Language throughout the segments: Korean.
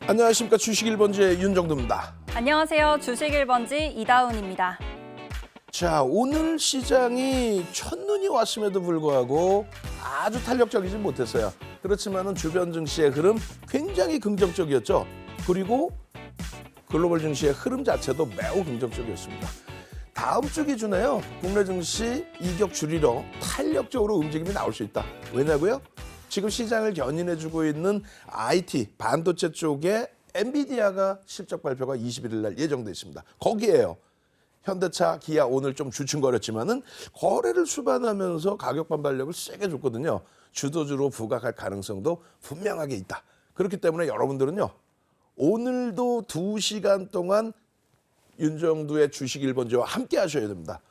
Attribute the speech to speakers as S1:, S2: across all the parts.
S1: 안녕하십니까. 주식 1번지의 윤정도입니다.
S2: 안녕하세요. 주식 1번지 이다운입니다.
S1: 자, 오늘 시장이 첫눈이 왔음에도 불구하고 아주 탄력적이지 못했어요. 그렇지만은 주변 증시의 흐름 굉장히 긍정적이었죠. 그리고 글로벌 증시의 흐름 자체도 매우 긍정적이었습니다. 다음 주 기준에요, 국내 증시 이격 줄이러 탄력적으로 움직임이 나올 수 있다. 왜냐고요? 지금 시장을 견인해주고 있는 IT, 반도체 쪽에 엔비디아가 실적 발표가 21일 날 예정돼 있습니다. 거기에요. 현대차, 기아 오늘 좀 주춤거렸지만은 거래를 수반하면서 가격 반발력을 세게 줬거든요. 주도주로 부각할 가능성도 분명하게 있다. 그렇기 때문에 여러분들은요, 오늘도 2시간 동안 윤정두의 주식 1번지와 함께 하셔야 됩니다.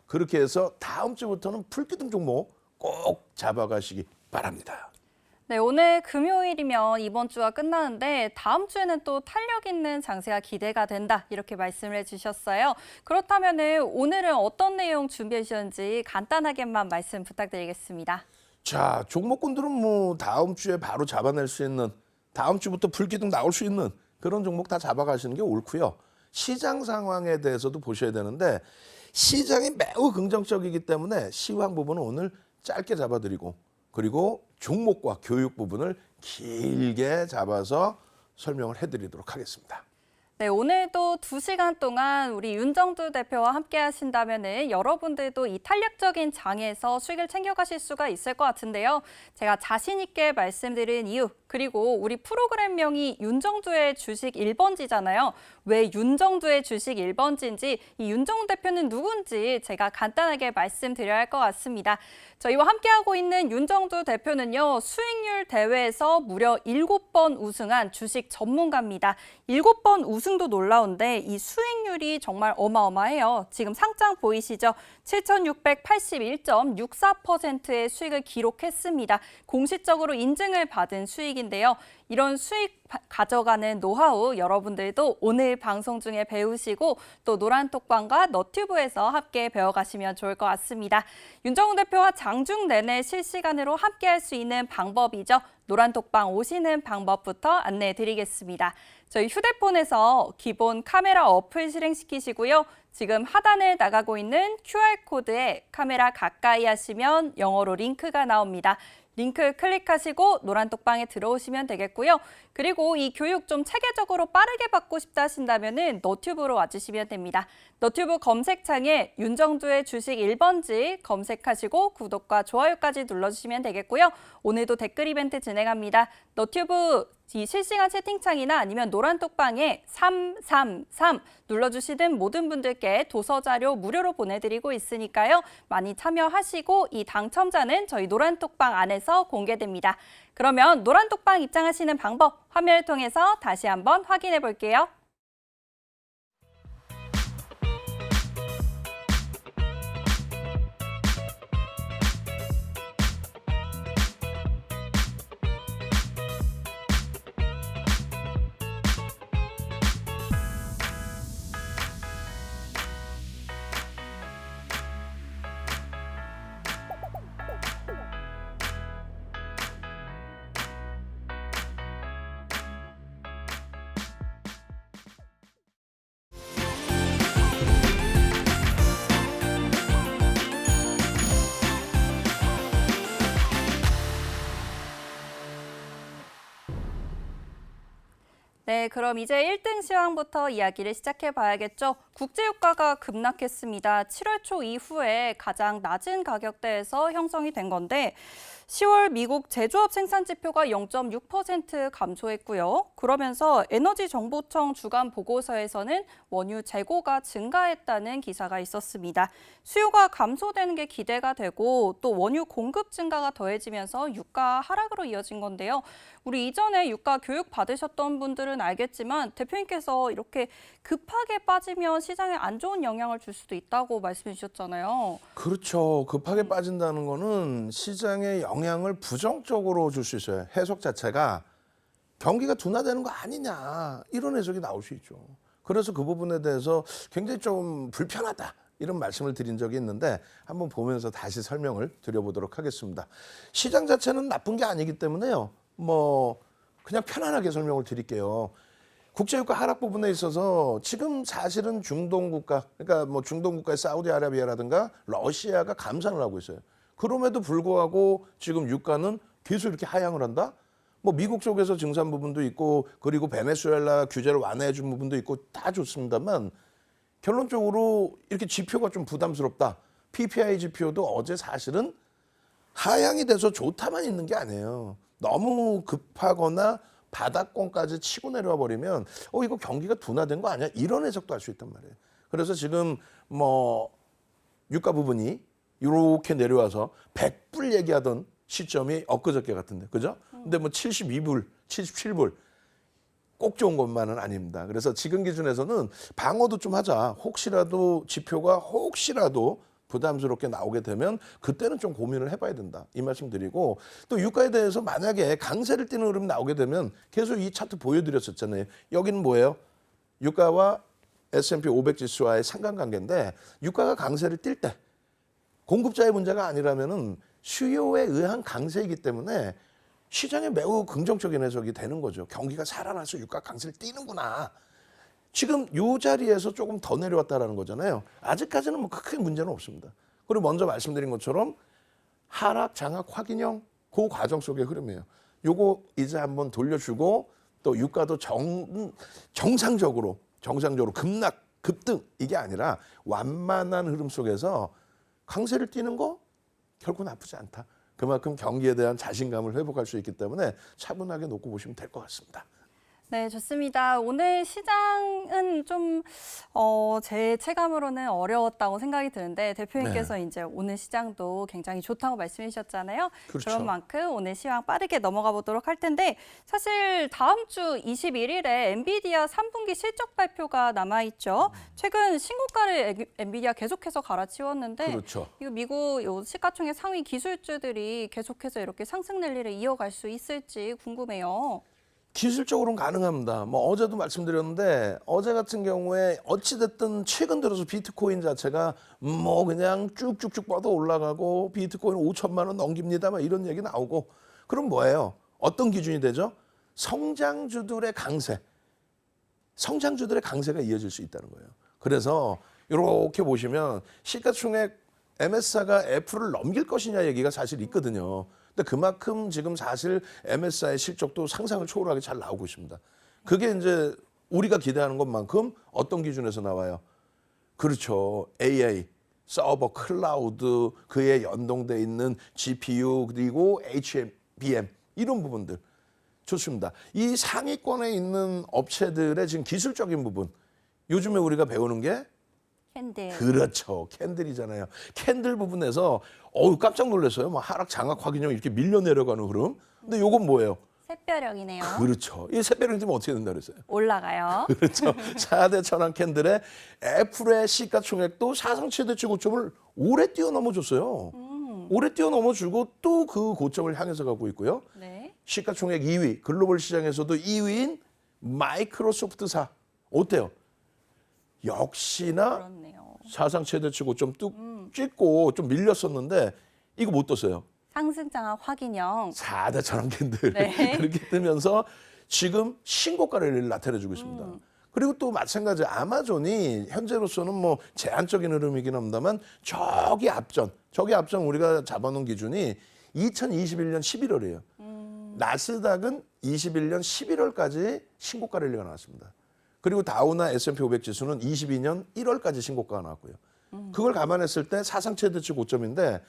S1: 그렇게 해서 다음 주부터는 풀기둥 종목 꼭 잡아가시기 바랍니다.
S2: 네, 오늘 금요일이면 이번 주가 끝나는데 다음 주에는 또 탄력 있는 장세가 기대가 된다. 이렇게 말씀을 해주셨어요. 그렇다면 오늘은 어떤 내용 준비해 주셨는지 간단하게만 말씀 부탁드리겠습니다.
S1: 자, 종목군들은 뭐 다음 주에 바로 잡아낼 수 있는, 다음 주부터 풀기둥 나올 수 있는 그런 종목 다 잡아가시는 게 옳고요. 시장 상황에 대해서도 보셔야 되는데 시장이 매우 긍정적이기 때문에 시황 부분은 오늘 짧게 잡아드리고, 그리고 종목과 교육 부분을 길게 잡아서 설명을 해드리도록 하겠습니다.
S2: 네, 오늘도 2시간 동안 우리 윤정두 대표와 함께 하신다면 여러분들도 이 탄력적인 장에서 수익을 챙겨가실 수가 있을 것 같은데요. 제가 자신 있게 말씀드린 이유, 그리고 우리 프로그램명이 윤정두의 주식 1번지잖아요. 왜 윤정두의 주식 1번지인지, 이 윤정두 대표는 누군지 제가 간단하게 말씀드려야 할 것 같습니다. 저희와 함께하고 있는 윤정두 대표는요, 수익률 대회에서 무려 7번 우승한 주식 전문가입니다. 7번 우승도 놀라운데 이 수익률이 정말 어마어마해요. 지금 상장 보이시죠? 7,681.64%의 수익을 기록했습니다. 공식적으로 인증을 받은 수익인데요. 이런 수익 가져가는 노하우 여러분들도 오늘 방송 중에 배우시고 또 노란톡방과 너튜브에서 함께 배워가시면 좋을 것 같습니다. 윤정우 대표와 장중 내내 실시간으로 함께할 수 있는 방법이죠. 노란톡방 오시는 방법부터 안내해 드리겠습니다. 저희 휴대폰에서 기본 카메라 어플 실행시키시고요. 지금 하단에 나가고 있는 QR코드에 카메라 가까이 하시면 영어로 링크가 나옵니다. 링크 클릭하시고 노란톡방에 들어오시면 되겠고요. 그리고 이 교육 좀 체계적으로 빠르게 받고 싶다 하신다면 너튜브로 와주시면 됩니다. 너튜브 검색창에 윤정두의 주식 1번지 검색하시고 구독과 좋아요까지 눌러주시면 되겠고요. 오늘도 댓글 이벤트 진행합니다. 너튜브 이 실시간 채팅창이나 아니면 노란톡방에 333 눌러주시는 모든 분들께 도서자료 무료로 보내드리고 있으니까요. 많이 참여하시고 이 당첨자는 저희 노란톡방 안에서 공개됩니다. 그러면 노란톡방 입장하시는 방법 화면을 통해서 다시 한번 확인해 볼게요. 네, 그럼 이제 1등 시황부터 이야기를 시작해 봐야겠죠. 국제유가가 급락했습니다. 7월 초 이후에 가장 낮은 가격대에서 형성이 된 건데 10월 미국 제조업 생산 지표가 0.6% 감소했고요. 그러면서 에너지정보청 주간 보고서에서는 원유 재고가 증가했다는 기사가 있었습니다. 수요가 감소되는 게 기대가 되고 또 원유 공급 증가가 더해지면서 유가 하락으로 이어진 건데요. 우리 이전에 유가 교육 받으셨던 분들은 알겠지만 대표님께서 이렇게 급하게 빠지면 시장에 안 좋은 영향을 줄 수도 있다고 말씀해 주셨잖아요.
S1: 그렇죠. 급하게 빠진다는 거는 시장에 영향을 부정적으로 줄 수 있어요. 해석 자체가 경기가 둔화되는 거 아니냐, 이런 해석이 나올 수 있죠. 그래서 그 부분에 대해서 굉장히 좀 불편하다, 이런 말씀을 드린 적이 있는데 한번 보면서 다시 설명을 드려보도록 하겠습니다. 시장 자체는 나쁜 게 아니기 때문에요. 그냥 편안하게 설명을 드릴게요. 국제유가 하락 부분에 있어서 지금 사실은 중동 국가, 그러니까 뭐 중동 국가의 사우디아라비아라든가 러시아가 감산을 하고 있어요. 그럼에도 불구하고 지금 유가는 계속 이렇게 하향을 한다? 뭐 미국 쪽에서 증산 부분도 있고 그리고 베네수엘라 규제를 완화해 준 부분도 있고 다 좋습니다만 결론적으로 이렇게 지표가 좀 부담스럽다. PPI 지표도 어제 사실은 하향이 돼서 좋다만 있는 게 아니에요. 너무 급하거나 바닥권까지 치고 내려와 버리면 이거 경기가 둔화된 거 아니야? 이런 해석도 할 수 있단 말이에요. 그래서 지금 뭐 유가 부분이 이렇게 내려와서 100불 얘기하던 시점이 엊그저께 같은데, 그죠? 근데 뭐 72불, 77불 꼭 좋은 것만은 아닙니다. 그래서 지금 기준에서는 방어도 좀 하자. 혹시라도 지표가 혹시라도 부담스럽게 나오게 되면 그때는 좀 고민을 해봐야 된다. 이 말씀 드리고 또 유가에 대해서 만약에 강세를 띠는 흐름이 나오게 되면 계속 이 차트 보여드렸었잖아요. 여기는 뭐예요? 유가와 S&P 500 지수와의 상관관계인데 유가가 강세를 띌 때 공급자의 문제가 아니라면은 수요에 의한 강세이기 때문에 시장에 매우 긍정적인 해석이 되는 거죠. 경기가 살아나서 유가 강세를 띠는구나. 지금 이 자리에서 조금 더 내려왔다라는 거잖아요. 아직까지는 뭐 크게 문제는 없습니다. 그리고 먼저 말씀드린 것처럼 하락, 장악, 확인형 그 과정 속의 흐름이에요. 요거 이제 한번 돌려주고 또 유가도 정상적으로 급락, 급등 이게 아니라 완만한 흐름 속에서 강세를 띠는 거 결코 나쁘지 않다. 그만큼 경기에 대한 자신감을 회복할 수 있기 때문에 차분하게 놓고 보시면 될 것 같습니다.
S2: 네, 좋습니다. 오늘 시장은 좀 제 체감으로는 어려웠다고 생각이 드는데 대표님께서 이제 오늘 시장도 굉장히 좋다고 말씀해 주셨잖아요.
S1: 그렇죠.
S2: 그런 만큼 오늘 시황 빠르게 넘어가 보도록 할 텐데 사실 다음 주 21일에 엔비디아 3분기 실적 발표가 남아 있죠. 최근 신고가를 엔비디아 계속해서 갈아치웠는데
S1: 그렇죠.
S2: 이거 미국 요 시가총액 상위 기술주들이 계속해서 이렇게 상승 랠리를 이어갈 수 있을지 궁금해요.
S1: 기술적으로는 가능합니다. 뭐 어제도 말씀드렸는데 어제 같은 경우에 어찌됐든 최근 들어서 비트코인 자체가 뭐 그냥 쭉쭉쭉 뻗어 올라가고 비트코인 5천만 원 넘깁니다. 막 이런 얘기 나오고 그럼 뭐예요? 어떤 기준이 되죠? 성장주들의 강세. 성장주들의 강세가 이어질 수 있다는 거예요. 그래서 이렇게 보시면 시가총액 MS사가 애플을 넘길 것이냐 얘기가 사실 있거든요. 근데 그만큼 지금 사실 MS사의 실적도 상상을 초월하게 잘 나오고 있습니다. 그게 이제 우리가 기대하는 것만큼 어떤 기준에서 나와요? 그렇죠. AI, 서버, 클라우드, 그에 연동돼 있는 GPU 그리고 HBM 이런 부분들 좋습니다. 이 상위권에 있는 업체들의 지금 기술적인 부분 요즘에 우리가 배우는 게
S2: 캔들.
S1: 그렇죠. 캔들이잖아요. 캔들 부분에서 깜짝 놀랐어요. 뭐 하락 장악 확인형 이렇게 밀려 내려가는 흐름. 근데 요건 뭐예요?
S2: 샛별형이네요.
S1: 그렇죠. 이 샛별형이 되면 어떻게 된다 그랬어요?
S2: 올라가요.
S1: 그렇죠. 4대 천왕 캔들의 애플의 시가총액도 사상 최대치 고점을 오래 뛰어넘어줬어요. 오래 뛰어넘어주고 또 그 고점을 향해서 가고 있고요.
S2: 네.
S1: 시가총액 2위, 글로벌 시장에서도 2위인 마이크로소프트사. 어때요? 역시나
S2: 그렇네요.
S1: 사상 최대치 고점 뚝 찍고 좀 밀렸었는데 이거 못 떴어요.
S2: 상승장악 확인형.
S1: 4대 천왕 캔들.
S2: 네.
S1: 그렇게 뜨면서 지금 신고가를 나타내주고 있습니다. 그리고 또 마찬가지 아마존이 현재로서는 뭐 제한적인 흐름이긴 합니다만 저기 앞전 우리가 잡아놓은 기준이 2021년 11월이에요. 나스닥은 21년 11월까지 신고가 랠리가 나왔습니다. 그리고 다우나 S&P 500 지수는 22년 1월까지 신고가가 나왔고요. 그걸 감안했을 때 사상 최대치 고점인데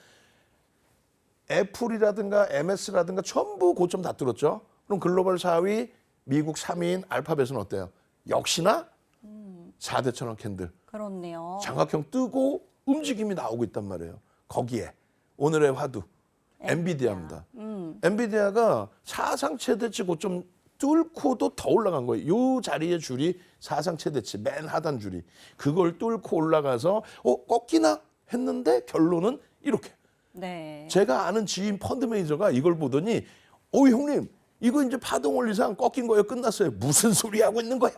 S1: 애플이라든가 MS라든가 전부 고점 다 뚫었죠. 그럼 글로벌 4위, 미국 3위인 알파벳은 어때요? 역시나 4대 천왕 캔들.
S2: 그렇네요.
S1: 장각형 뜨고 움직임이 나오고 있단 말이에요. 거기에 오늘의 화두 엔비디아입니다. 엔비디아가 사상 최대치 고점 뚫고도 더 올라간 거예요. 이 자리의 줄이 사상 최대치 맨 하단 줄이 그걸 뚫고 올라가서 꺾이나 했는데 결론은 이렇게.
S2: 네.
S1: 제가 아는 지인 펀드 매니저가 이걸 보더니 형님 이거 이제 파동 원리상 꺾인 거예요. 끝났어요. 무슨 소리 하고 있는 거야.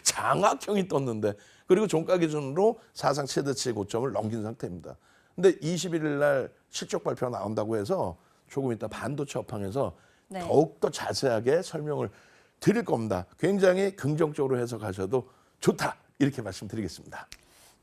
S1: 장악형이 떴는데 그리고 종가 기준으로 사상 최대치 고점을 넘긴 상태입니다. 근데 21일 날 실적 발표가 나온다고 해서 조금 이따 반도체 업황에서
S2: 네.
S1: 더욱더 자세하게 설명을 드릴 겁니다. 굉장히 긍정적으로 해석하셔도 좋다. 이렇게 말씀드리겠습니다.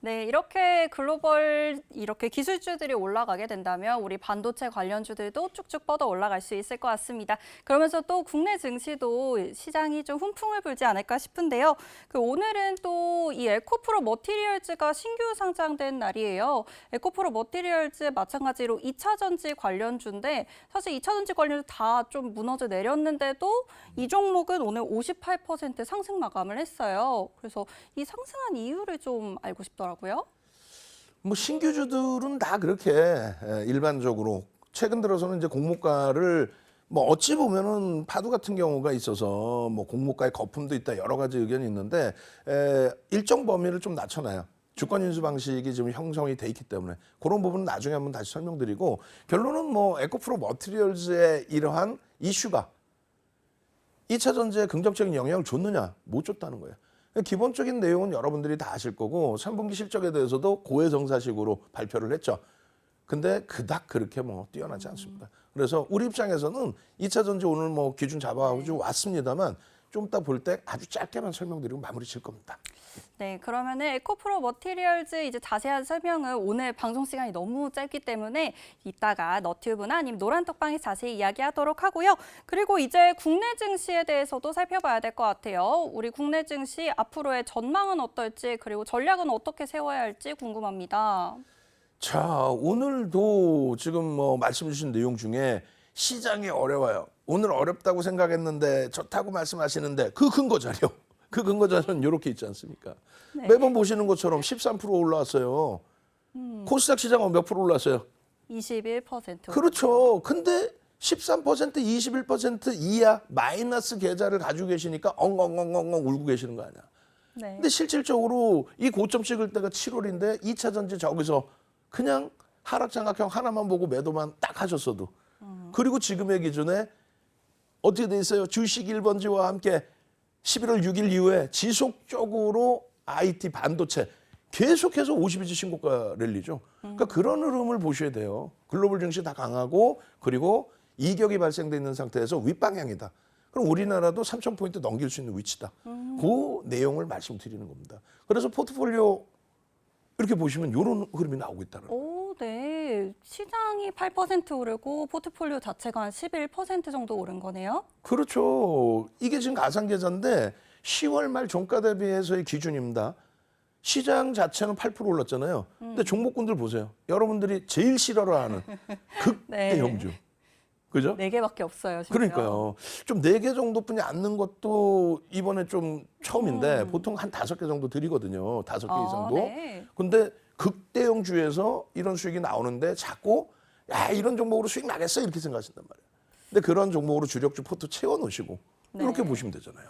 S2: 네, 이렇게 글로벌 이렇게 기술주들이 올라가게 된다면 우리 반도체 관련주들도 쭉쭉 뻗어 올라갈 수 있을 것 같습니다. 그러면서 또 국내 증시도 시장이 좀 훈풍을 불지 않을까 싶은데요. 오늘은 또 이 에코프로 머티리얼즈가 신규 상장된 날이에요. 에코프로 머티리얼즈 마찬가지로 2차 전지 관련주인데 사실 2차 전지 관련주 다 좀 무너져 내렸는데도 이 종목은 오늘 58% 상승 마감을 했어요. 그래서 이 상승한 이유를 좀 알고 싶더라고요.
S1: 뭐 신규주들은 다 그렇게 일반적으로 최근 들어서는 이제 공모가를 뭐 어찌 보면은 파도 같은 경우가 있어서 뭐 공모가에 거품도 있다 여러 가지 의견이 있는데 일정 범위를 좀 낮춰놔요. 주권 인수 방식이 지금 형성이 돼 있기 때문에 그런 부분은 나중에 한번 다시 설명드리고 결론은 뭐 에코프로 머티리얼즈의 이러한 이슈가 2차 전지에 긍정적인 영향을 줬느냐 못 줬다는 거예요. 기본적인 내용은 여러분들이 다 아실 거고 3분기 실적에 대해서도 고해성사식으로 발표를 했죠. 근데 그닥 그렇게 뭐 뛰어나지 않습니다. 그래서 우리 입장에서는 2차 전지 오늘 뭐 기준 잡아가지고 왔습니다만 좀 이따 볼 때 아주 짧게만 설명드리고 마무리 칠 겁니다.
S2: 네, 그러면은 에코프로 머티리얼즈 이제 자세한 설명은 오늘 방송 시간이 너무 짧기 때문에 이따가 너튜브나 아니면 노란톡방에 자세히 이야기하도록 하고요. 그리고 이제 국내 증시에 대해서도 살펴봐야 될 것 같아요. 우리 국내 증시 앞으로의 전망은 어떨지 그리고 전략은 어떻게 세워야 할지 궁금합니다.
S1: 자, 오늘도 지금 뭐 말씀 주신 내용 중에 시장이 어려워요. 오늘 어렵다고 생각했는데 좋다고 말씀하시는데 그 근거 자료. 그 근거 자료는 이렇게 있지 않습니까?
S2: 네.
S1: 매번 보시는 것처럼 13% 올라왔어요. 코스닥 시장은 몇 프로 올랐어요?
S2: 21%.
S1: 그렇죠. 근데 13%, 21% 이하 마이너스 계좌를 가지고 계시니까 엉엉엉엉 울고 계시는 거 아니야.
S2: 네.
S1: 근데 실질적으로 이 고점 찍을 때가 7월인데 2차 전지 저기서 그냥 하락 장악형 하나만 보고 매도만 딱 하셨어도 그리고 지금의 기준에 어떻게 돼 있어요? 주식 1번지와 함께 11월 6일 이후에 지속적으로 IT 반도체 계속해서 52주 신고가 랠리죠. 그러니까 그런 흐름을 보셔야 돼요. 글로벌 증시 다 강하고 그리고 이격이 발생돼 있는 상태에서 윗방향이다. 그럼 우리나라도 3,000포인트 넘길 수 있는 위치다. 그 내용을 말씀드리는 겁니다. 그래서 포트폴리오 이렇게 보시면 이런 흐름이 나오고 있다는 거예요.
S2: 오, 네. 시장이 8% 오르고 포트폴리오 자체가 한 11% 정도 오른 거네요.
S1: 그렇죠. 이게 지금 가상계좌인데 10월 말 종가 대비해서의 기준입니다. 시장 자체는 8% 올랐잖아요. 근데 종목군들 보세요. 여러분들이 제일 싫어하는 극대형주. 그죠?
S2: 4개밖에 없어요, 진짜.
S1: 그러니까요. 좀 4개 정도뿐이 않는 것도 이번에 좀 처음인데 보통 한 5개 정도 드리거든요. 5개 이상도.
S2: 네.
S1: 근데 극대형주에서 이런 수익이 나오는데 자꾸 야, 이런 종목으로 수익 나겠어 이렇게 생각하신단 말이에요. 근데 그런 종목으로 주력주 포트 채워 놓으시고 이렇게 보시면 되잖아요.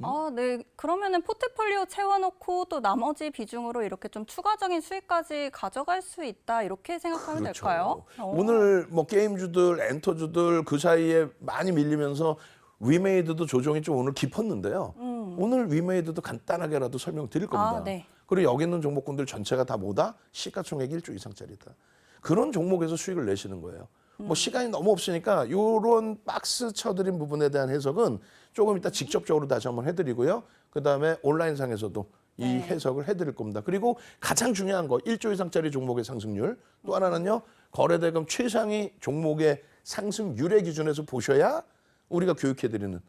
S2: 아, 네. 그러면은 포트폴리오 채워놓고 또 나머지 비중으로 이렇게 좀 추가적인 수익까지 가져갈 수 있다 이렇게 생각하면
S1: 그렇죠.
S2: 될까요?
S1: 오늘 뭐 게임주들, 엔터주들 그 사이에 많이 밀리면서 위메이드도 조정이 좀 오늘 깊었는데요. 오늘 위메이드도 간단하게라도 설명드릴 겁니다.
S2: 아, 네.
S1: 그리고 여기 있는 종목군들 전체가 다 뭐다? 시가총액 1조 이상짜리다. 그런 종목에서 수익을 내시는 거예요. 뭐 시간이 너무 없으니까 이런 박스 쳐드린 부분에 대한 해석은 조금 이따 직접적으로 다시 한번 해드리고요. 그다음에 온라인상에서도 이 해석을 해드릴 겁니다. 그리고 가장 중요한 거 1조 이상짜리 종목의 상승률. 또 하나는요. 거래대금 최상위 종목의 상승률의 기준에서 보셔야 우리가 교육해드리는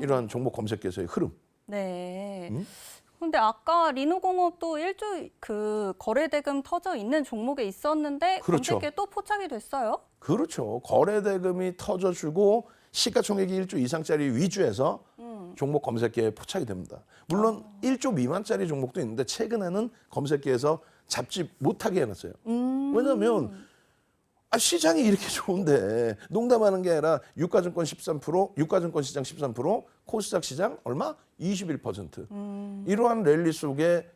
S1: 이러한 종목 검색에서의 흐름.
S2: 네. 근데 아까 리노공업도 1조 그 거래대금 터져 있는 종목에 있었는데
S1: 그렇죠.
S2: 검색에 또 포착이 됐어요?
S1: 그렇죠. 거래대금이 터져주고 시가총액이 1조 이상짜리 위주에서 종목 검색계에 포착이 됩니다. 물론 1조 미만짜리 종목도 있는데 최근에는 검색계에서 잡지 못하게 해놨어요. 왜냐하면 시장이 이렇게 좋은데 농담하는 게 아니라 유가증권 13%, 유가증권 시장 13%, 코스닥 시장 얼마? 21%. 이러한 랠리 속에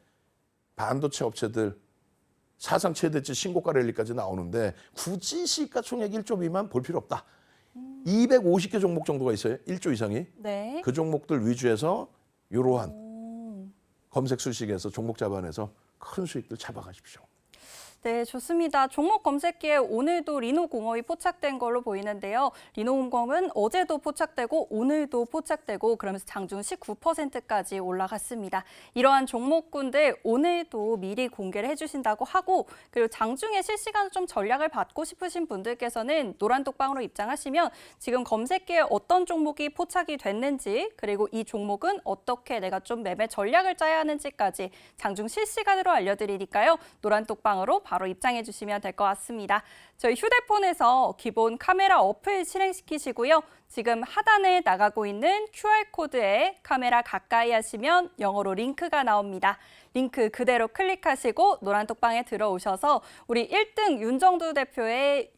S1: 반도체 업체들 사상 최대치 신고가 랠리까지 나오는데 굳이 시가총액 1조 미만 볼 필요 없다. 250개 종목 정도가 있어요. 1조 이상이.
S2: 네.
S1: 그 종목들 위주에서 이러한 검색 수식에서 종목 잡아내서 큰 수익들 잡아가십시오.
S2: 네, 좋습니다. 종목 검색기에 오늘도 리노공업이 포착된 걸로 보이는데요. 리노공업은 어제도 포착되고 오늘도 포착되고 그러면서 장중 19%까지 올라갔습니다. 이러한 종목군들 오늘도 미리 공개를 해주신다고 하고 그리고 장중에 실시간으로 좀 전략을 받고 싶으신 분들께서는 노란톡방으로 입장하시면 지금 검색기에 어떤 종목이 포착이 됐는지 그리고 이 종목은 어떻게 내가 좀 매매 전략을 짜야 하는지까지 장중 실시간으로 알려드리니까요. 노란톡방으로 바로 입장해 주시면 될 것 같습니다. 저희 휴대폰에서 기본 카메라 어플 실행시키시고요. 지금 하단에 나가고 있는 QR코드에 카메라 가까이 하시면 영어로 링크가 나옵니다. 링크 그대로 클릭하시고 노란톡방에 들어오셔서 우리 1등 윤정두 대표의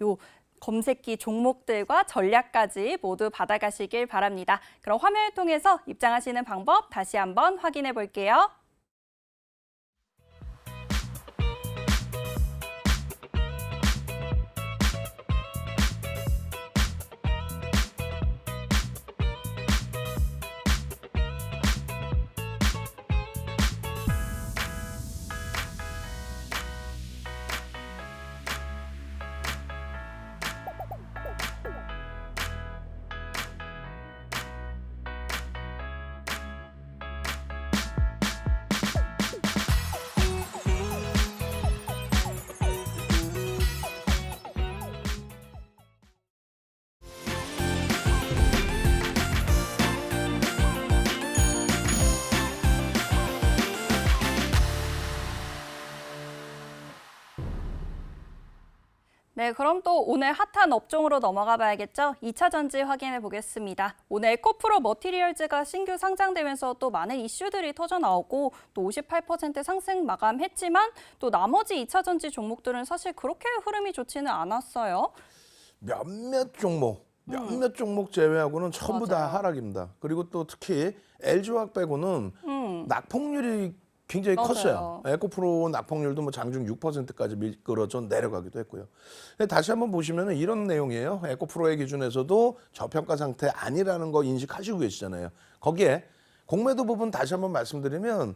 S2: 검색기 종목들과 전략까지 모두 받아가시길 바랍니다. 그럼 화면을 통해서 입장하시는 방법 다시 한번 확인해 볼게요. 네, 그럼 또 오늘 핫한 업종으로 넘어가 봐야겠죠? 2차 전지 확인해 보겠습니다. 오늘 에코프로 머티리얼즈가 신규 상장되면서 또 많은 이슈들이 터져 나오고 또 58% 상승 마감했지만 또 나머지 2차 전지 종목들은 사실 그렇게 흐름이 좋지는 않았어요.
S1: 몇몇 종목 제외하고는 전부 다
S2: 맞아요.
S1: 하락입니다. 그리고 또 특히 LG화학 빼고는 낙폭률이 굉장히
S2: 맞아요.
S1: 컸어요. 에코프로 낙폭률도 뭐 장중 6%까지 미끄러져 내려가기도 했고요. 근데 다시 한번 보시면 이런 내용이에요. 에코프로의 기준에서도 저평가 상태 아니라는 거 인식하시고 계시잖아요. 거기에 공매도 부분 다시 한번 말씀드리면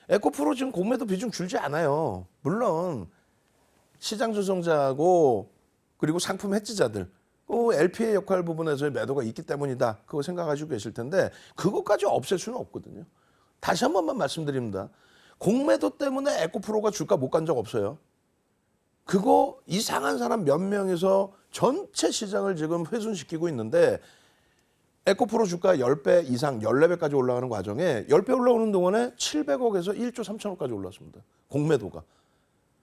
S1: 에코프로 지금 공매도 비중 줄지 않아요. 물론 시장 조성자하고 그리고 상품 해지자들 LP의 역할 부분에서의 매도가 있기 때문이다. 그거 생각하시고 계실 텐데 그것까지 없앨 수는 없거든요. 다시 한 번만 말씀드립니다. 공매도 때문에 에코프로가 주가 못 간 적 없어요. 그거 이상한 사람 몇 명에서 전체 시장을 지금 훼손시키고 있는데 에코프로 주가 10배 이상, 14배까지 올라가는 과정에 10배 올라오는 동안에 700억에서 1조 3천억까지 올랐습니다. 공매도가.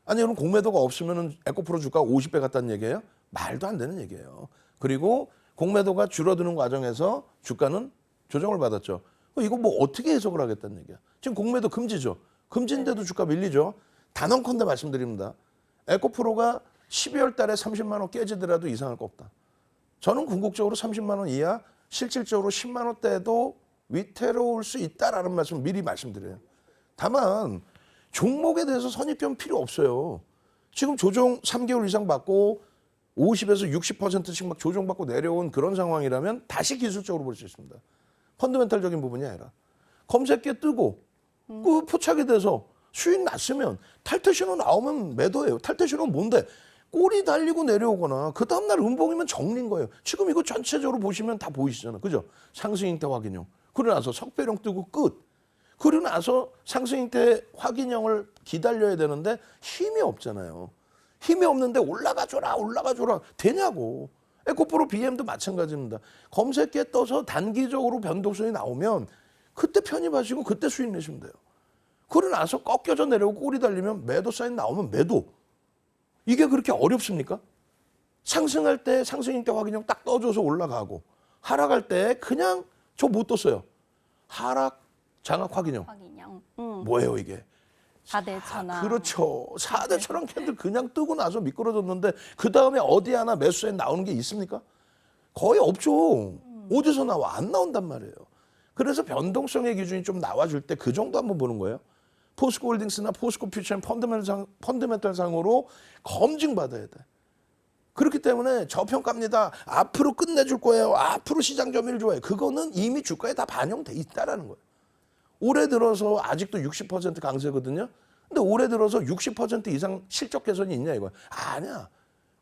S1: 아니, 그럼 공매도가 없으면 에코프로 주가 50배 갔다는 얘기예요? 말도 안 되는 얘기예요. 그리고 공매도가 줄어드는 과정에서 주가는 조정을 받았죠. 이거 뭐 어떻게 해석을 하겠다는 얘기야. 지금 공매도 금지죠. 금지인데도 주가 밀리죠. 단언컨대 말씀드립니다. 에코프로가 12월 달에 30만 원 깨지더라도 이상할 거 없다. 저는 궁극적으로 30만 원 이하, 실질적으로 10만 원대도 위태로울 수 있다라는 말씀 미리 말씀드려요. 다만 종목에 대해서 선입견 필요 없어요. 지금 조정 3개월 이상 받고 50에서 60%씩 막 조정받고 내려온 그런 상황이라면 다시 기술적으로 볼 수 있습니다. 펀더멘탈적인 부분이 아니라 검색기에 뜨고 그 포착이 돼서 수익 났으면 탈퇴 신호 나오면 매도예요. 탈퇴 신호는 뭔데? 꼬리 달리고 내려오거나 그 다음날 음봉이면 정리인 거예요. 지금 이거 전체적으로 보시면 다 보이시잖아요. 그죠? 상승인태 확인형. 그러고 나서 석배령 뜨고 끝. 그러고 나서 상승인태 확인형을 기다려야 되는데 힘이 없잖아요. 힘이 없는데 올라가줘라 되냐고. 에코프로 BM도 마찬가지입니다. 검색기에 떠서 단기적으로 변동성이 나오면 그때 편입하시고 그때 수익 내시면 돼요. 그러고 나서 꺾여져 내려오고 꼬리 달리면 매도 사인 나오면 매도. 이게 그렇게 어렵습니까? 상승할 때 상승인태 확인형 딱 떠줘서 올라가고 하락할 때 그냥 저 못 떴어요. 하락 장악 확인형. 뭐예요 이게?
S2: 4대 천왕.
S1: 그렇죠. 4대 천왕 캔들 그냥 뜨고 나서 미끄러졌는데 그 다음에 어디 하나 매수사인 나오는 게 있습니까? 거의 없죠. 어디서 나와? 안 나온단 말이에요. 그래서 변동성의 기준이 좀 나와줄 때 그 정도 한번 보는 거예요. 포스코 홀딩스나 포스코 퓨처는 펀더멘탈상으로 검증받아야 돼. 그렇기 때문에 저평가입니다. 앞으로 끝내줄 거예요. 앞으로 시장 점유율 좋아요. 그거는 이미 주가에 다 반영돼 있다라는 거예요. 올해 들어서 아직도 60% 강세거든요. 근데 올해 들어서 60% 이상 실적 개선이 있냐 이거야. 아니야.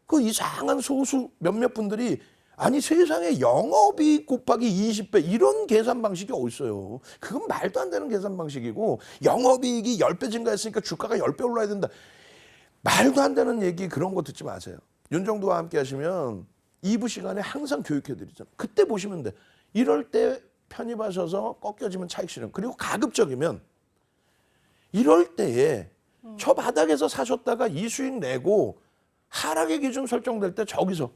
S1: 그 이상한 소수 몇몇 분들이 아니 세상에 영업이익 곱하기 20배 이런 계산 방식이 어딨어요. 그건 말도 안 되는 계산 방식이고 영업이익이 10배 증가했으니까 주가가 10배 올라야 된다. 말도 안 되는 얘기 그런 거 듣지 마세요. 윤정도와 함께 하시면 2부 시간에 항상 교육해드리잖아요. 그때 보시면 돼. 이럴 때 편입하셔서 꺾여지면 차익 실현. 그리고 가급적이면 이럴 때에 저 바닥에서 사셨다가 이 수익 내고 하락의 기준 설정될 때 저기서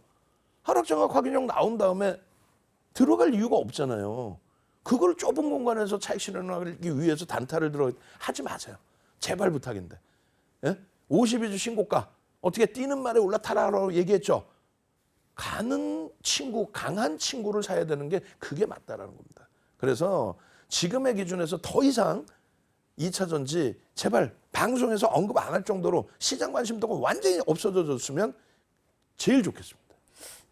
S1: 하락장악 확인형 나온 다음에 들어갈 이유가 없잖아요. 그걸 좁은 공간에서 차익 실현하기 위해서 단타를 들어 하지 마세요. 제발 부탁인데. 예? 52주 신고가 어떻게 뛰는 말에 올라타라라고 얘기했죠. 가는 친구, 강한 친구를 사야 되는 게 그게 맞다라는 겁니다. 그래서 지금의 기준에서 더 이상 2차 전지 제발 방송에서 언급 안 할 정도로 시장 관심도가 완전히 없어졌으면 제일 좋겠습니다.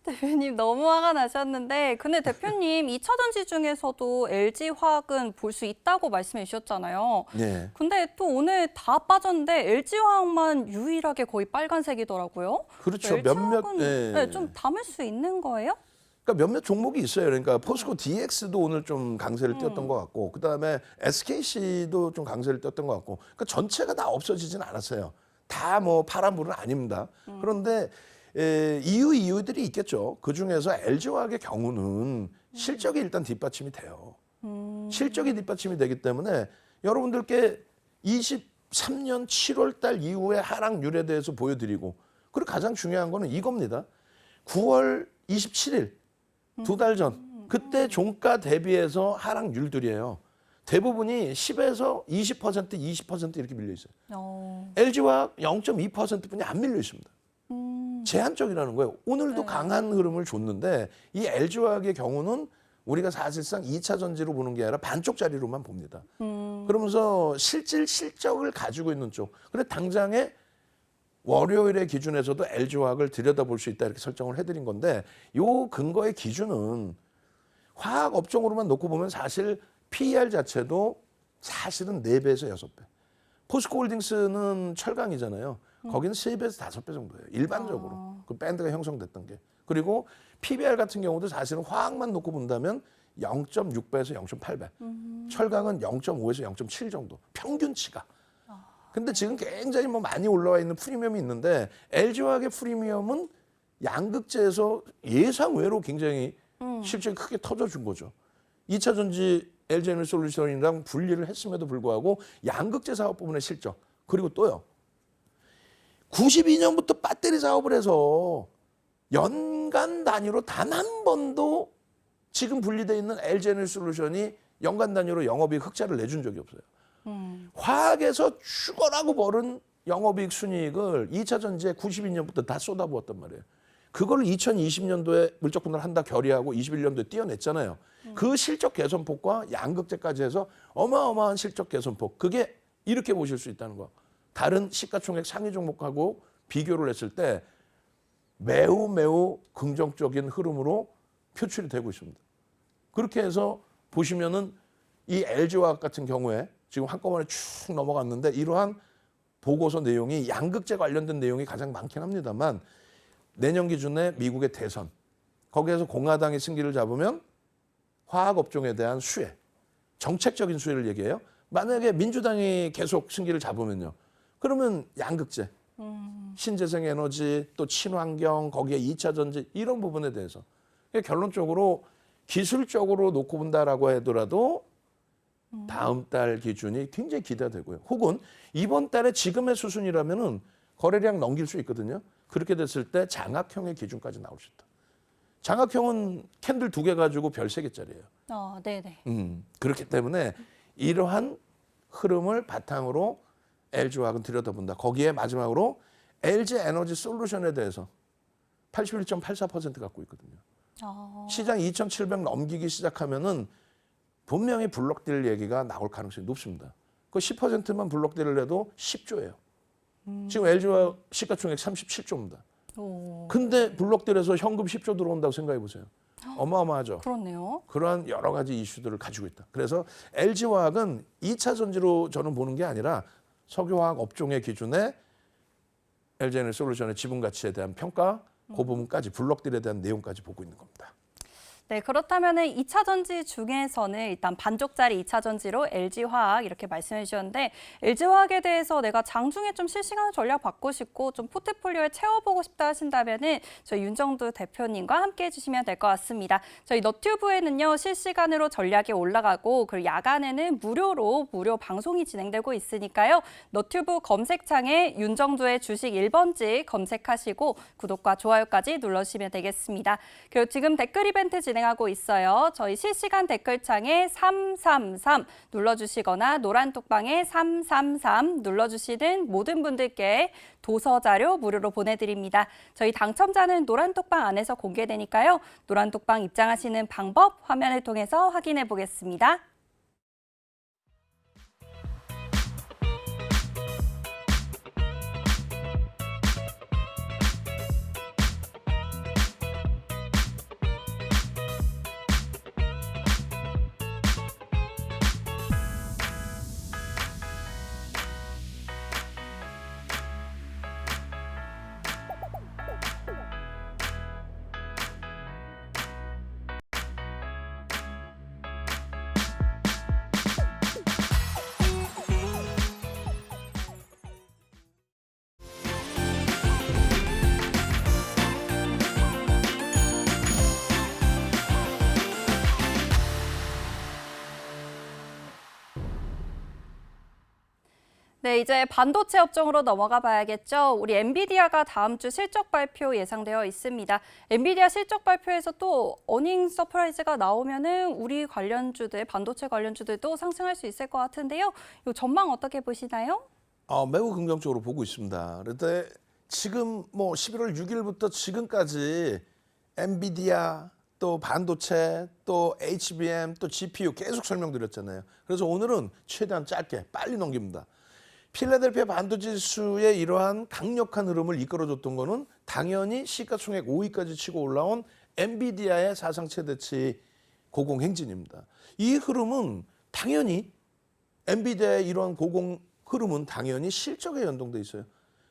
S2: 대표님 너무 화가 나셨는데 근데 대표님 2차 전지 중에서도 LG화학은 볼 수 있다고 말씀해 주셨잖아요.
S1: 네.
S2: 근데 또 오늘 다 빠졌는데 LG화학만 유일하게 거의 빨간색이더라고요.
S1: 그렇죠.
S2: LG화학은
S1: 네.
S2: 좀 담을 수 있는 거예요?
S1: 그러니까 몇몇 종목이 있어요. 그러니까 포스코 DX도 오늘 좀 강세를 띄었던 것 같고, 그 다음에 SKC도 좀 강세를 띄었던 것 같고, 그러니까 전체가 다 없어지진 않았어요. 다 뭐 파란불은 아닙니다. 그런데 이유들이 있겠죠. 그 중에서 LG화학의 경우는 실적이 일단 뒷받침이 돼요. 실적이 뒷받침이 되기 때문에 여러분들께 23년 7월 달 이후의 하락률에 대해서 보여드리고, 그리고 가장 중요한 거는 이겁니다. 9월 27일 두 달 전 그때 종가 대비해서 하락률들이에요. 대부분이 10에서 20%, 20% 이렇게 밀려 있어요. LG화학 0.2%뿐이 안 밀려 있습니다. 제한적이라는 거예요. 오늘도
S2: 네.
S1: 강한 흐름을 줬는데 이 LG화학의 경우는 우리가 사실상 2차 전지로 보는 게 아니라 반쪽짜리로만 봅니다. 그러면서 실적을 가지고 있는 쪽. 근데 당장에 월요일의 기준에서도 LG화학을 들여다볼 수 있다 이렇게 설정을 해드린 건데 요 근거의 기준은 화학 업종으로만 놓고 보면 사실 PER 자체도 사실은 4배에서 6배. 포스코홀딩스는 철강이잖아요. 거기는 3배에서 5배 정도예요. 일반적으로. 그 밴드가 형성됐던 게. 그리고 PBR 같은 경우도 사실은 화학만 놓고 본다면 0.6배에서 0.8배. 철강은 0.5에서 0.7 정도. 평균치가. 근데 지금 굉장히 뭐 많이 올라와 있는 프리미엄이 있는데 LG화학의 프리미엄은 양극재에서 예상 외로 굉장히 실적이 크게 터져준 거죠. 2차 전지 LG에너지솔루션이랑 분리를 했음에도 불구하고 양극재 사업 부분의 실적 그리고 또요. 92년부터 배터리 사업을 해서 연간 단위로 단 한 번도 지금 분리되어 있는 LG에너지솔루션이 연간 단위로 영업이익 흑자를 내준 적이 없어요. 화학에서 죽어라고 벌은 영업이익 순이익을 2차 전지에 92년부터 다 쏟아부었단 말이에요. 그걸 2020년도에 물적 분할 한다 결의하고 21년도에 띄어냈잖아요. 그 실적 개선폭과 양극재까지 해서 어마어마한 실적 개선폭. 그게 이렇게 보실 수 있다는 거. 다른 시가총액 상위 종목하고 비교를 했을 때 매우 매우 긍정적인 흐름으로 표출이 되고 있습니다. 그렇게 해서 보시면은 이 LG화학 같은 경우에 지금 한꺼번에 쭉 넘어갔는데 이러한 보고서 내용이 양극재 관련된 내용이 가장 많긴 합니다만 내년 기준에 미국의 대선 거기에서 공화당이 승기를 잡으면 화학 업종에 대한 수혜, 정책적인 수혜를 얘기해요. 만약에 민주당이 계속 승기를 잡으면요. 그러면 양극재, 신재생에너지 또 친환경 거기에 2차 전지 이런 부분에 대해서 결론적으로 기술적으로 놓고 본다라고 하더라도 다음 달 기준이 굉장히 기대되고요. 혹은 이번 달에 지금의 수순이라면은 거래량 넘길 수 있거든요. 그렇게 됐을 때 장학형의 기준까지 나올 수 있다. 장학형은 캔들 2개 가지고 별 3개짜리예요.
S2: 네네.
S1: 그렇기 때문에 이러한 흐름을 바탕으로 LG화학은 들여다본다. 거기에 마지막으로 LG에너지솔루션에 대해서 81.84% 갖고 있거든요. 시장 2,700 넘기기 시작하면은 분명히 블록딜 얘기가 나올 가능성이 높습니다. 그 10%만 블록딜을 해도 10조예요. 지금 LG화학 시가총액 37조입니다. 근데 블록딜에서 현금 10조 들어온다고 생각해 보세요. 어마어마하죠.
S2: 그렇네요.
S1: 그러한 여러 가지 이슈들을 가지고 있다. 그래서 LG화학은 2차 전지로 저는 보는 게 아니라 석유화학 업종의 기준에 LG에너지솔루션의 지분 가치에 대한 평가, 그 부분까지 블록들에 대한 내용까지 보고 있는 겁니다.
S2: 네, 그렇다면 2차 전지 중에서는 일단 반쪽짜리 2차 전지로 LG화학 이렇게 말씀해 주셨는데 LG화학에 대해서 내가 장중에 좀 실시간 전략 받고 싶고 좀 포트폴리오에 채워보고 싶다 하신다면은 저희 윤정두 대표님과 함께 해주시면 될 것 같습니다. 저희 너튜브에는요 실시간으로 전략이 올라가고 그리고 야간에는 무료 방송이 진행되고 있으니까요. 너튜브 검색창에 윤정두의 주식 1번지 검색하시고 구독과 좋아요까지 눌러주시면 되겠습니다. 그리고 지금 댓글 이벤트 진행하고 있어요. 저희 실시간 댓글창에 333 눌러주시거나 노란 톡방에 333 눌러주시는 모든 분들께 도서 자료 무료로 보내드립니다. 저희 당첨자는 노란 톡방 안에서 공개되니까요. 노란 톡방 입장하시는 방법 화면을 통해서 확인해 보겠습니다. 네, 이제 반도체 업종으로 넘어가 봐야겠죠. 우리 엔비디아가 다음 주 실적 발표 예상되어 있습니다. 엔비디아 실적 발표에서 또 어닝 서프라이즈가 나오면은 우리 관련주들, 반도체 관련주들도 상승할 수 있을 것 같은데요. 이 전망 어떻게 보시나요?
S1: 매우 긍정적으로 보고 있습니다. 그런데 지금 뭐 11월 6일부터 지금까지 엔비디아 또 반도체 또 HBM 또 GPU 계속 설명드렸잖아요. 그래서 오늘은 최대한 짧게 빨리 넘깁니다. 필라델피아 반도체 지수의 이러한 강력한 흐름을 이끌어줬던 거는 당연히 시가총액 5위까지 치고 올라온 엔비디아의 사상 최대치 고공행진입니다. 이 흐름은 당연히 엔비디아의 이러한 고공 흐름은 당연히 실적에 연동돼 있어요.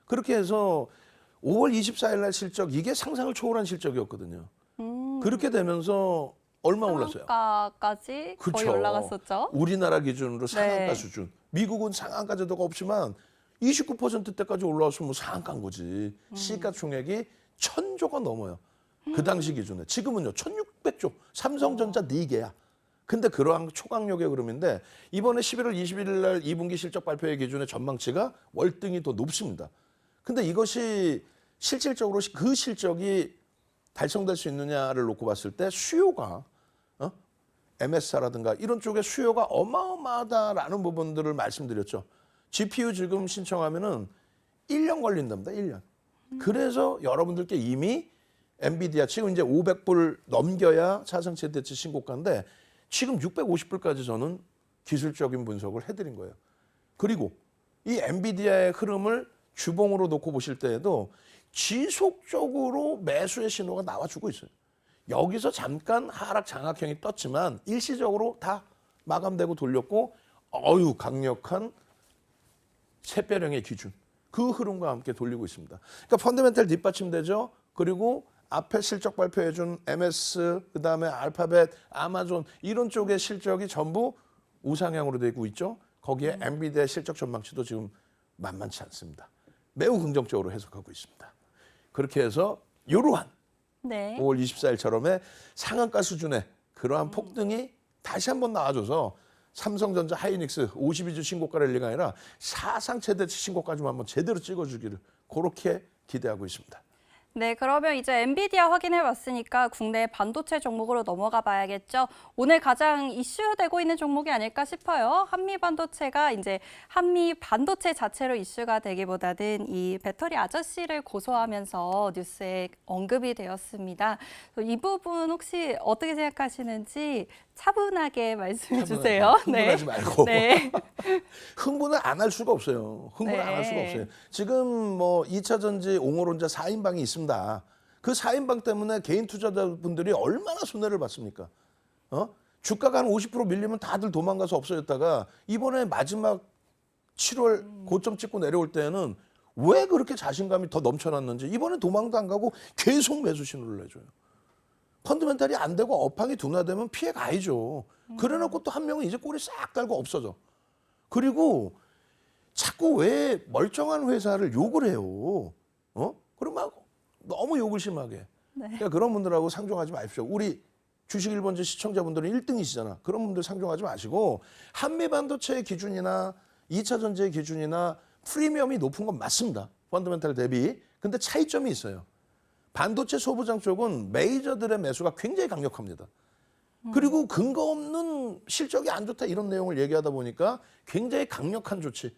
S1: 그렇게 해서 5월 24일 날 실적 이게 상상을 초월한 실적이었거든요. 그렇게 되면서 얼마 올랐어요?
S2: 상한가까지 거의 올라갔었죠.
S1: 우리나라 기준으로 상한가
S2: 네.
S1: 수준. 미국은 상한가 제도가 없지만 29%대까지 올라왔으면 상한가인 거지. 시가총액이 1,000조가 넘어요. 그 당시 기준에. 지금은요 1,600조. 삼성전자 4개야. 근데 그러한 초강력의 흐름인데 이번에 11월 21일 날 2분기 실적 발표의 기준에 전망치가 월등히 더 높습니다. 근데 이것이 실질적으로 그 실적이 달성될 수 있느냐를 놓고 봤을 때 수요가 MS라든가 이런 쪽에 수요가 어마어마하다라는 부분들을 말씀드렸죠. GPU 지금 신청하면은 1년 걸린답니다. 1년. 그래서 여러분들께 이미 엔비디아 지금 이제 500불 넘겨야 사상 최대치 신고가인데 지금 650불까지 저는 기술적인 분석을 해드린 거예요. 그리고 이 엔비디아의 흐름을 주봉으로 놓고 보실 때에도 지속적으로 매수의 신호가 나와주고 있어요. 여기서 잠깐 하락 장악형이 떴지만 일시적으로 다 마감되고 돌렸고 강력한 샛별형의 기준 그 흐름과 함께 돌리고 있습니다. 그러니까 펀더멘탈 뒷받침되죠. 그리고 앞에 실적 발표해준 MS, 그다음에 알파벳, 아마존 이런 쪽의 실적이 전부 우상향으로 되고 있죠. 거기에 엔비디아의 실적 전망치도 지금 만만치 않습니다. 매우 긍정적으로 해석하고 있습니다. 그렇게 해서 이러한
S2: 네.
S1: 5월 24일처럼의 상한가 수준의 그러한 폭등이 다시 한번 나와줘서 삼성전자 하이닉스 52주 신고가 랠리가 아니라 사상 최대치 신고까지만 한번 제대로 찍어주기를 그렇게 기대하고 있습니다.
S2: 네, 그러면 이제 엔비디아 확인해 봤으니까 국내 반도체 종목으로 넘어가 봐야겠죠. 오늘 가장 이슈되고 있는 종목이 아닐까 싶어요. 한미 반도체가 이제 한미 반도체 자체로 이슈가 되기보다는 이 배터리 아저씨를 고소하면서 뉴스에 언급이 되었습니다. 이 부분 혹시 어떻게 생각하시는지 차분하게 말씀해 주세요.
S1: 흥분하지 말고.
S2: 네.
S1: 흥분을 안 할 수가 없어요. 흥분을 안 할 수가 없어요. 지금 뭐 2차 전지 옹호론자 4인방이 있습니다. 그 4인방 때문에 개인 투자자분들이 얼마나 손해를 봤습니까? 주가가 한 50% 밀리면 다들 도망가서 없어졌다가 이번에 마지막 7월 고점 찍고 내려올 때는 왜 그렇게 자신감이 더 넘쳐났는지 이번에 도망도 안 가고 계속 매수 신호를 내줘요. 펀드멘탈이 안 되고 업황이 둔화되면 피해 가야죠. 그래놓고 또 한 명은 이제 꼬리 싹 달고 없어져. 그리고 자꾸 왜 멀쩡한 회사를 욕을 해요. 그럼 막 너무 욕을 심하게 해. 그러니까 그런 분들하고 상종하지 마십시오. 우리 주식 1번지 시청자분들은 1등이시잖아. 그런 분들 상종하지 마시고 한미반도체의 기준이나 2차 전지의 기준이나 프리미엄이 높은 건 맞습니다. 펀더멘탈 대비. 근데 차이점이 있어요. 반도체 소부장 쪽은 메이저들의 매수가 굉장히 강력합니다. 그리고 근거 없는 실적이 안 좋다 이런 내용을 얘기하다 보니까 굉장히 강력한 조치,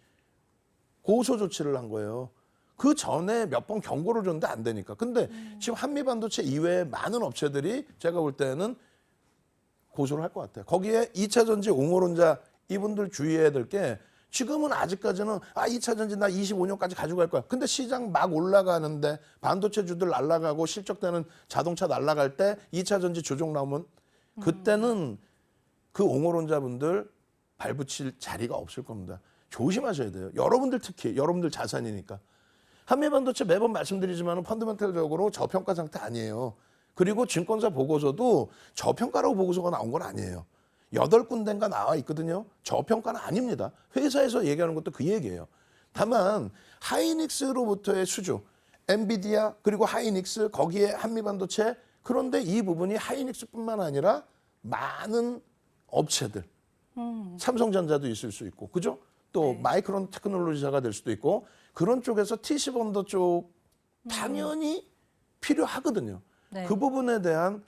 S1: 고소 조치를 한 거예요. 그 전에 몇 번 경고를 줬는데 안 되니까. 근데 지금 한미반도체 이외에 많은 업체들이 제가 볼 때는 고소를 할 것 같아요. 거기에 2차 전지 옹호론자 이분들 주의해야 될 게 지금은 아직까지는 2차 전지 나 25년까지 가지고 갈 거야. 근데 시장 막 올라가는데 반도체주들 날아가고 실적되는 자동차 날아갈 때 2차 전지 조정 나오면 그때는 그 옹호론자분들 발붙일 자리가 없을 겁니다. 조심하셔야 돼요. 여러분들 특히 여러분들 자산이니까. 한미반도체 매번 말씀드리지만 펀더멘탈적으로 저평가 상태 아니에요. 그리고 증권사 보고서도 저평가라고 보고서가 나온 건 아니에요. 8군데인가 나와 있거든요. 저평가는 아닙니다. 회사에서 얘기하는 것도 그 얘기예요. 다만 하이닉스로부터의 수주, 엔비디아 그리고 하이닉스 거기에 한미반도체 그런데 이 부분이 하이닉스뿐만 아니라 많은 업체들 삼성전자도 있을 수 있고 그죠? 또 마이크론 테크놀로지사가 될 수도 있고 그런 쪽에서 TC본더 쪽 당연히 필요하거든요.
S2: 네.
S1: 그 부분에 대한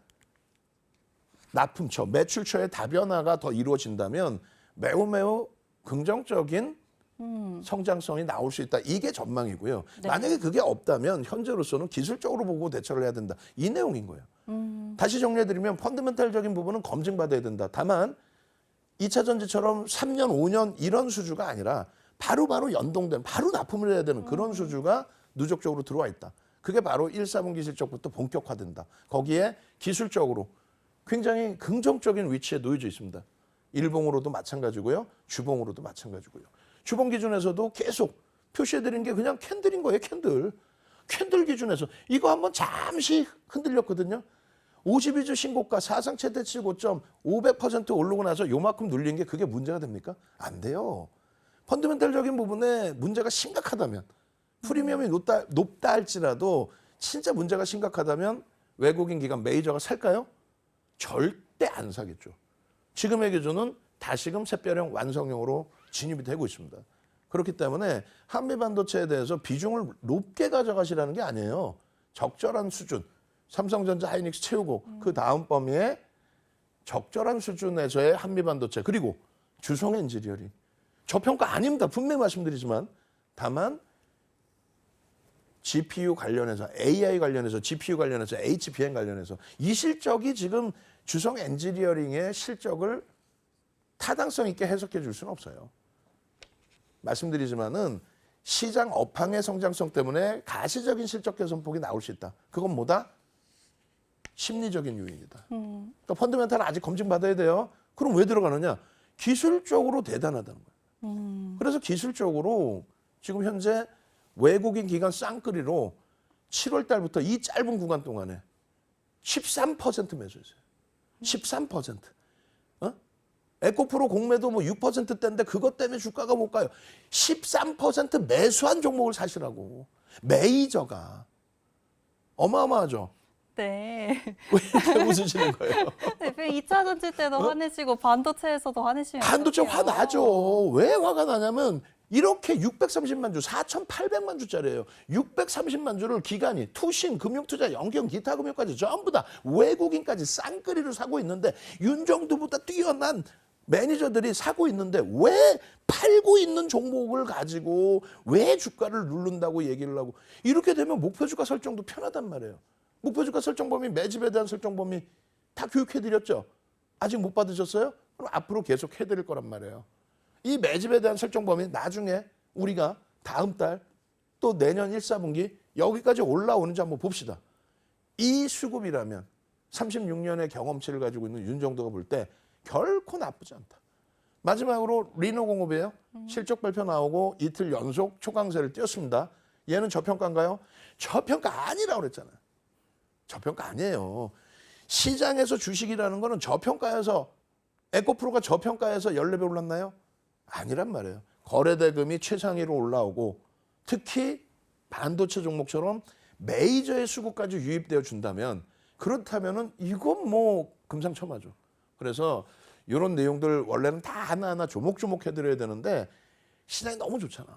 S1: 납품처, 매출처의 다변화가 더 이루어진다면 매우 긍정적인 성장성이 나올 수 있다. 이게 전망이고요.
S2: 네.
S1: 만약에 그게 없다면 현재로서는 기술적으로 보고 대처를 해야 된다. 이 내용인 거예요. 다시 정리해드리면 펀더멘탈적인 부분은 검증받아야 된다. 다만 2차 전지처럼 3년, 5년 이런 수주가 아니라 바로 연동된, 바로 납품을 해야 되는 그런 수주가 누적적으로 들어와 있다. 그게 바로 1, 4분기 실적부터 본격화된다. 거기에 기술적으로 굉장히 긍정적인 위치에 놓여져 있습니다. 일봉으로도 마찬가지고요. 주봉으로도 마찬가지고요. 주봉 기준에서도 계속 표시해드린 게 그냥 캔들인 거예요. 캔들 기준에서. 이거 한번 잠시 흔들렸거든요. 52주 신고가 사상 최대치 고점 500% 오르고 나서 요만큼 눌린 게 그게 문제가 됩니까? 안 돼요. 펀더멘탈적인 부분에 문제가 심각하다면 프리미엄이 높다 할지라도 진짜 문제가 심각하다면 외국인 기관 메이저가 살까요? 절대 안 사겠죠. 지금의 기준은 다시금 샛별형 완성형으로 진입이 되고 있습니다. 그렇기 때문에 한미반도체에 대해서 비중을 높게 가져가시라는 게 아니에요. 적절한 수준. 삼성전자 하이닉스 채우고 그 다음 범위에 적절한 수준에서의 한미반도체 그리고 주성 엔지니어링. 저평가 아닙니다. 분명히 말씀드리지만 다만 GPU 관련해서 AI 관련해서 GPU 관련해서 HBM 관련해서 이 실적이 지금 주성 엔지니어링의 실적을 타당성 있게 해석해 줄 수는 없어요. 말씀드리지만은 시장 업황의 성장성 때문에 가시적인 실적 개선폭이 나올 수 있다. 그건 뭐다? 심리적인 요인이다. 그러니까 펀더멘탈은 아직 검증받아야 돼요. 그럼 왜 들어가느냐? 기술적으로 대단하다는 거예요. 그래서 기술적으로 지금 현재 외국인 기관 쌍끌이로 7월 달부터 이 짧은 구간 동안에 13% 매수했어요. 13%. 에코프로 공매도 뭐 6%대인데 그것 때문에 주가가 못 가요. 13% 매수한 종목을 사시라고. 메이저가. 어마어마하죠.
S2: 네.
S1: 왜 이렇게 웃으시는 거예요?
S2: 대표님 2차 전지 때도 화내시고 반도체에서도 화내시면
S1: 반도체
S2: 어떡해요?
S1: 화나죠. 왜 화가 나냐면 이렇게 630만 주, 4,800만 주짜리예요. 630만 주를 기관이 투신, 금융투자, 연경, 기타 금융까지 전부 다 외국인까지 쌍끌이로 사고 있는데 윤정두보다 뛰어난 매니저들이 사고 있는데 왜 팔고 있는 종목을 가지고 왜 주가를 누른다고 얘기를 하고 이렇게 되면 목표 주가 설정도 편하단 말이에요. 목표 주가 설정 범위, 매집에 대한 설정 범위 다 교육해드렸죠. 아직 못 받으셨어요? 그럼 앞으로 계속 해드릴 거란 말이에요. 이 매집에 대한 설정 범위 나중에 우리가 다음 달 또 내년 1, 4분기 여기까지 올라오는지 한번 봅시다. 이 수급이라면 36년의 경험치를 가지고 있는 윤정도가 볼 때 결코 나쁘지 않다. 마지막으로 리노공업이에요. 실적 발표 나오고 이틀 연속 초강세를 띄웠습니다. 얘는 저평가인가요? 저평가 아니라고 그랬잖아요. 저평가 아니에요. 시장에서 주식이라는 거는 저평가에서 에코프로가 저평가에서 14배 올랐나요? 아니란 말이에요. 거래대금이 최상위로 올라오고 특히 반도체 종목처럼 메이저의 수급까지 유입되어 준다면 그렇다면은 이건 뭐 금상첨화죠. 그래서 이런 내용들 원래는 다 하나하나 조목조목 해드려야 되는데 시장이 너무 좋잖아.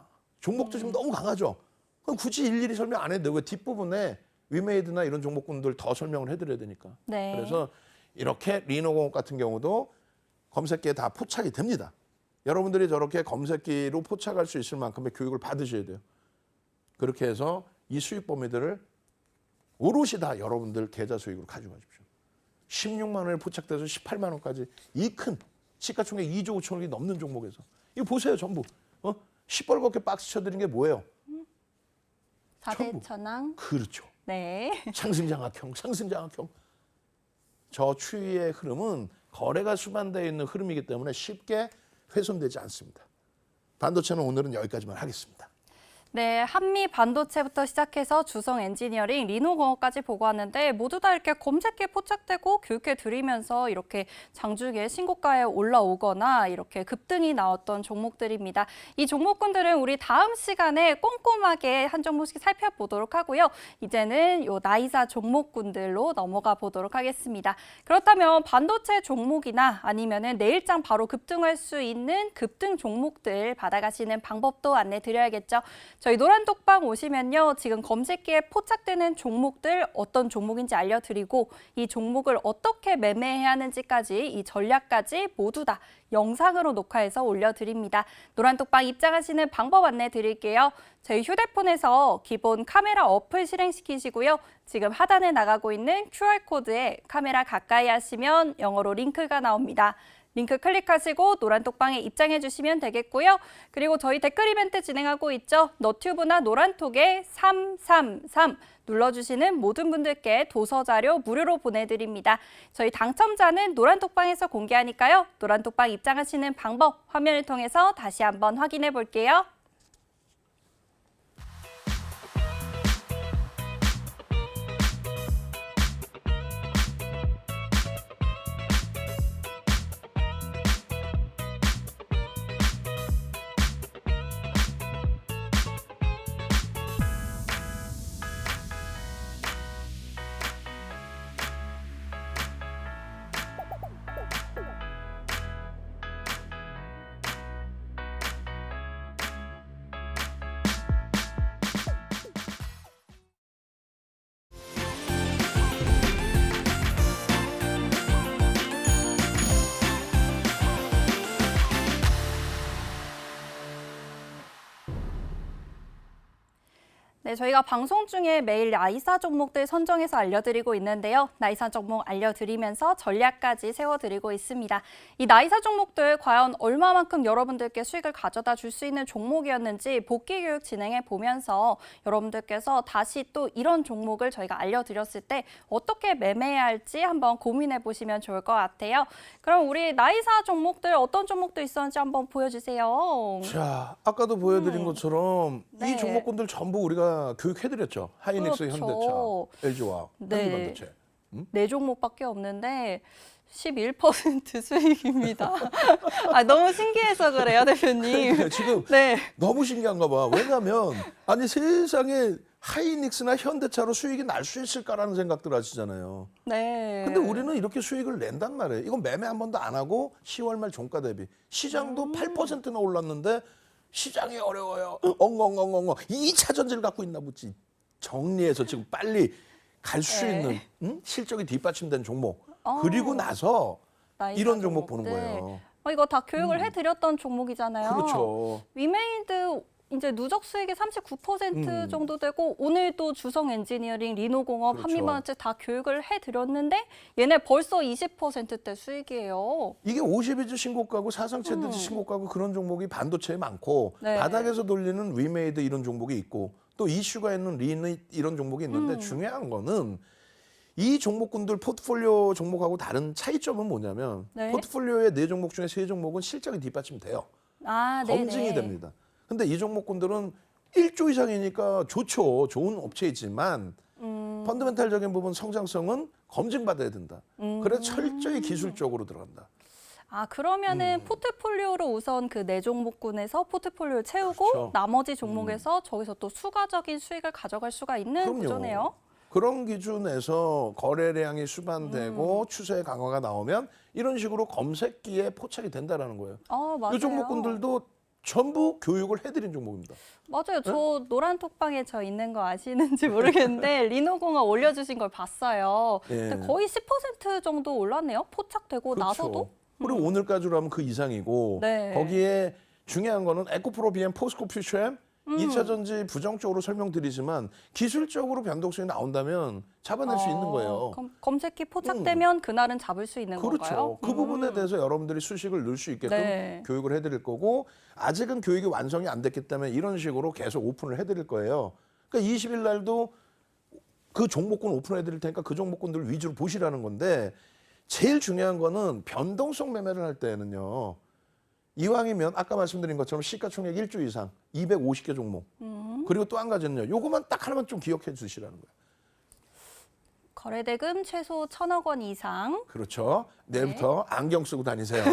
S1: 종목도 지금 너무 강하죠. 그럼 굳이 일일이 설명 안 해도 돼. 왜 뒷부분에 위메이드나 이런 종목군들 더 설명을 해드려야 되니까.
S2: 네.
S1: 그래서 이렇게 리노공업 같은 경우도 검색기에 다 포착이 됩니다. 여러분들이 저렇게 검색기로 포착할 수 있을 만큼의 교육을 받으셔야 돼요. 그렇게 해서 이 수익 범위들을 오롯이 다 여러분들 계좌 수익으로 가져가십시오. 16만 원에 포착돼서 18만 원까지 이 큰 시가총액 2조 5천억이 넘는 종목에서 이거 보세요 전부. 시뻘겋게 박스 쳐드린 게 뭐예요?
S2: 4대 천왕.
S1: 그렇죠.
S2: 네.
S1: 상승장악형, 상승장악형. 저 추이의 흐름은 거래가 수반되어 있는 흐름이기 때문에 쉽게 훼손되지 않습니다. 반도체는 오늘은 여기까지만 하겠습니다.
S2: 네, 한미 반도체부터 시작해서 주성 엔지니어링, 리노공업까지 보고하는데 모두 다 이렇게 검색기에 포착되고 교육해 드리면서 이렇게 장중에 신고가에 올라오거나 이렇게 급등이 나왔던 종목들입니다. 이 종목군들은 우리 다음 시간에 꼼꼼하게 한 종목씩 살펴보도록 하고요. 이제는 요 나이사 종목군들로 넘어가 보도록 하겠습니다. 그렇다면 반도체 종목이나 아니면은 내일장 바로 급등할 수 있는 급등 종목들 받아가시는 방법도 안내 드려야겠죠. 저희 노란톡방 오시면요. 지금 검색기에 포착되는 종목들 어떤 종목인지 알려드리고 이 종목을 어떻게 매매해야 하는지까지 이 전략까지 모두 다 영상으로 녹화해서 올려드립니다. 노란톡방 입장하시는 방법 안내 드릴게요. 저희 휴대폰에서 기본 카메라 어플 실행시키시고요. 지금 하단에 나가고 있는 QR코드에 카메라 가까이 하시면 영어로 링크가 나옵니다. 링크 클릭하시고 노란톡방에 입장해 주시면 되겠고요. 그리고 저희 댓글 이벤트 진행하고 있죠. 너튜브나 노란톡에 333 눌러주시는 모든 분들께 도서자료 무료로 보내드립니다. 저희 당첨자는 노란톡방에서 공개하니까요. 노란톡방 입장하시는 방법 화면을 통해서 다시 한번 확인해 볼게요. 네, 저희가 방송 중에 매일 나이사 종목들 선정해서 알려드리고 있는데요. 나이사 종목 알려드리면서 전략까지 세워드리고 있습니다. 이 나이사 종목들 과연 얼마만큼 여러분들께 수익을 가져다 줄 수 있는 종목이었는지 복귀 교육 진행해 보면서 여러분들께서 다시 또 이런 종목을 저희가 알려드렸을 때 어떻게 매매해야 할지 한번 고민해 보시면 좋을 것 같아요. 그럼 우리 나이사 종목들 어떤 종목도 있었는지 한번 보여주세요.
S1: 자, 아까도 보여드린 것처럼
S2: 네.
S1: 이 종목군들 전부 우리가 교육해드렸죠. 하이닉스,
S2: 그렇죠.
S1: 현대차, LG화학,
S2: 네.
S1: 한미반도체.
S2: 네 종목밖에 없는데 11% 수익입니다. 아, 너무 신기해서 그래요, 대표님.
S1: 지금
S2: 네.
S1: 너무 신기한가 봐. 왜냐하면 아니 세상에 하이닉스나 현대차로 수익이 날 수 있을까라는 생각들 하시잖아요.
S2: 네.
S1: 근데 우리는 이렇게 수익을 낸단 말이에요. 이건 매매 한 번도 안 하고 10월 말 종가 대비 시장도 8%나 올랐는데 시장이 어려워요. 엉엉엉엉엉 2차 전지를 갖고 있나 보지. 정리해서 지금 빨리 갈 수
S2: 네.
S1: 있는 실적이 뒷받침된 종목. 그리고 나서
S2: 나이사
S1: 이런 종목 보는
S2: 종목들.
S1: 거예요.
S2: 이거 다 교육을 해드렸던 종목이잖아요.
S1: 그렇죠.
S2: 위메이드 이제 누적 수익이 39% 정도 되고 오늘도 주성 엔지니어링, 리노공업,
S1: 그렇죠.
S2: 한미반도체 다 교육을 해드렸는데 얘네 벌써 20%대 수익이에요.
S1: 이게 50일주 신고가고 사상 최대치 신고가고 그런 종목이 반도체에 많고
S2: 네.
S1: 바닥에서 돌리는 위메이드 이런 종목이 있고 또 이슈가 있는 리니 이런 종목이 있는데 중요한 거는 이 종목군들 포트폴리오 종목하고 다른 차이점은 뭐냐면
S2: 네.
S1: 포트폴리오의 4종목 중에 3종목은 실적이 뒷받침돼요.
S2: 아,
S1: 검증이
S2: 네네.
S1: 됩니다. 근데 이 종목군들은 1조 이상이니까 좋죠. 좋은 업체이지만 펀더멘탈적인 부분 성장성은 검증받아야 된다. 그래 철저히 기술적으로 들어간다.
S2: 아, 그러면은 포트폴리오로 우선 그 4종목군에서 포트폴리오를 채우고
S1: 그렇죠.
S2: 나머지 종목에서 저기서 또 추가적인 수익을 가져갈 수가 있는
S1: 그럼요.
S2: 구조네요.
S1: 그런 기준에서 거래량이 수반되고 추세 강화가 나오면 이런 식으로 검색기에 포착이 된다라는 거예요.
S2: 맞아요.
S1: 이 종목군들도 전부 교육을 해드린 종목입니다.
S2: 맞아요. 저 노란 톡방에 저 있는 거 아시는지 모르겠는데 리노공학 올려주신 걸 봤어요.
S1: 예.
S2: 근데 거의 10% 정도 올랐네요. 포착되고 나서도.
S1: 그리고 오늘까지로 하면 그 이상이고
S2: 네.
S1: 거기에 중요한 거는 에코프로 BM, 포스코 퓨처엠 2차 전지 부정적으로 설명드리지만 기술적으로 변동성이 나온다면 잡아낼 수 있는 거예요.
S2: 검색기 포착되면 그날은 잡을 수 있는
S1: 그렇죠.
S2: 건가요?
S1: 그 부분에 대해서 여러분들이 수식을 넣을 수 있게끔
S2: 네.
S1: 교육을 해드릴 거고 아직은 교육이 완성이 안 됐기 때문에 이런 식으로 계속 오픈을 해드릴 거예요. 그러니까 20일 날도 그 종목군 오픈해드릴 테니까 그 종목군들 위주로 보시라는 건데 제일 중요한 거는 변동성 매매를 할 때는요. 이왕이면 아까 말씀드린 것처럼 시가총액 1조 이상 250개 종목 그리고 또 한 가지는요. 요거만 딱 하나만 좀 기억해 주시라는 거예요.
S2: 거래대금 최소 1,000억 원 이상.
S1: 그렇죠. 내일부터 안경 쓰고 다니세요.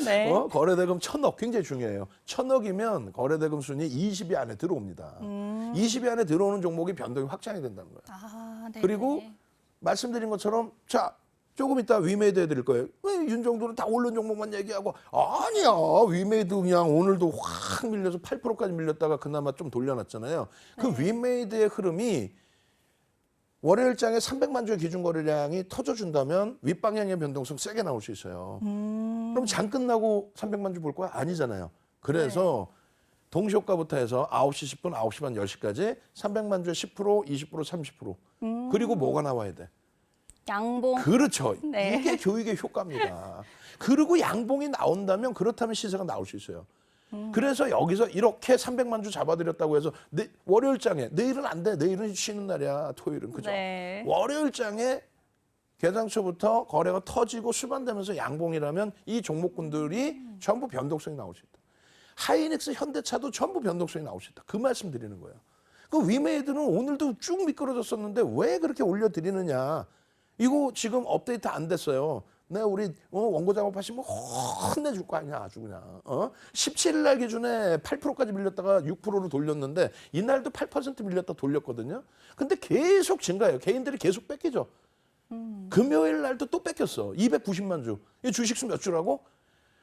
S2: 네.
S1: 거래대금 1,000억 굉장히 중요해요. 1,000억이면 거래대금 순위 20위 안에 들어옵니다. 20위 안에 들어오는 종목이 변동이 확장이 된다는 거예요.
S2: 아, 네.
S1: 그리고 말씀드린 것처럼 자 조금 이따 위메이드 해드릴 거예요. 왜 윤정도는 다 오른 종목만 얘기하고 아니야 위메이드 그냥 오늘도 확 밀려서 8%까지 밀렸다가 그나마 좀 돌려놨잖아요. 그 위메이드의 흐름이 월요일장에 300만 주의 기준 거래량이 터져준다면 윗방향의 변동성 세게 나올 수 있어요. 그럼 장 끝나고 300만 주 볼 거야? 아니잖아요. 그래서 동시효과부터 해서 9시 10분, 9시 반, 10시까지 300만 주에 10%, 20%, 30%. 그리고 뭐가 나와야 돼?
S2: 양봉.
S1: 그렇죠.
S2: 네.
S1: 이게 교육의 효과입니다. 그리고 양봉이 나온다면 그렇다면 시세가 나올 수 있어요. 그래서 여기서 이렇게 300만 주 잡아드렸다고 해서 월요일장에 내일은 안 돼. 내일은 쉬는 날이야. 토요일은. 그죠?
S2: 네.
S1: 월요일장에 개장초부터 거래가 터지고 수반되면서 양봉이라면 이 종목군들이 전부 변동성이 나올 수 있다. 하이닉스, 현대차도 전부 변동성이 나올 수 있다. 그 말씀 드리는 거예요. 그 위메이드는 오늘도 쭉 미끄러졌었는데 왜 그렇게 올려드리느냐. 이거 지금 업데이트 안 됐어요. 네, 우리 원고 작업하시면 혼내줄 거 아니야, 아주 그냥. 17일 날 기준에 8%까지 밀렸다가 6%로 돌렸는데 이날도 8% 밀렸다 돌렸거든요. 근데 계속 증가해요. 개인들이 계속 뺏기죠. 금요일 날도 또 뺏겼어. 290만 주. 이 주식수 몇 주라고?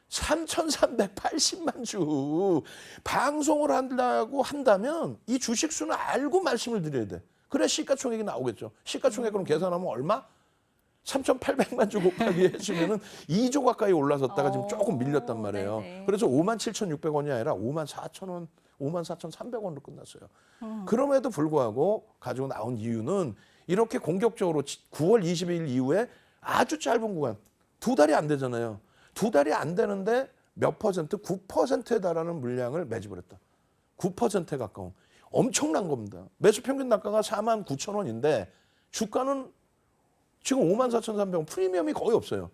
S1: 3,380만 주. 방송을 한다고 한다면 이 주식수는 알고 말씀을 드려야 돼. 그래 시가총액이 나오겠죠. 시가총액으로 계산하면 얼마? 3,800만 주 곱하기 해주면은 2조 가까이 올라섰다가 지금 조금 밀렸단 말이에요.
S2: 네네.
S1: 그래서 57,600원이 아니라 54,000원, 54,300원으로 끝났어요. 그럼에도 불구하고 가지고 나온 이유는 이렇게 공격적으로 9월 20일 이후에 아주 짧은 구간, 2달이 안 되잖아요. 2달이 안 되는데 몇 퍼센트? 9%에 달하는 물량을 매집을 했다. 9%에 가까운. 엄청난 겁니다. 매수 평균 단가가 49,000원인데 주가는 지금 54,300원 프리미엄이 거의 없어요.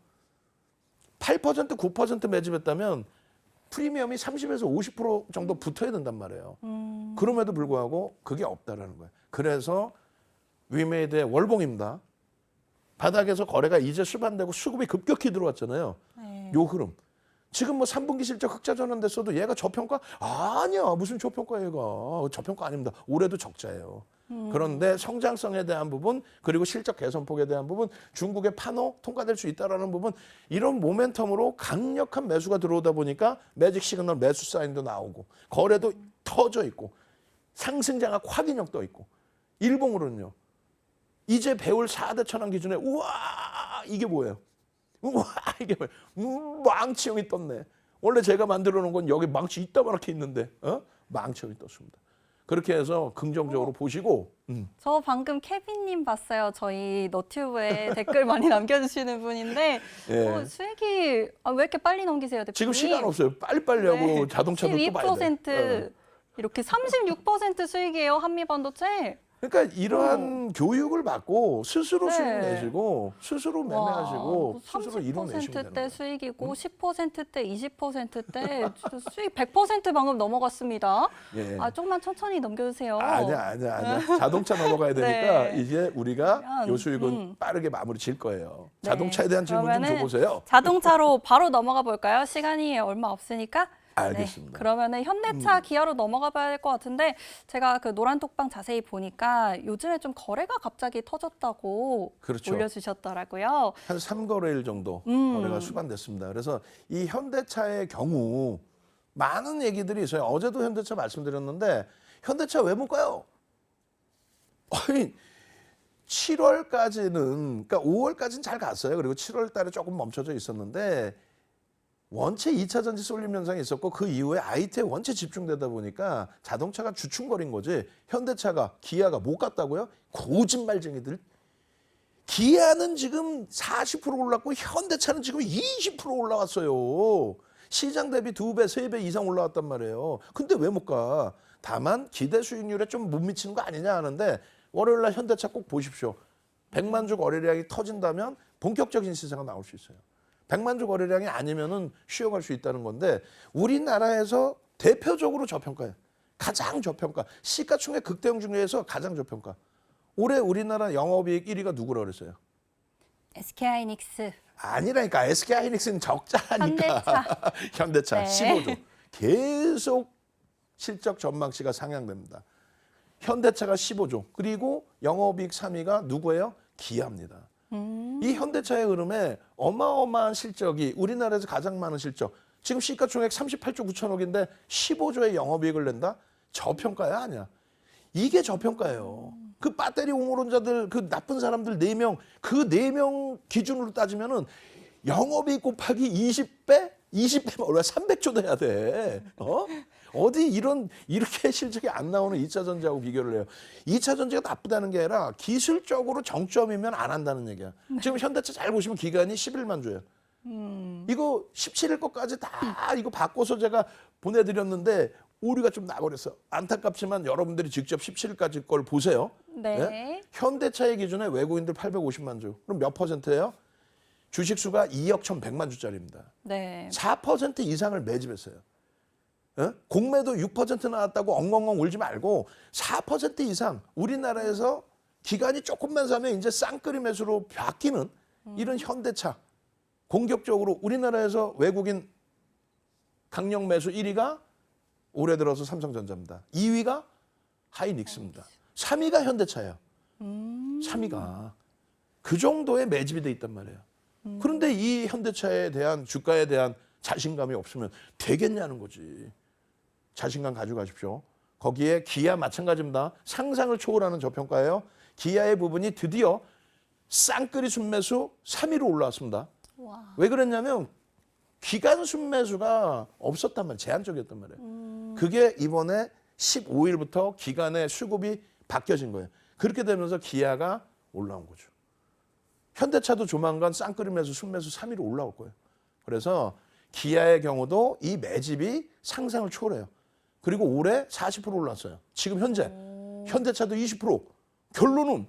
S1: 8% 9% 매집했다면 프리미엄이 30에서 50% 정도 붙어야 된단 말이에요. 그럼에도 불구하고 그게 없다라는 거예요. 그래서 위메이드의 월봉입니다. 바닥에서 거래가 이제 수반되고 수급이 급격히 들어왔잖아요.
S2: 네.
S1: 요 흐름. 지금 뭐 3분기 실적 흑자 전환됐어도 얘가 저평가? 아니야. 무슨 저평가 얘가. 저평가 아닙니다. 올해도 적자예요. 그런데 성장성에 대한 부분 그리고 실적 개선폭에 대한 부분 중국의 판호 통과될 수 있다는 부분 이런 모멘텀으로 강력한 매수가 들어오다 보니까 매직 시그널 매수 사인도 나오고 거래도 터져 있고 상승장악 확인력 떠 있고 일봉으로는요. 이제 배울 4대 천왕 기준에 우와 이게 뭐예요? 우와 이게 뭐예요? 망치형이 떴네. 원래 제가 만들어 놓은 건 여기 망치 이따만하게 있는데 망치형이 떴습니다. 그렇게 해서 긍정적으로 보시고
S2: 저 방금 케빈님 봤어요. 저희 너튜브에 댓글 많이 남겨주시는 분인데
S1: 예.
S2: 수익이 왜 이렇게 빨리 넘기세요, 대표님?
S1: 지금 시간 없어요. 빨리빨리 하고 자동차도 또 봐야 돼.
S2: 12% 이렇게 36% 수익이에요, 한미반도체.
S1: 그러니까 이러한 교육을 받고 스스로
S2: 네.
S1: 수익 내시고 스스로 매매하시고
S2: 와,
S1: 스스로 이뤄내시면 되는
S2: 30%대
S1: 거예요.
S2: 수익이고 10%대 20%대 수익 100% 방금 넘어갔습니다.
S1: 예.
S2: 아, 조금만 천천히 넘겨주세요.
S1: 아니야. 자동차 넘어가야 되니까
S2: 네.
S1: 이제 우리가
S2: 그러면,
S1: 요 수익은 빠르게 마무리 질 거예요.
S2: 네.
S1: 자동차에 대한 질문 좀
S2: 그러면은
S1: 줘보세요.
S2: 자동차로 바로 넘어가 볼까요? 시간이 얼마 없으니까.
S1: 알겠습니다.
S2: 네, 그러면은 현대차, 기아로 넘어가 봐야 될 것 같은데 제가 그 노란톡방 자세히 보니까 요즘에 좀 거래가 갑자기 터졌다고
S1: 그렇죠.
S2: 올려주셨더라고요.
S1: 한 3거래일 정도 거래가 수반됐습니다. 그래서 이 현대차의 경우 많은 얘기들이 있어요. 어제도 현대차 말씀드렸는데 현대차 왜 못 가요? 아니 7월까지는 그러니까 5월까지는 잘 갔어요. 그리고 7월 달에 조금 멈춰져 있었는데 원체 2차 전지 쏠림 현상이 있었고 그 이후에 IT에 원체 집중되다 보니까 자동차가 주춤거린 거지 현대차가 기아가 못 갔다고요? 거짓말쟁이들. 기아는 지금 40% 올랐고 현대차는 지금 20% 올라왔어요. 시장 대비 2배, 3배 이상 올라왔단 말이에요. 근데 왜 못 가? 다만 기대 수익률에 좀 못 미치는 거 아니냐 하는데 월요일 날 현대차 꼭 보십시오. 100만 주 거래량이 터진다면 본격적인 시세가 나올 수 있어요. 100만 주 거래량이 아니면은 쉬어갈 수 있다는 건데 우리나라에서 대표적으로 저평가예요. 가장 저평가. 시가총액 극대형 중에서 가장 저평가. 올해 우리나라 영업이익 1위가 누구라 그랬어요?
S2: SK하이닉스.
S1: 아니라니까. SK하이닉스는 적자라니까. 현대차
S2: 네.
S1: 15조. 계속 실적 전망치가 상향됩니다. 현대차가 15조. 그리고 영업이익 3위가 누구예요? 기아입니다. 이 현대차의 흐름에 어마어마한 실적이 우리나라에서 가장 많은 실적. 지금 시가총액 38조 9천억인데 15조의 영업이익을 낸다? 저평가야 아니야. 이게 저평가예요. 그 배터리 옹호론자들 그 나쁜 사람들 4명 그 4명 기준으로 따지면은 영업이익 곱하기 20배? 20배면 얼마 300조 돼야 돼. 어디 이렇게 실적이 안 나오는 2차 전지하고 비교를 해요. 2차 전지가 나쁘다는 게 아니라 기술적으로 정점이면 안 한다는 얘기야. 지금 현대차 잘 보시면 기간이 11만 주예요. 이거 17일 것까지 다 이거 바꿔서 제가 보내드렸는데 오류가 좀 나버렸어. 안타깝지만 여러분들이 직접 17일까지 걸 보세요.
S2: 네.
S1: 현대차의 기준에 외국인들 850만 주. 그럼 몇 퍼센트예요? 주식수가 2억 1,100만 주짜리입니다.
S2: 네.
S1: 4% 이상을 매집했어요. 공매도 6% 나왔다고 엉엉엉 울지 말고 4% 이상 우리나라에서 기간이 조금만 사면 이제 쌍끌이 매수로 바뀌는 이런 현대차. 공격적으로 우리나라에서 외국인 강력 매수 1위가 올해 들어서 삼성전자입니다. 2위가 하이닉스입니다. 3위가 현대차예요. 3위가. 그 정도의 매집이 돼 있단 말이에요. 그런데 이 현대차에 대한 주가에 대한 자신감이 없으면 되겠냐는 거지. 자신감 가져가십시오. 거기에 기아 마찬가지입니다. 상상을 초월하는 저평가예요. 기아의 부분이 드디어 쌍끌이 순매수 3위로 올라왔습니다.
S2: 와.
S1: 왜 그랬냐면 기간 순매수가 없었단 말이에요. 제한적이었단 말이에요. 그게 이번에 15일부터 기간의 수급이 바뀌어진 거예요. 그렇게 되면서 기아가 올라온 거죠. 현대차도 조만간 쌍끌이 매수, 순매수 3위로 올라올 거예요. 그래서 기아의 경우도 이 매집이 상상을 초월해요. 그리고 올해 40% 올랐어요. 지금 현재. 현대차도 20%. 결론은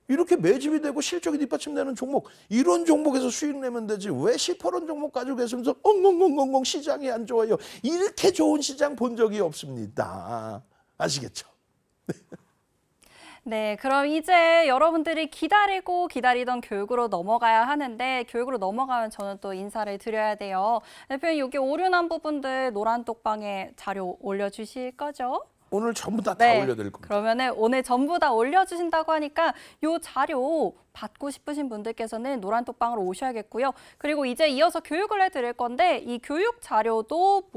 S1: 이렇게 매집이 되고 실적이 뒷받침되는 종목. 이런 종목에서 수익 내면 되지. 왜 시퍼런 종목 가지고 계시면서 엉엉엉엉 시장이 안 좋아요. 이렇게 좋은 시장 본 적이 없습니다. 아시겠죠?
S2: 네, 그럼 이제 여러분들이 기다리던 교육으로 넘어가야 하는데 교육으로 넘어가면 저는 또 인사를 드려야 돼요. 대표님, 여기 오류 난 부분들 노란톡방에 자료 올려주실 거죠?
S1: 오늘 전부 다
S2: 네,
S1: 올려드릴 겁니다.
S2: 그러면은 오늘 전부 다 올려주신다고 하니까 요 자료 받고 싶으신 분들께서는 노란톡방으로 오셔야겠고요. 그리고 이제 이어서 교육을 해드릴 건데 이 교육 자료도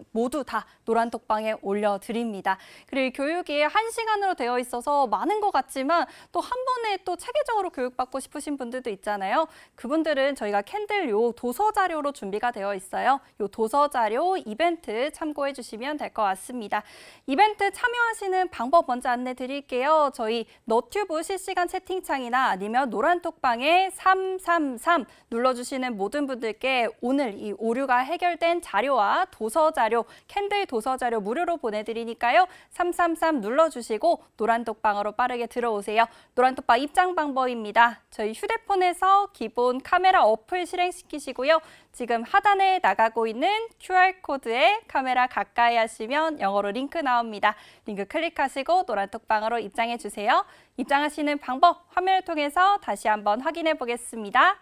S2: 모두 다 노란톡방에 올려드립니다. 그리고 이 교육이 1시간으로 되어 있어서 많은 것 같지만 또 한 번에 또 체계적으로 교육받고 싶으신 분들도 있잖아요. 그분들은 저희가 캔들 요 도서 자료로 준비가 되어 있어요. 요 도서 자료 이벤트 참고해 주시면 될 것 같습니다. 이벤트 참여하시는 방법 먼저 안내 드릴게요. 저희 너튜브 실시간 채팅창이나 아니면 노란톡방에 333 눌러주시는 모든 분들께 오늘 이 오류가 해결된 자료와 도서 자료, 캔들 도서 자료 무료로 보내드리니까요. 333 눌러주시고 노란톡방으로 빠르게 들어오세요. 노란톡방 입장 방법입니다. 저희 휴대폰에서 기본 카메라 어플 실행시키시고요. 지금 하단에 나가고 있는 QR코드에 카메라 가까이 하시면 영어로 링크 나옵니다. 링크 클릭하시고 노란톡방으로 입장해 주세요. 입장하시는 방법 화면을 통해서 다시 한번 확인해 보겠습니다.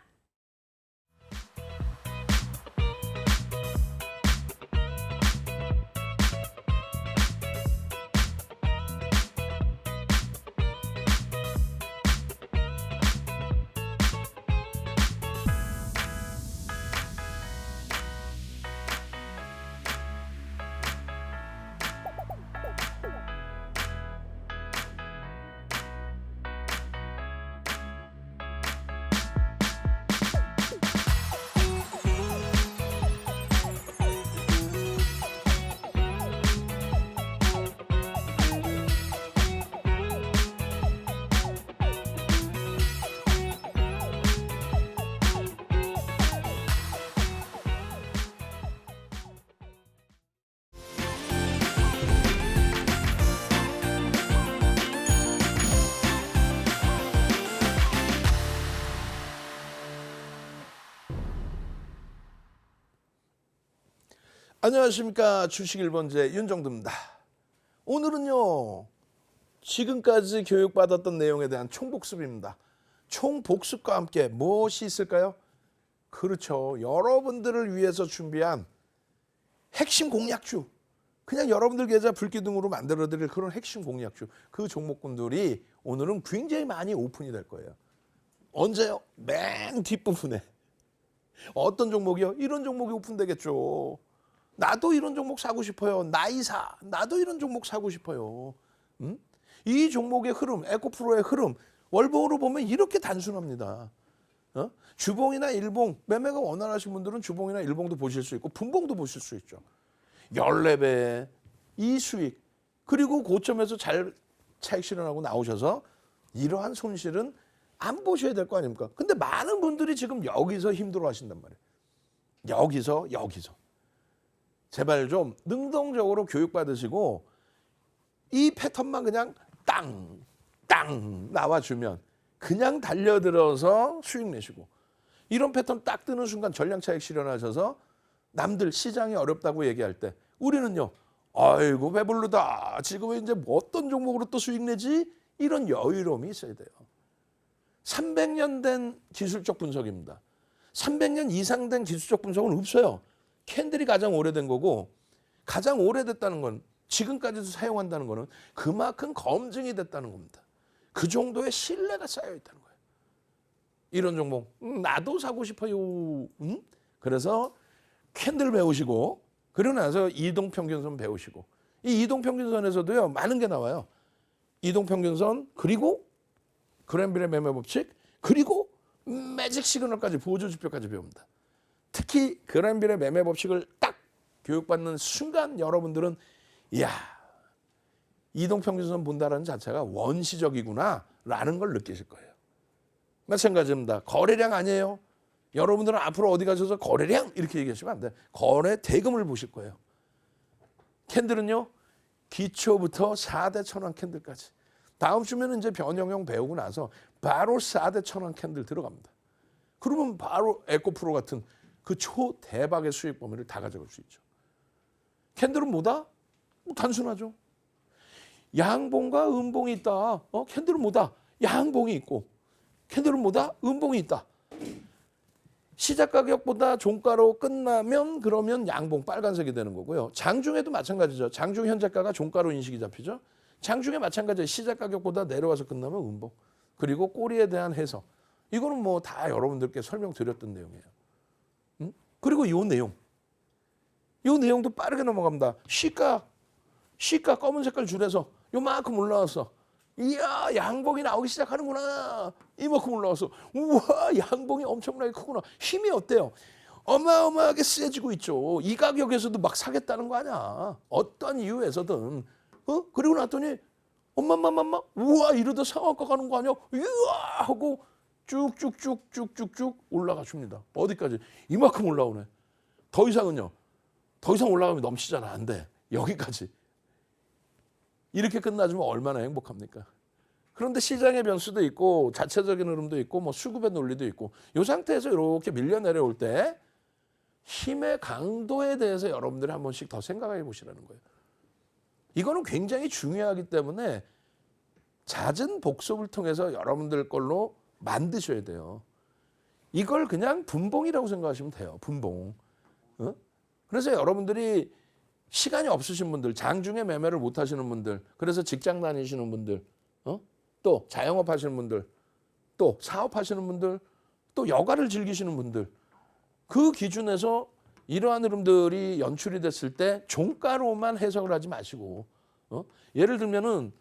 S1: 안녕하십니까. 주식 1번째 윤정두입니다. 오늘은요. 지금까지 교육받았던 내용에 대한 총복습입니다. 총복습과 함께 무엇이 있을까요? 그렇죠. 여러분들을 위해서 준비한 핵심 공략주. 그냥 여러분들 계좌 불기둥으로 만들어드릴 그런 핵심 공략주. 그 종목군들이 오늘은 굉장히 많이 오픈이 될 거예요. 언제요? 맨 뒷부분에. 어떤 종목이요? 이런 종목이 오픈되겠죠. 나도 이런 종목 사고 싶어요. 나이사. 나도 이런 종목 사고 싶어요. 이 종목의 흐름, 에코프로의 흐름, 월봉으로 보면 이렇게 단순합니다. 주봉이나 일봉, 매매가 원활하신 분들은 주봉이나 일봉도 보실 수 있고 분봉도 보실 수 있죠. 14배 이 수익, 그리고 고점에서 잘 차익 실현하고 나오셔서 이러한 손실은 안 보셔야 될 거 아닙니까? 근데 많은 분들이 지금 여기서 힘들어 하신단 말이에요. 여기서. 제발 좀 능동적으로 교육받으시고 이 패턴만 그냥 땅 나와주면 그냥 달려들어서 수익 내시고, 이런 패턴 딱 뜨는 순간 전량 차익 실현하셔서 남들 시장이 어렵다고 얘기할 때 우리는요, 아이고 배불르다, 지금 이제 어떤 종목으로 또 수익 내지, 이런 여유로움이 있어야 돼요. 300년 된 기술적 분석입니다. 300년 이상 된 기술적 분석은 없어요. 캔들이 가장 오래된 거고, 가장 오래됐다는 건 지금까지도 사용한다는 거는 그만큼 검증이 됐다는 겁니다. 그 정도의 신뢰가 쌓여 있다는 거예요. 이런 종목 나도 사고 싶어요. 그래서 캔들 배우시고, 그러고 나서 이동평균선 배우시고, 이 이동평균선에서도요 많은 게 나와요. 이동평균선, 그리고 그랜빌의 매매 법칙, 그리고 매직 시그널까지, 보조지표까지 배웁니다. 특히 그랜빌의 매매 법칙을 딱 교육받는 순간 여러분들은 이야, 이동평균선 본다라는 자체가 원시적이구나 라는 걸 느끼실 거예요. 마찬가지입니다. 거래량 아니에요. 여러분들은 앞으로 어디 가셔서 거래량 이렇게 얘기하시면 안 돼요. 거래 대금을 보실 거예요. 캔들은요, 기초부터 4대 천원 캔들까지. 다음 주면 이제 변형형 배우고 나서 바로 4대 천원 캔들 들어갑니다. 그러면 바로 에코프로 같은 그 초대박의 수익 범위를 다 가져갈 수 있죠. 캔들은 뭐다? 단순하죠. 양봉과 음봉이 있다. 캔들은 뭐다? 양봉이 있고, 캔들은 뭐다? 음봉이 있다. 시작 가격보다 종가로 끝나면 그러면 양봉 빨간색이 되는 거고요. 장중에도 마찬가지죠. 장중 현재가가 종가로 인식이 잡히죠. 장중에 마찬가지예요. 시작 가격보다 내려와서 끝나면 음봉. 그리고 꼬리에 대한 해석. 이거는 뭐 다 여러분들께 설명드렸던 내용이에요. 그리고 이 내용도 빠르게 넘어갑니다. 시가 검은 색깔 줄에서 요만큼 올라왔어. 이야, 양봉이 나오기 시작하는구나. 이만큼 올라왔어. 우와, 양봉이 엄청나게 크구나. 힘이 어때요? 어마어마하게 세지고 있죠. 이 가격에서도 막 사겠다는 거 아니야. 어떤 이유에서든. 그리고 났더니 엄마마마마 우와, 이러다 상한가 가는 거 아니야? 우와 하고 쭉쭉쭉쭉쭉쭉 올라가 줍니다. 어디까지? 이만큼 올라오네. 더 이상은요. 더 이상 올라가면 넘치잖아. 안 돼. 여기까지. 이렇게 끝나주면 얼마나 행복합니까? 그런데 시장의 변수도 있고 자체적인 흐름도 있고 뭐 수급의 논리도 있고 이 상태에서 이렇게 밀려 내려올 때 힘의 강도에 대해서 여러분들이 한 번씩 더 생각해 보시라는 거예요. 이거는 굉장히 중요하기 때문에 잦은 복습을 통해서 여러분들 걸로 만드셔야 돼요. 이걸 그냥 분봉이라고 생각하시면 돼요. 분봉. 어? 그래서 여러분들이 시간이 없으신 분들, 장중에 매매를 못 하시는 분들, 그래서 직장 다니시는 분들, 또 자영업 하시는 분들, 또 사업하시는 분들, 또 여가를 즐기시는 분들, 그 기준에서 이러한 흐름들이 연출이 됐을 때 종가로만 해석을 하지 마시고, 예를 들면은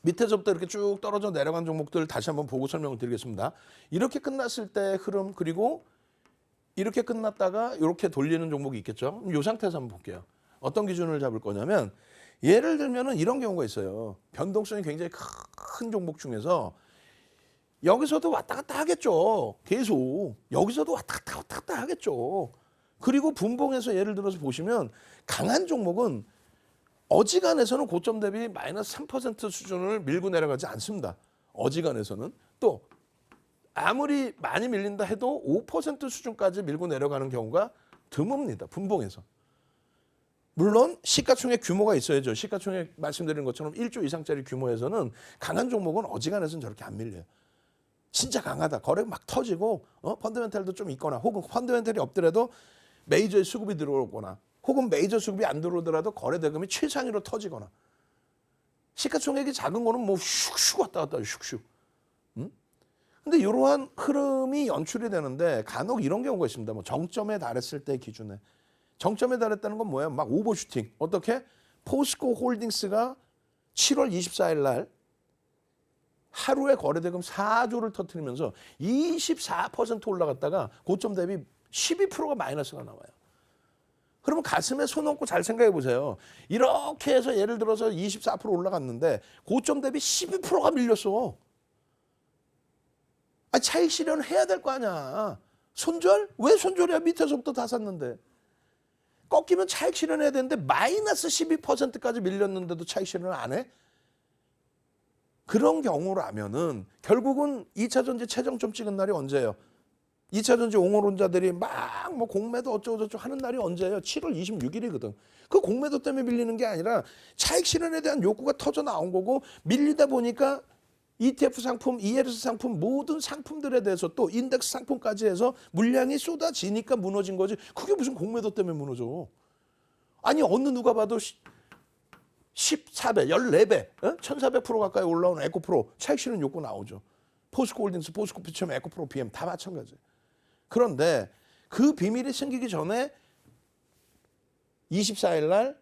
S1: 밑에서부터 이렇게 쭉 떨어져 내려간 종목들 다시 한번 보고 설명을 드리겠습니다. 이렇게 끝났을 때 흐름, 그리고 이렇게 끝났다가 이렇게 돌리는 종목이 있겠죠. 이 상태에서 한번 볼게요. 어떤 기준을 잡을 거냐면 예를 들면은 이런 경우가 있어요. 변동성이 굉장히 큰 종목 중에서 여기서도 왔다 갔다 하겠죠. 계속 여기서도 왔다 갔다 하겠죠. 그리고 분봉에서 예를 들어서 보시면 강한 종목은 어지간해서는 고점 대비 마이너스 3% 수준을 밀고 내려가지 않습니다. 어지간해서는 또 아무리 많이 밀린다 해도 5% 수준까지 밀고 내려가는 경우가 드뭅니다. 분봉에서. 물론 시가총액 규모가 있어야죠. 시가총액 말씀드린 것처럼 1조 이상짜리 규모에서는 강한 종목은 어지간해서는 저렇게 안 밀려요. 진짜 강하다. 거래가 막 터지고 펀더멘탈도 좀 있거나 혹은 펀더멘탈이 없더라도 메이저의 수급이 들어오거나 혹은 메이저 수급이 안 들어오더라도 거래 대금이 최상위로 터지거나 시가총액이 작은 거는 뭐 슉슉 왔다 갔다 슉슉. 근데 이러한 흐름이 연출이 되는데 간혹 이런 경우가 있습니다. 뭐 정점에 달했을 때 기준에. 정점에 달했다는 건 뭐예요? 막 오버슈팅. 어떻게? 포스코 홀딩스가 7월 24일 날 하루에 거래대금 4조를 터뜨리면서 24% 올라갔다가 고점 대비 12%가 마이너스가 나와요. 그러면 가슴에 손 얹고 잘 생각해 보세요. 이렇게 해서 예를 들어서 24% 올라갔는데 고점 대비 12%가 밀렸어. 차익 실현 해야 될 거 아니야. 손절? 왜 손절이야? 밑에서부터 다 샀는데. 꺾이면 차익 실현해야 되는데 마이너스 12%까지 밀렸는데도 차익 실현을 안 해? 그런 경우라면은 결국은 2차 전지 최정점 찍은 날이 언제예요? 2차 전지 옹호론자들이 막 뭐 공매도 어쩌고저쩌고 하는 날이 언제예요? 7월 26일이거든. 그 공매도 때문에 밀리는 게 아니라 차익 실현에 대한 욕구가 터져 나온 거고 밀리다 보니까 ETF 상품, ELS 상품 모든 상품들에 대해서 또 인덱스 상품까지 해서 물량이 쏟아지니까 무너진 거지. 그게 무슨 공매도 때문에 무너져. 아니 어느 누가 봐도 14배, 14배, 1400% 가까이 올라오는 에코프로 차익 실현 욕구 나오죠. 포스코 홀딩스, 포스코 피처럼 에코프로 BM 다 마찬가지예요. 그런데 그 비밀이 생기기 전에 24일 날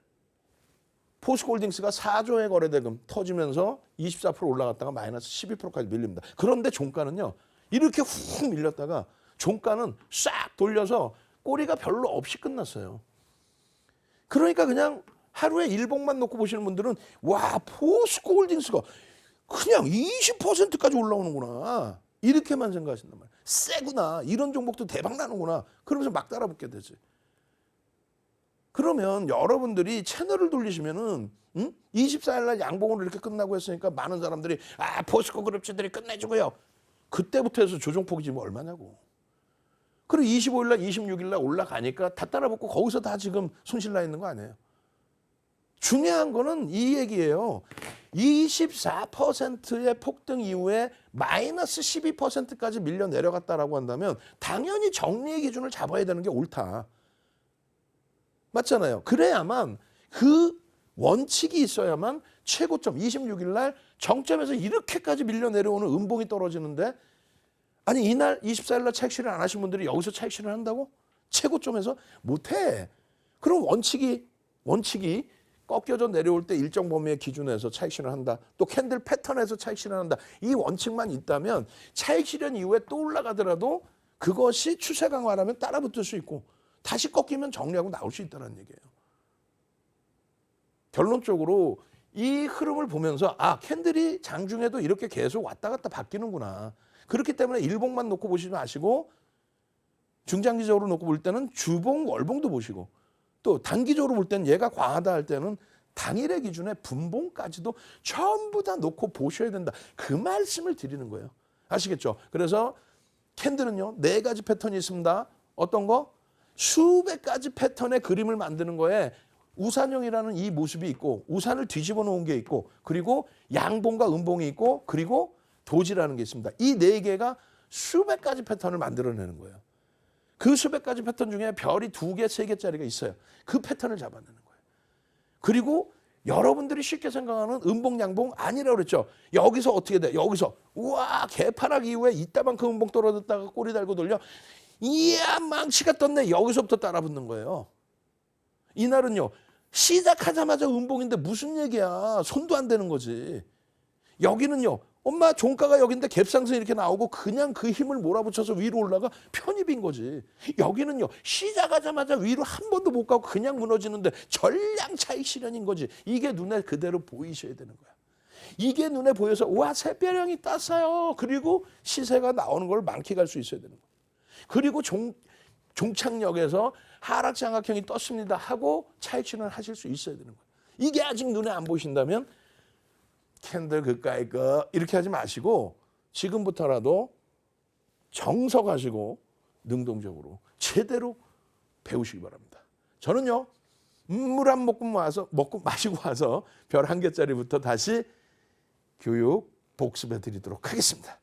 S1: 포스코 홀딩스가 4조의 거래대금 터지면서 24% 올라갔다가 마이너스 12%까지 밀립니다. 그런데 종가는요. 이렇게 훅 밀렸다가 종가는 싹 돌려서 꼬리가 별로 없이 끝났어요. 그러니까 그냥 하루에 일봉만 놓고 보시는 분들은 와 포스코 홀딩스가 그냥 20%까지 올라오는구나. 이렇게만 생각하신단 말이에요. 세구나. 이런 종목도 대박 나는구나. 그러면서 막 따라붙게 되지. 그러면 여러분들이 채널을 돌리시면은 24일 날 양봉으로 이렇게 끝나고 했으니까 많은 사람들이 포스코 그룹주들이 끝내주고요. 그때부터 해서 조정폭이 지금 얼마냐고. 그리고 25일 날 26일 날 올라가니까 다 따라붙고 거기서 다 지금 손실 나 있는 거 아니에요. 중요한 거는 이 얘기예요. 24%의 폭등 이후에 마이너스 12%까지 밀려 내려갔다라고 한다면 당연히 정리의 기준을 잡아야 되는 게 옳다. 맞잖아요. 그래야만 그 원칙이 있어야만 최고점 26일 날 정점에서 이렇게까지 밀려 내려오는 음봉이 떨어지는데 아니 이날 24일 날 차익 실현 안 하신 분들이 여기서 차익 실현 한다고? 최고점에서 못해. 그럼 원칙이 꺾여져 내려올 때 일정 범위의 기준에서 차익 실현한다. 또 캔들 패턴에서 차익 실현한다. 이 원칙만 있다면 차익 실현 이후에 또 올라가더라도 그것이 추세 강화라면 따라붙을 수 있고 다시 꺾이면 정리하고 나올 수 있다는 얘기예요. 결론적으로 이 흐름을 보면서 캔들이 장중에도 이렇게 계속 왔다 갔다 바뀌는구나. 그렇기 때문에 일봉만 놓고 보시지 마시고 중장기적으로 놓고 볼 때는 주봉, 월봉도 보시고 또 단기적으로 볼 때는 얘가 과하다 할 때는 당일의 기준에 분봉까지도 전부 다 놓고 보셔야 된다. 그 말씀을 드리는 거예요. 아시겠죠? 그래서 캔들은요, 4가지 패턴이 있습니다. 어떤 거? 수백 가지 패턴의 그림을 만드는 거에 우산형이라는 이 모습이 있고 우산을 뒤집어 놓은 게 있고 그리고 양봉과 음봉이 있고 그리고 도지라는 게 있습니다. 이 4개가 수백 가지 패턴을 만들어내는 거예요. 그 수백 가지 패턴 중에 별이 2개, 3개짜리가 있어요. 그 패턴을 잡아내는 거예요. 그리고 여러분들이 쉽게 생각하는 음봉, 양봉 아니라고 그랬죠. 여기서 어떻게 돼? 여기서 우와 개파락 이후에 이따만큼 음봉 떨어졌다가 꼬리 달고 돌려 이야 망치가 떴네. 여기서부터 따라붙는 거예요. 이날은요. 시작하자마자 음봉인데 무슨 얘기야. 손도 안 대는 거지. 여기는요. 엄마 종가가 여기인데 갭상승 이렇게 나오고 그냥 그 힘을 몰아붙여서 위로 올라가 편입인 거지. 여기는요. 시작하자마자 위로 한 번도 못 가고 그냥 무너지는데 전량 차익 실현인 거지. 이게 눈에 그대로 보이셔야 되는 거야. 이게 눈에 보여서 와 새별형이 땄어요. 그리고 시세가 나오는 걸 만끽할 수 있어야 되는 거야. 그리고 종착역에서 하락장악형이 떴습니다 하고 차익 실현을 하실 수 있어야 되는 거예요. 이게 아직 눈에 안 보이신다면 캔들 그까이 거 이렇게 하지 마시고 지금부터라도 정석하시고 능동적으로 제대로 배우시기 바랍니다. 저는요 물 한 모금 먹고 마시고 와서 별 1개짜리부터 다시 교육 복습해 드리도록 하겠습니다.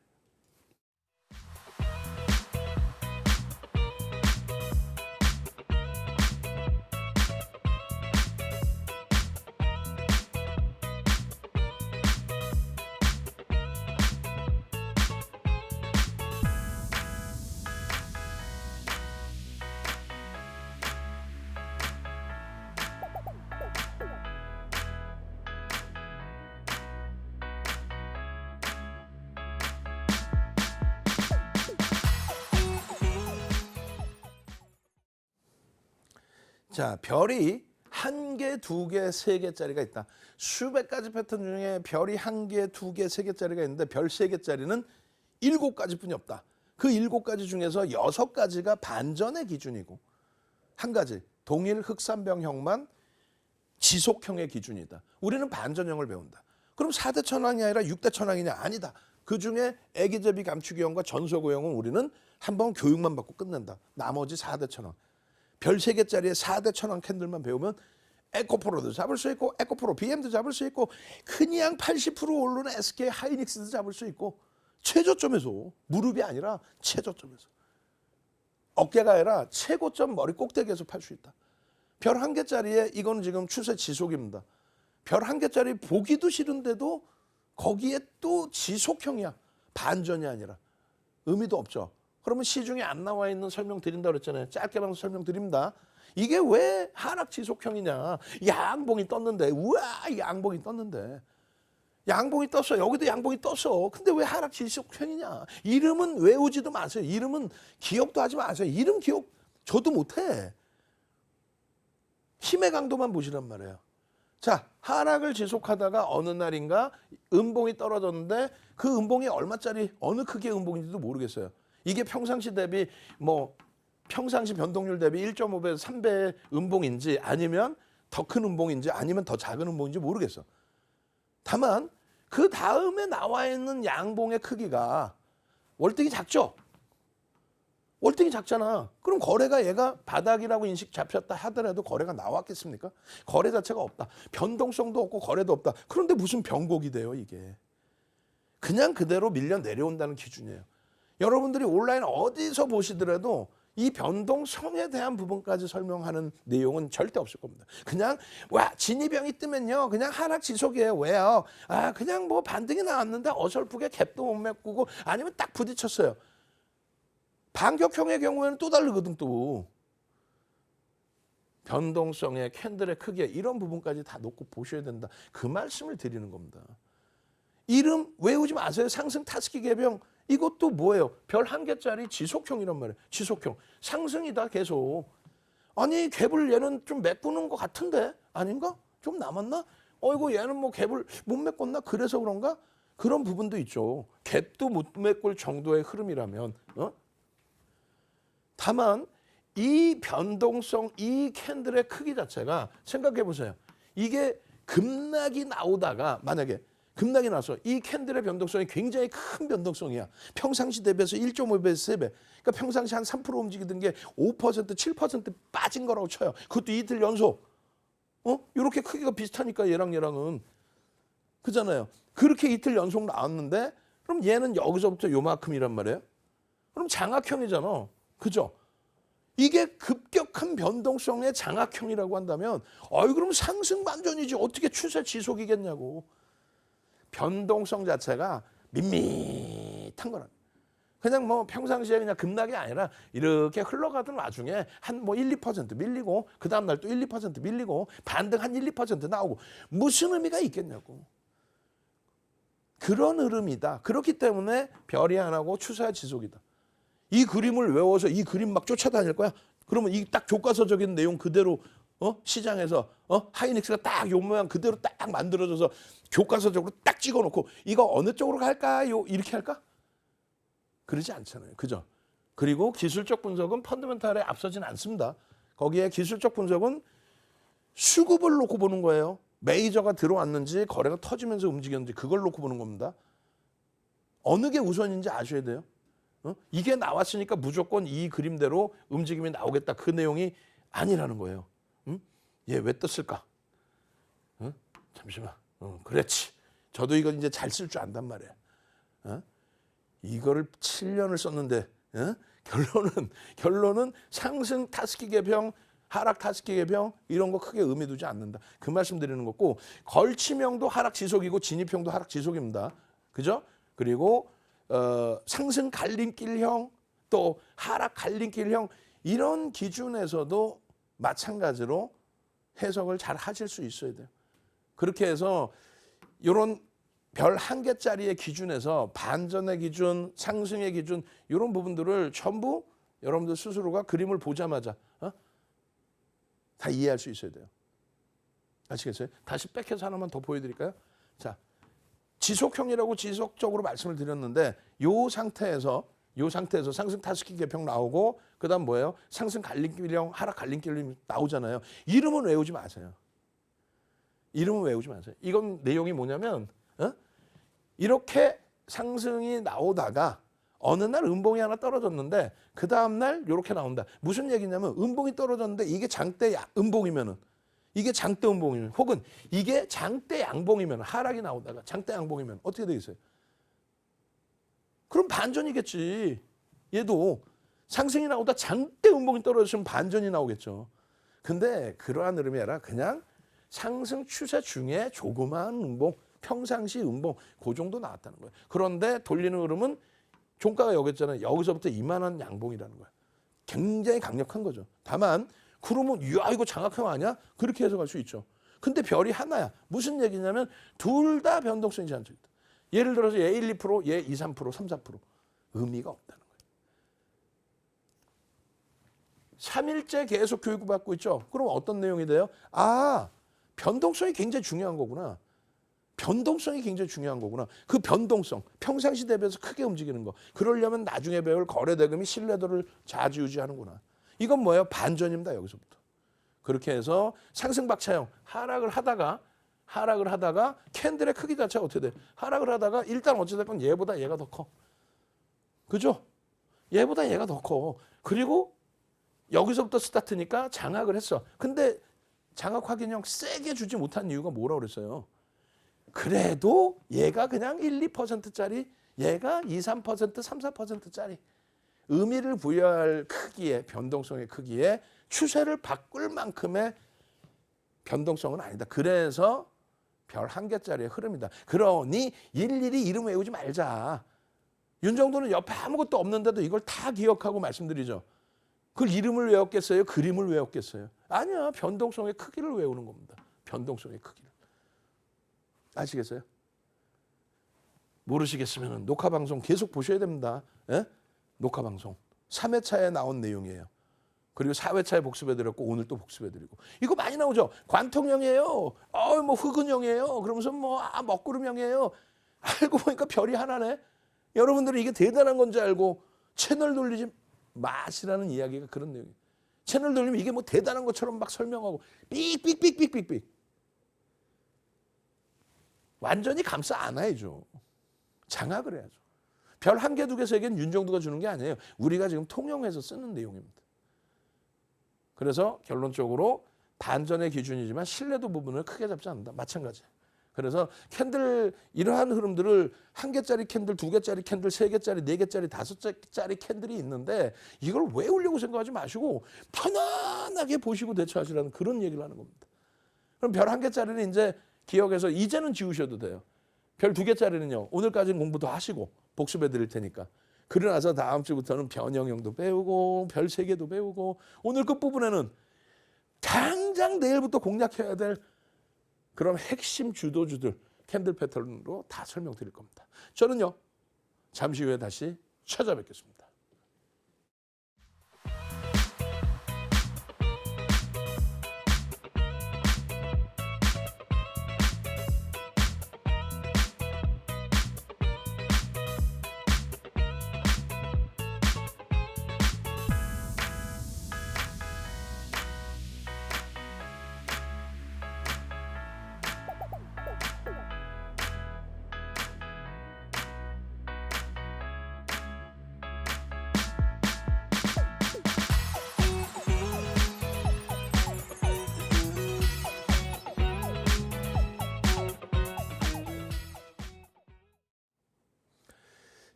S1: 자, 별이 1개, 2개, 3개짜리가 있다. 수백 가지 패턴 중에 별이 1개, 2개, 3개짜리가 있는데 별 3개짜리는 7가지뿐이 없다. 그 7가지 중에서 6가지가 반전의 기준이고 1가지 동일 흑산병형만 지속형의 기준이다. 우리는 반전형을 배운다. 그럼 4대 천왕이 아니라 6대 천왕이냐? 아니다. 그중에 애기제비 감추기형과 전소고형은 우리는 한번 교육만 받고 끝낸다. 나머지 4대 천왕. 별 3개짜리의 4대 천왕 캔들만 배우면 에코프로도 잡을 수 있고 에코프로 BM도 잡을 수 있고 그냥 80% 오르는 SK 하이닉스도 잡을 수 있고 최저점에서 무릎이 아니라 최저점에서 어깨가 아니라 최고점 머리 꼭대기에서 팔 수 있다. 별 1개짜리에 이건 지금 추세 지속입니다. 별 1개짜리 보기도 싫은데도 거기에 또 지속형이야. 반전이 아니라. 의미도 없죠. 그러면 시중에 안 나와 있는 설명 드린다고 그랬잖아요. 짧게만 설명드립니다. 이게 왜 하락 지속형이냐. 양봉이 떴는데 우와 양봉이 떴는데 양봉이 떴어. 여기도 양봉이 떴어. 근데 왜 하락 지속형이냐. 이름은 외우지도 마세요. 이름은 기억도 하지 마세요. 이름 기억 저도 못해. 힘의 강도만 보시란 말이에요. 자, 하락을 지속하다가 어느 날인가 음봉이 떨어졌는데 그 음봉이 얼마짜리 어느 크기의 음봉인지도 모르겠어요. 이게 평상시 대비 평상시 변동률 대비 1.5배에서 3배의 음봉인지 아니면 더 큰 음봉인지 아니면 더 작은 음봉인지 모르겠어. 다만 그 다음에 나와 있는 양봉의 크기가 월등히 작죠. 월등히 작잖아. 그럼 거래가 얘가 바닥이라고 인식 잡혔다 하더라도 거래가 나왔겠습니까? 거래 자체가 없다. 변동성도 없고 거래도 없다. 그런데 무슨 변곡이 돼요 이게. 그냥 그대로 밀려 내려온다는 기준이에요. 여러분들이 온라인 어디서 보시더라도 이 변동성에 대한 부분까지 설명하는 내용은 절대 없을 겁니다. 그냥 와 진입형이 뜨면요 그냥 하락 지속이에요. 왜요? 아 그냥 뭐 반등이 나왔는데 어설프게 갭도 못 메꾸고 아니면 딱 부딪혔어요. 반격형의 경우에는 또 다르거든 또. 변동성의 캔들의 크기에 이런 부분까지 다 놓고 보셔야 된다. 그 말씀을 드리는 겁니다. 이름 외우지 마세요. 상승 타스키 개병 이것도 뭐예요? 별 1개짜리 지속형이란 말이에요. 지속형. 상승이다 계속. 아니 갭을 얘는 좀 메꾸는 것 같은데 아닌가? 좀 남았나? 어이구 얘는 뭐 갭을 못 메꿨나? 그래서 그런가? 그런 부분도 있죠. 갭도 못 메꿀 정도의 흐름이라면. 다만 이 변동성, 이 캔들의 크기 자체가 생각해 보세요. 이게 급락이 나오다가 만약에 급락이 나서 이 캔들의 변동성이 굉장히 큰 변동성이야. 평상시 대비해서 1.5배에서 3배. 그러니까 평상시 한 3% 움직이던 게 5%, 7% 빠진 거라고 쳐요. 그것도 이틀 연속. 이렇게 크기가 비슷하니까 얘랑은. 그잖아요. 그렇게 이틀 연속 나왔는데 그럼 얘는 여기서부터 요만큼이란 말이에요. 그럼 장악형이잖아. 그죠? 이게 급격한 변동성의 장악형이라고 한다면 그럼 상승 반전이지 어떻게 추세 지속이겠냐고. 변동성 자체가 밋밋한 거라. 그냥 뭐 평상시에 그냥 급락이 아니라 이렇게 흘러가던 와중에 한 뭐 1, 2% 밀리고 그 다음 날 또 1, 2% 밀리고 반등 한 1, 2% 나오고 무슨 의미가 있겠냐고. 그런 흐름이다. 그렇기 때문에 별이 안 하고 추세 지속이다. 이 그림을 외워서 이 그림 막 쫓아다닐 거야. 그러면 이 딱 교과서적인 내용 그대로 시장에서 하이닉스가 딱 요 모양 그대로 딱 만들어져서 교과서적으로 딱 찍어놓고 이거 어느 쪽으로 갈까요? 이렇게 할까? 그러지 않잖아요. 그죠? 그리고 기술적 분석은 펀더멘탈에 앞서진 않습니다. 거기에 기술적 분석은 수급을 놓고 보는 거예요. 메이저가 들어왔는지 거래가 터지면서 움직였는지 그걸 놓고 보는 겁니다. 어느 게 우선인지 아셔야 돼요. 이게 나왔으니까 무조건 이 그림대로 움직임이 나오겠다. 그 내용이 아니라는 거예요. 얘 왜 떴을까? 잠시만. 그렇지. 저도 이거 이제 잘 쓸 줄 안단 말이야. 이거를 7년을 썼는데 결론은 상승 타스키 개평, 하락 타스키 개평 이런 거 크게 의미 두지 않는다. 그 말씀 드리는 거고 걸치명도 하락 지속이고 진입형도 하락 지속입니다. 그죠? 그리고 상승 갈림길형 또 하락 갈림길형 이런 기준에서도 마찬가지로 해석을 잘 하실 수 있어야 돼요. 그렇게 해서 이런 별 한 개짜리의 기준에서 반전의 기준, 상승의 기준 이런 부분들을 전부 여러분들 스스로가 그림을 보자마자 다 이해할 수 있어야 돼요. 아시겠어요? 다시 백해서 하나만 더 보여드릴까요? 자, 지속형이라고 지속적으로 말씀을 드렸는데 요 상태에서 상승 타스키 개평 나오고 그다음 뭐예요? 상승 갈림길형, 하락 갈림길형 나오잖아요. 이름은 외우지 마세요. 이름은 외우지 마세요. 이건 내용이 뭐냐면 이렇게 상승이 나오다가 어느 날 음봉이 하나 떨어졌는데 그 다음 날 이렇게 나온다. 무슨 얘기냐면 음봉이 떨어졌는데 이게 장대 음봉이면은 이게 장대 음봉이면 혹은 이게 장대 양봉이면 하락이 나오다가 장대 양봉이면 어떻게 되겠어요? 그럼 반전이겠지. 얘도 상승이 나오다 장대 음봉이 떨어졌으면 반전이 나오겠죠. 근데 그러한 흐름이 아니라 그냥 상승 추세 중에 조그마한 음봉, 평상시 음봉 그 정도 나왔다는 거예요. 그런데 돌리는 흐름은 종가가 여기있잖아요. 여기서부터 이만한 양봉이라는 거예요. 굉장히 강력한 거죠. 다만 그러면 야 이거 장악형 아니야? 그렇게 해석할 수 있죠. 근데 별이 하나야. 무슨 얘기냐면 둘 다 변동성이 제한적이다. 예를 들어서 얘 1, 2%, 얘 2, 3%, 3, 4% 의미가 없다는 거예요. 3일째 계속 교육을 받고 있죠. 그럼 어떤 내용이 돼요? 변동성이 굉장히 중요한 거구나. 변동성이 굉장히 중요한 거구나. 그 변동성, 평상시 대비해서 크게 움직이는 거. 그러려면 나중에 배울 거래대금이 신뢰도를 좌지우지하는구나. 이건 뭐예요? 반전입니다. 여기서부터. 그렇게 해서 상승박차형 하락을 하다가 캔들의 크기 자체가 어떻게 돼? 하락을 하다가 일단 어찌됐건 얘보다 얘가 더 커. 그죠? 얘보다 얘가 더 커. 그리고 여기서부터 스타트니까 장악을 했어. 근데 장악 확인형 세게 주지 못한 이유가 뭐라고 그랬어요? 그래도 얘가 그냥 1, 2%짜리, 얘가 2, 3%, 3, 4%짜리 의미를 부여할 크기의 변동성의 크기에 추세를 바꿀 만큼의 변동성은 아니다. 그래서 별 한 개짜리의 흐름이다. 그러니 일일이 이름 외우지 말자. 윤정도는 옆에 아무것도 없는데도 이걸 다 기억하고 말씀드리죠. 그 이름을 외웠겠어요? 그림을 외웠겠어요? 아니야. 변동성의 크기를 외우는 겁니다. 변동성의 크기를. 아시겠어요? 모르시겠으면 녹화방송 계속 보셔야 됩니다. 예? 녹화방송. 3회차에 나온 내용이에요. 그리고 4회차에 복습해드렸고 오늘 또 복습해드리고. 이거 많이 나오죠. 관통형이에요. 뭐 흑은형이에요. 그러면서 먹구름형이에요. 알고 보니까 별이 하나네. 여러분들이 이게 대단한 건지 알고 채널 돌리지 마시라는 이야기가 그런 내용이에요. 채널 돌리면 이게 뭐 대단한 것처럼 막 설명하고 삑삑삑삑삑삑. 완전히 감싸 안아야죠. 장악을 해야죠. 별 한 개, 두 개, 세 개는 윤정도가 주는 게 아니에요. 우리가 지금 통용해서 쓰는 내용입니다. 그래서 결론적으로 반전의 기준이지만 신뢰도 부분을 크게 잡지 않는다. 마찬가지. 그래서 캔들 이러한 흐름들을 한 개짜리 캔들, 두 개짜리 캔들, 세 개짜리, 네 개짜리, 다섯 개짜리 캔들이 있는데 이걸 외우려고 생각하지 마시고 편안하게 보시고 대처하시라는 그런 얘기를 하는 겁니다. 그럼 별 한 개짜리는 이제 기억해서 이제는 지우셔도 돼요. 별 두 개짜리는요. 오늘까지는 공부도 하시고 복습해 드릴 테니까. 그러고 나서 다음 주부터는 변형형도 배우고 별 세 개도 배우고 오늘 끝부분에는 당장 내일부터 공략해야 될 그런 핵심 주도주들 캔들 패턴으로 다 설명드릴 겁니다. 저는요. 잠시 후에 다시 찾아뵙겠습니다.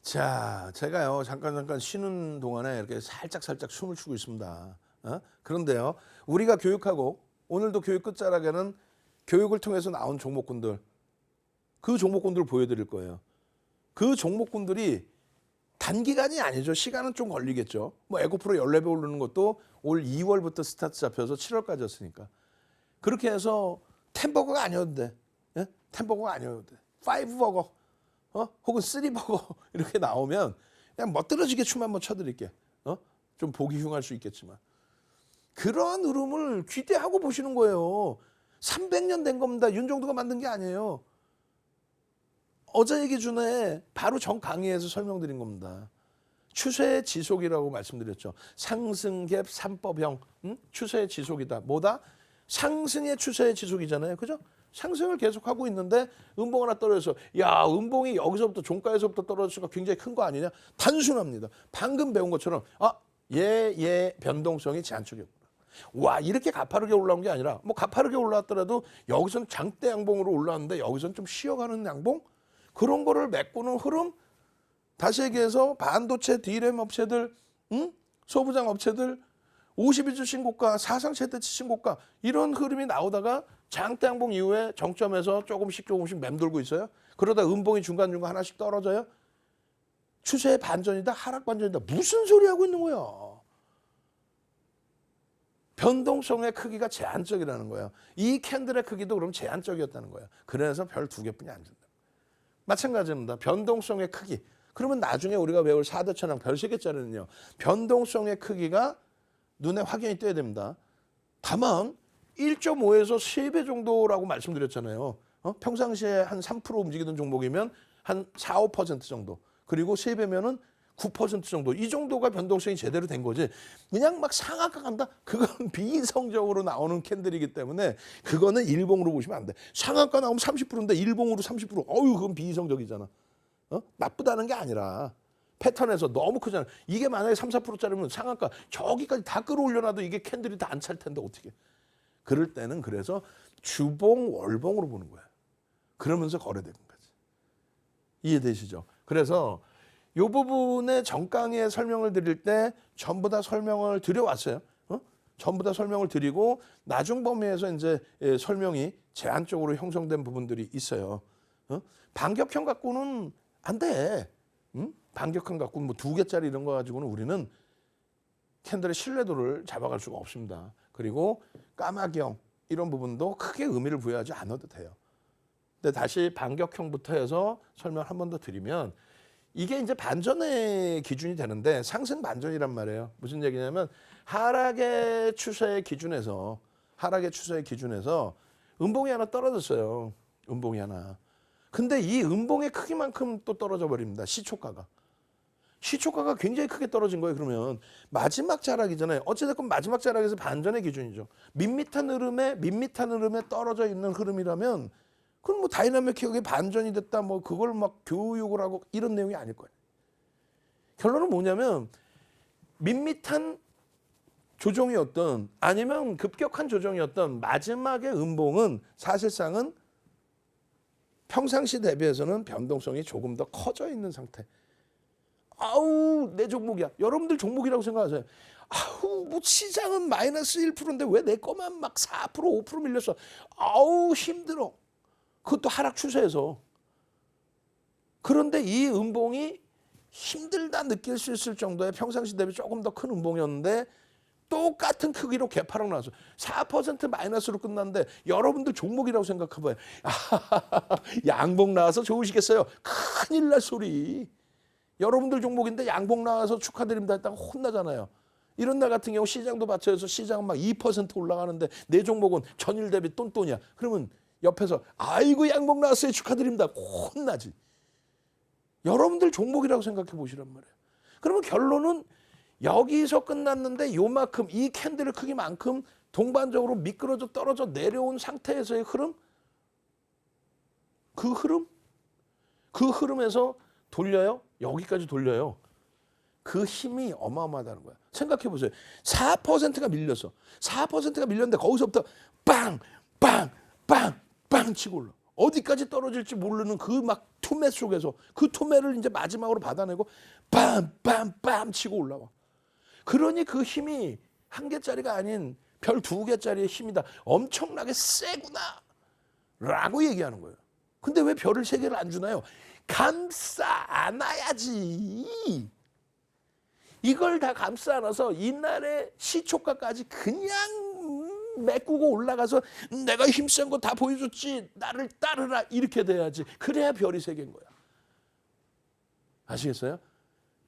S1: 자, 제가요 잠깐 쉬는 동안에 이렇게 살짝 숨을 쉬고 있습니다. 그런데요, 우리가 교육하고 오늘도 교육 끝자락에는 교육을 통해서 나온 종목군들, 그 종목군들을 보여드릴 거예요. 그 종목군들이 단기간이 아니죠. 시간은 좀 걸리겠죠. 뭐 에고프로 14배 오르는 것도 올 2월부터 스타트 잡혀서 7월까지였으니까. 그렇게 해서 10버거가 아니어도 돼. 예? 10버거가 아니어도 돼. 5버거. 혹은 3버거 이렇게 나오면 그냥 멋들어지게 춤 한번 춰드릴게. 좀 보기 흉할 수 있겠지만. 그런 흐름을 기대하고 보시는 거예요. 300년 된 겁니다. 윤정도가 만든 게 아니에요. 어제 기준에 바로 전 강의에서 설명드린 겁니다. 추세의 지속이라고 말씀드렸죠. 상승갭 3법형 추세의 지속이다. 뭐다? 상승의 추세의 지속이잖아요. 그죠? 상승을 계속하고 있는데 음봉 하나 떨어져서 야, 음봉이 여기서부터 종가에서부터 떨어질 수가 굉장히 큰 거 아니냐? 단순합니다. 방금 배운 것처럼 얘 변동성이 제한적이었구나. 와, 이렇게 가파르게 올라온 게 아니라 뭐 가파르게 올라왔더라도 여기서는 장대 양봉으로 올라왔는데 여기서는 좀 쉬어가는 양봉? 그런 거를 메꾸는 흐름? 다시 얘기해서 반도체 D램 업체들, 소부장 업체들 52주 신고가, 사상 최대치 신고가 이런 흐름이 나오다가 장대 양봉 이후에 정점에서 조금씩 맴돌고 있어요. 그러다 음봉이 중간중간 하나씩 떨어져요. 추세의 반전이다, 하락 반전이다. 무슨 소리 하고 있는 거야. 변동성의 크기가 제한적이라는 거예요. 이 캔들의 크기도 그럼 제한적이었다는 거예요. 그래서 별 2개뿐이 안 준다. 마찬가지입니다. 변동성의 크기. 그러면 나중에 우리가 배울 4대 천왕 별 3개짜리는요. 변동성의 크기가 눈에 확연히 띄어야 됩니다. 다만 1.5에서 3배 정도라고 말씀드렸잖아요. 평상시에 한 3% 움직이던 종목이면 한 4, 5% 정도. 그리고 3배면은 9% 정도. 이 정도가 변동성이 제대로 된 거지. 그냥 막 상한가 간다? 그건 비이성적으로 나오는 캔들이기 때문에 그거는 일봉으로 보시면 안 돼. 상한가 나오면 30%인데 일봉으로 30%. 어유, 그건 비이성적이잖아. 나쁘다는 게 아니라 패턴에서 너무 크잖아. 이게 만약에 3, 4%짜리면 상한가 저기까지 다 끌어올려놔도 이게 캔들이 다 안 찰 텐데 어떻게. 그럴 때는 그래서 주봉, 월봉으로 보는 거야. 그러면서 거래되는 거지. 이해되시죠? 그래서 이 부분의 정강의에 설명을 드릴 때 전부 다 설명을 드려왔어요. 전부 다 설명을 드리고 나중 범위에서 이제 설명이 제한적으로 형성된 부분들이 있어요. 반격형 갖고는 안 돼. 반격형 갖고 뭐 2개짜리 이런 거 가지고는 우리는 캔들의 신뢰도를 잡아갈 수가 없습니다. 그리고 까마귀형 이런 부분도 크게 의미를 부여하지 않아도 돼요. 근데 다시 반격형부터 해서 설명 한 번 더 드리면 이게 이제 반전의 기준이 되는데 상승 반전이란 말이에요. 무슨 얘기냐면 하락의 추세의 기준에서 음봉이 하나 떨어졌어요. 음봉이 하나. 근데 이 음봉의 크기만큼 또 떨어져 버립니다. 시초가가. 시초가가 굉장히 크게 떨어진 거예요. 그러면 마지막 자락이잖아요. 어찌됐건 마지막 자락에서 반전의 기준이죠. 밋밋한 흐름에 떨어져 있는 흐름이라면 그건 뭐 다이나믹 기억이 반전이 됐다 뭐 그걸 막 교육을 하고 이런 내용이 아닐 거예요. 결론은 뭐냐면 밋밋한 조정이었던 아니면 급격한 조정이었던 마지막의 음봉은 사실상은 평상시 대비해서는 변동성이 조금 더 커져 있는 상태. 아우 내 종목이야. 여러분들 종목이라고 생각하세요. 아우 뭐 시장은 마이너스 1%인데 왜 내 거만 막 4% 5% 밀렸어. 아우 힘들어. 그것도 하락 추세에서. 그런데 이 음봉이 힘들다 느낄 수 있을 정도의 평상시 대비 조금 더 큰 음봉이었는데 똑같은 크기로 개파락 나왔어. 4% 마이너스로 끝났는데 여러분들 종목이라고 생각해봐요. 양봉 나와서 좋으시겠어요. 큰일 날 소리. 여러분들 종목인데 양봉 나와서 축하드립니다 했다가 혼나잖아요. 이런 날 같은 경우 시장도 받쳐서 시장은 막 2% 올라가는데 내 종목은 전일 대비 똔똔이야. 그러면 옆에서 아이고 양봉 나왔어요 축하드립니다. 혼나지. 여러분들 종목이라고 생각해 보시란 말이에요. 그러면 결론은 여기서 끝났는데 요만큼 이 캔들의 크기만큼 동반적으로 미끄러져 떨어져 내려온 상태에서의 흐름? 그 흐름에서 돌려요? 여기까지 돌려요. 그 힘이 어마어마하다는 거야. 생각해 보세요. 4%가 밀렸어. 4%가 밀렸는데 거기서부터 빵, 빵, 빵, 빵 치고 올라. 어디까지 떨어질지 모르는 그 막 투매 속에서 그 투매를 이제 마지막으로 받아내고 빰, 빰, 빰 치고 올라와. 그러니 그 힘이 한 개짜리가 아닌 별 2개짜리의 힘이다. 엄청나게 세구나. 라고 얘기하는 거예요. 근데 왜 별을 3개를 안 주나요? 감싸 안아야지. 이걸 다 감싸 안아서 이날의 시초가까지 그냥 메꾸고 올라가서 내가 힘센 거 다 보여줬지. 나를 따르라. 이렇게 돼야지. 그래야 별이 3개인 거야. 아시겠어요?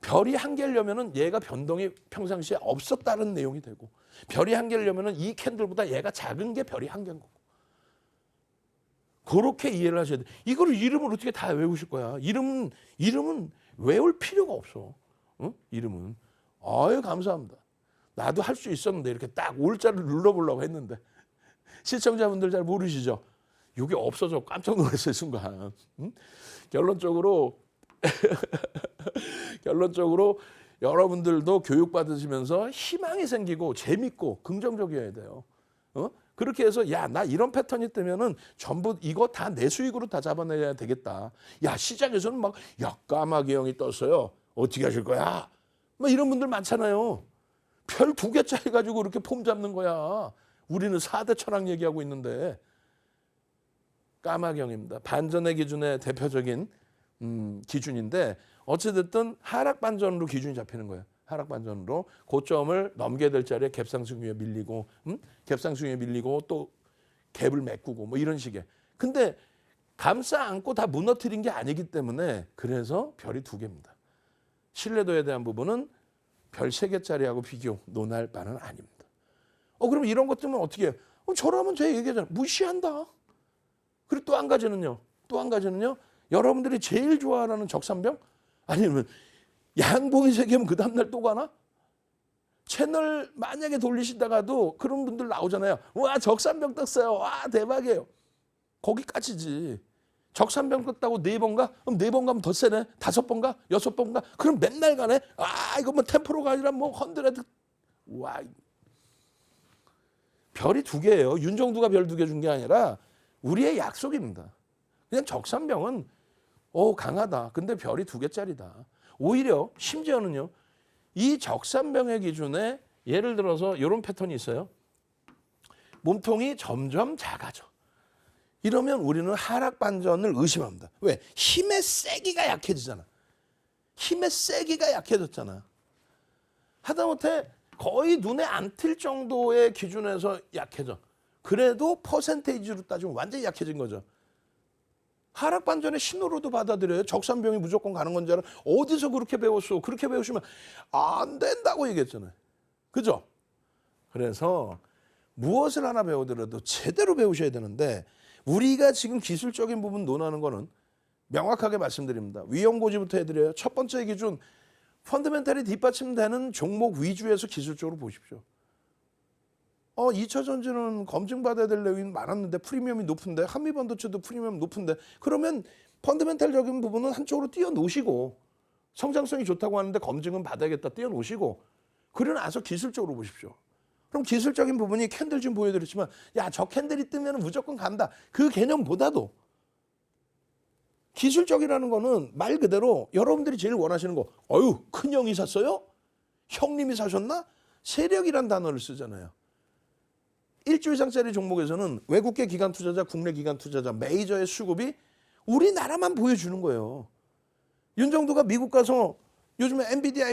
S1: 별이 1개려면은 얘가 변동이 평상시에 없었다는 내용이 되고 별이 1개려면은 이 캔들보다 얘가 작은 게 별이 1개인 거고. 그렇게 이해를 하셔야 돼. 이거를 이름을 어떻게 다 외우실 거야. 이름은 외울 필요가 없어. 응? 이름은. 아유 감사합니다. 나도 할 수 있었는데 이렇게 딱 올자를 눌러보려고 했는데 시청자분들 잘 모르시죠? 이게 없어져 깜짝 놀랐어요 순간. 응? 결론적으로 여러분들도 교육받으시면서 희망이 생기고 재밌고 긍정적이어야 돼요. 그렇게 해서 야, 나 이런 패턴이 뜨면은 전부 이거 다 내 수익으로 다 잡아내야 되겠다. 야, 시장에서는 막 야, 까마귀 형이 떴어요. 어떻게 하실 거야? 막 이런 분들 많잖아요. 별 2개짜리 가지고 이렇게 폼 잡는 거야. 우리는 4대 철학 얘기하고 있는데 까마귀 형입니다. 반전의 기준의 대표적인 기준인데 어찌됐든 하락 반전으로 기준이 잡히는 거예요. 하락 반전으로 고점을 넘겨야 될 자리에 갭상승 위에 밀리고 또 갭을 메꾸고 뭐 이런 식의. 근데 감싸 안고 다 무너뜨린 게 아니기 때문에 그래서 별이 2개입니다. 신뢰도에 대한 부분은 별 3개짜리하고 비교 논할 바는 아닙니다. 그럼 이런 것 때문에 어떻게 해요? 저라면 제가 얘기하잖아요. 무시한다. 그리고 또 한 가지는요. 여러분들이 제일 좋아하는 적산병? 아니면 양봉이 3개면 그 다음날 또 가나? 채널 만약에 돌리시다가도 그런 분들 나오잖아요. 와 적산병 떴어요. 와 대박이에요. 거기까지지. 적산병 떴다고 4번 가? 그럼 4번 가면 더 세네. 5번 가? 6번 가? 그럼 맨날 가네. 아 이거 뭐 템포로가 아니라 뭐 헌드레드. 와 별이 2개예요. 윤정두가 별 2개 준 게 아니라 우리의 약속입니다. 그냥 적산병은 강하다. 근데 별이 2개짜리다. 오히려 심지어는요. 이 적산병의 기준에 예를 들어서 이런 패턴이 있어요. 몸통이 점점 작아져. 이러면 우리는 하락 반전을 의심합니다. 왜? 힘의 세기가 약해지잖아. 힘의 세기가 약해졌잖아. 하다못해 거의 눈에 안 띌 정도의 기준에서 약해져. 그래도 퍼센테이지로 따지면 완전히 약해진 거죠. 하락 반전의 신호로도 받아들여요. 적산병이 무조건 가는 건 줄 알아. 어디서 그렇게 배웠어? 그렇게 배우시면 안 된다고 얘기했잖아요. 그죠? 그래서 무엇을 하나 배우더라도 제대로 배우셔야 되는데 우리가 지금 기술적인 부분 논하는 거는 명확하게 말씀드립니다. 위험고지부터 해드려요. 첫 번째 기준, 펀더멘탈이 뒷받침되는 종목 위주에서 기술적으로 보십시오. 2차 전지는 검증받아야 될 내용이 많았는데 프리미엄이 높은데, 한미반도체도 프리미엄 높은데, 그러면 펀더멘탈적인 부분은 한쪽으로 띄워놓으시고, 성장성이 좋다고 하는데 검증은 받아야겠다 띄워놓으시고, 그러고 나서 기술적으로 보십시오. 그럼 기술적인 부분이 캔들 좀 보여드렸지만, 야, 저 캔들이 뜨면 무조건 간다. 그 개념보다도 기술적이라는 거는 말 그대로 여러분들이 제일 원하시는 거, 큰형이 샀어요? 형님이 사셨나? 세력이란 단어를 쓰잖아요. 1조 이상짜리 종목에서는 외국계 기관 투자자, 국내 기관 투자자, 메이저의 수급이 우리나라만 보여주는 거예요. 윤정두가 미국 가서 요즘에 엔비디아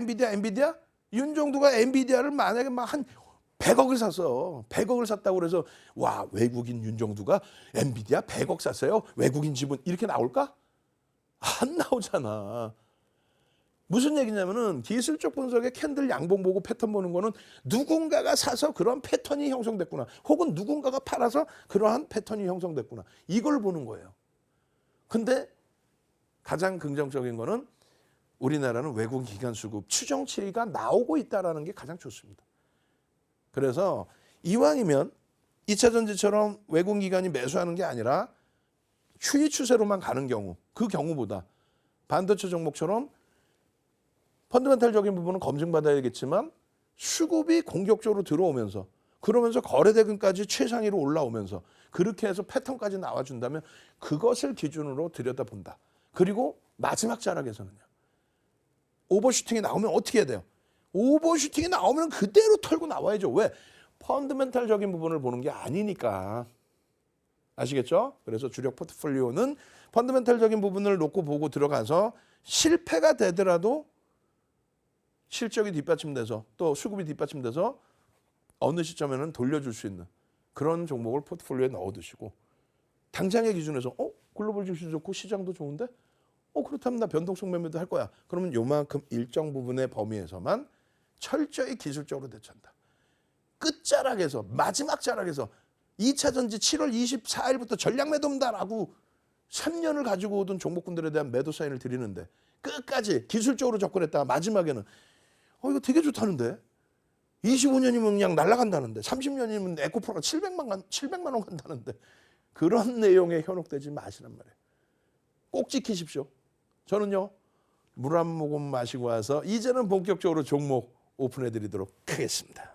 S1: 윤정두가 엔비디아를 만약에 막 한 100억을 샀어. 100억을 샀다고 그래서 와, 외국인 윤정두가 엔비디아 100억 샀어요. 외국인 지분 이렇게 나올까? 안 나오잖아. 무슨 얘기냐면은 기술적 분석에 캔들 양봉 보고 패턴 보는 거는 누군가가 사서 그런 패턴이 형성됐구나. 혹은 누군가가 팔아서 그러한 패턴이 형성됐구나. 이걸 보는 거예요. 근데 가장 긍정적인 거는 우리나라는 외국 기관 수급 추정치가 나오고 있다는 게 가장 좋습니다. 그래서 이왕이면 2차 전지처럼 외국 기관이 매수하는 게 아니라 추이 추세로만 가는 경우, 그 경우보다 반도체 종목처럼 펀더멘탈적인 부분은 검증받아야겠지만 수급이 공격적으로 들어오면서, 그러면서 거래대금까지 최상위로 올라오면서 그렇게 해서 패턴까지 나와준다면 그것을 기준으로 들여다본다. 그리고 마지막 자락에서는요, 오버슈팅이 나오면 어떻게 해야 돼요? 오버슈팅이 나오면 그대로 털고 나와야죠. 왜? 펀더멘탈적인 부분을 보는 게 아니니까. 아시겠죠? 그래서 주력 포트폴리오는 펀더멘탈적인 부분을 놓고 보고 들어가서 실패가 되더라도 실적이 뒷받침돼서 또 수급이 뒷받침돼서 어느 시점에는 돌려줄 수 있는 그런 종목을 포트폴리오에 넣어두시고, 당장의 기준에서 글로벌 증시 좋고 시장도 좋은데 그렇다면 나 변동성 매매도 할 거야. 그러면 요만큼 일정 부분의 범위에서만 철저히 기술적으로 대처한다. 끝자락에서, 마지막 자락에서 2차 전지 7월 24일부터 전략 매도입니다라고 3년을 가지고 오던 종목군들에 대한 매도 사인을 드리는데 끝까지 기술적으로 접근했다가 마지막에는 이거 되게 좋다는데 25년이면 그냥 날아간다는데 30년이면 에코프로가 700만 원 간다는데 그런 내용에 현혹되지 마시란 말이에요. 꼭 지키십시오. 저는요, 물 한 모금 마시고 와서 이제는 본격적으로 종목 오픈해 드리도록 하겠습니다.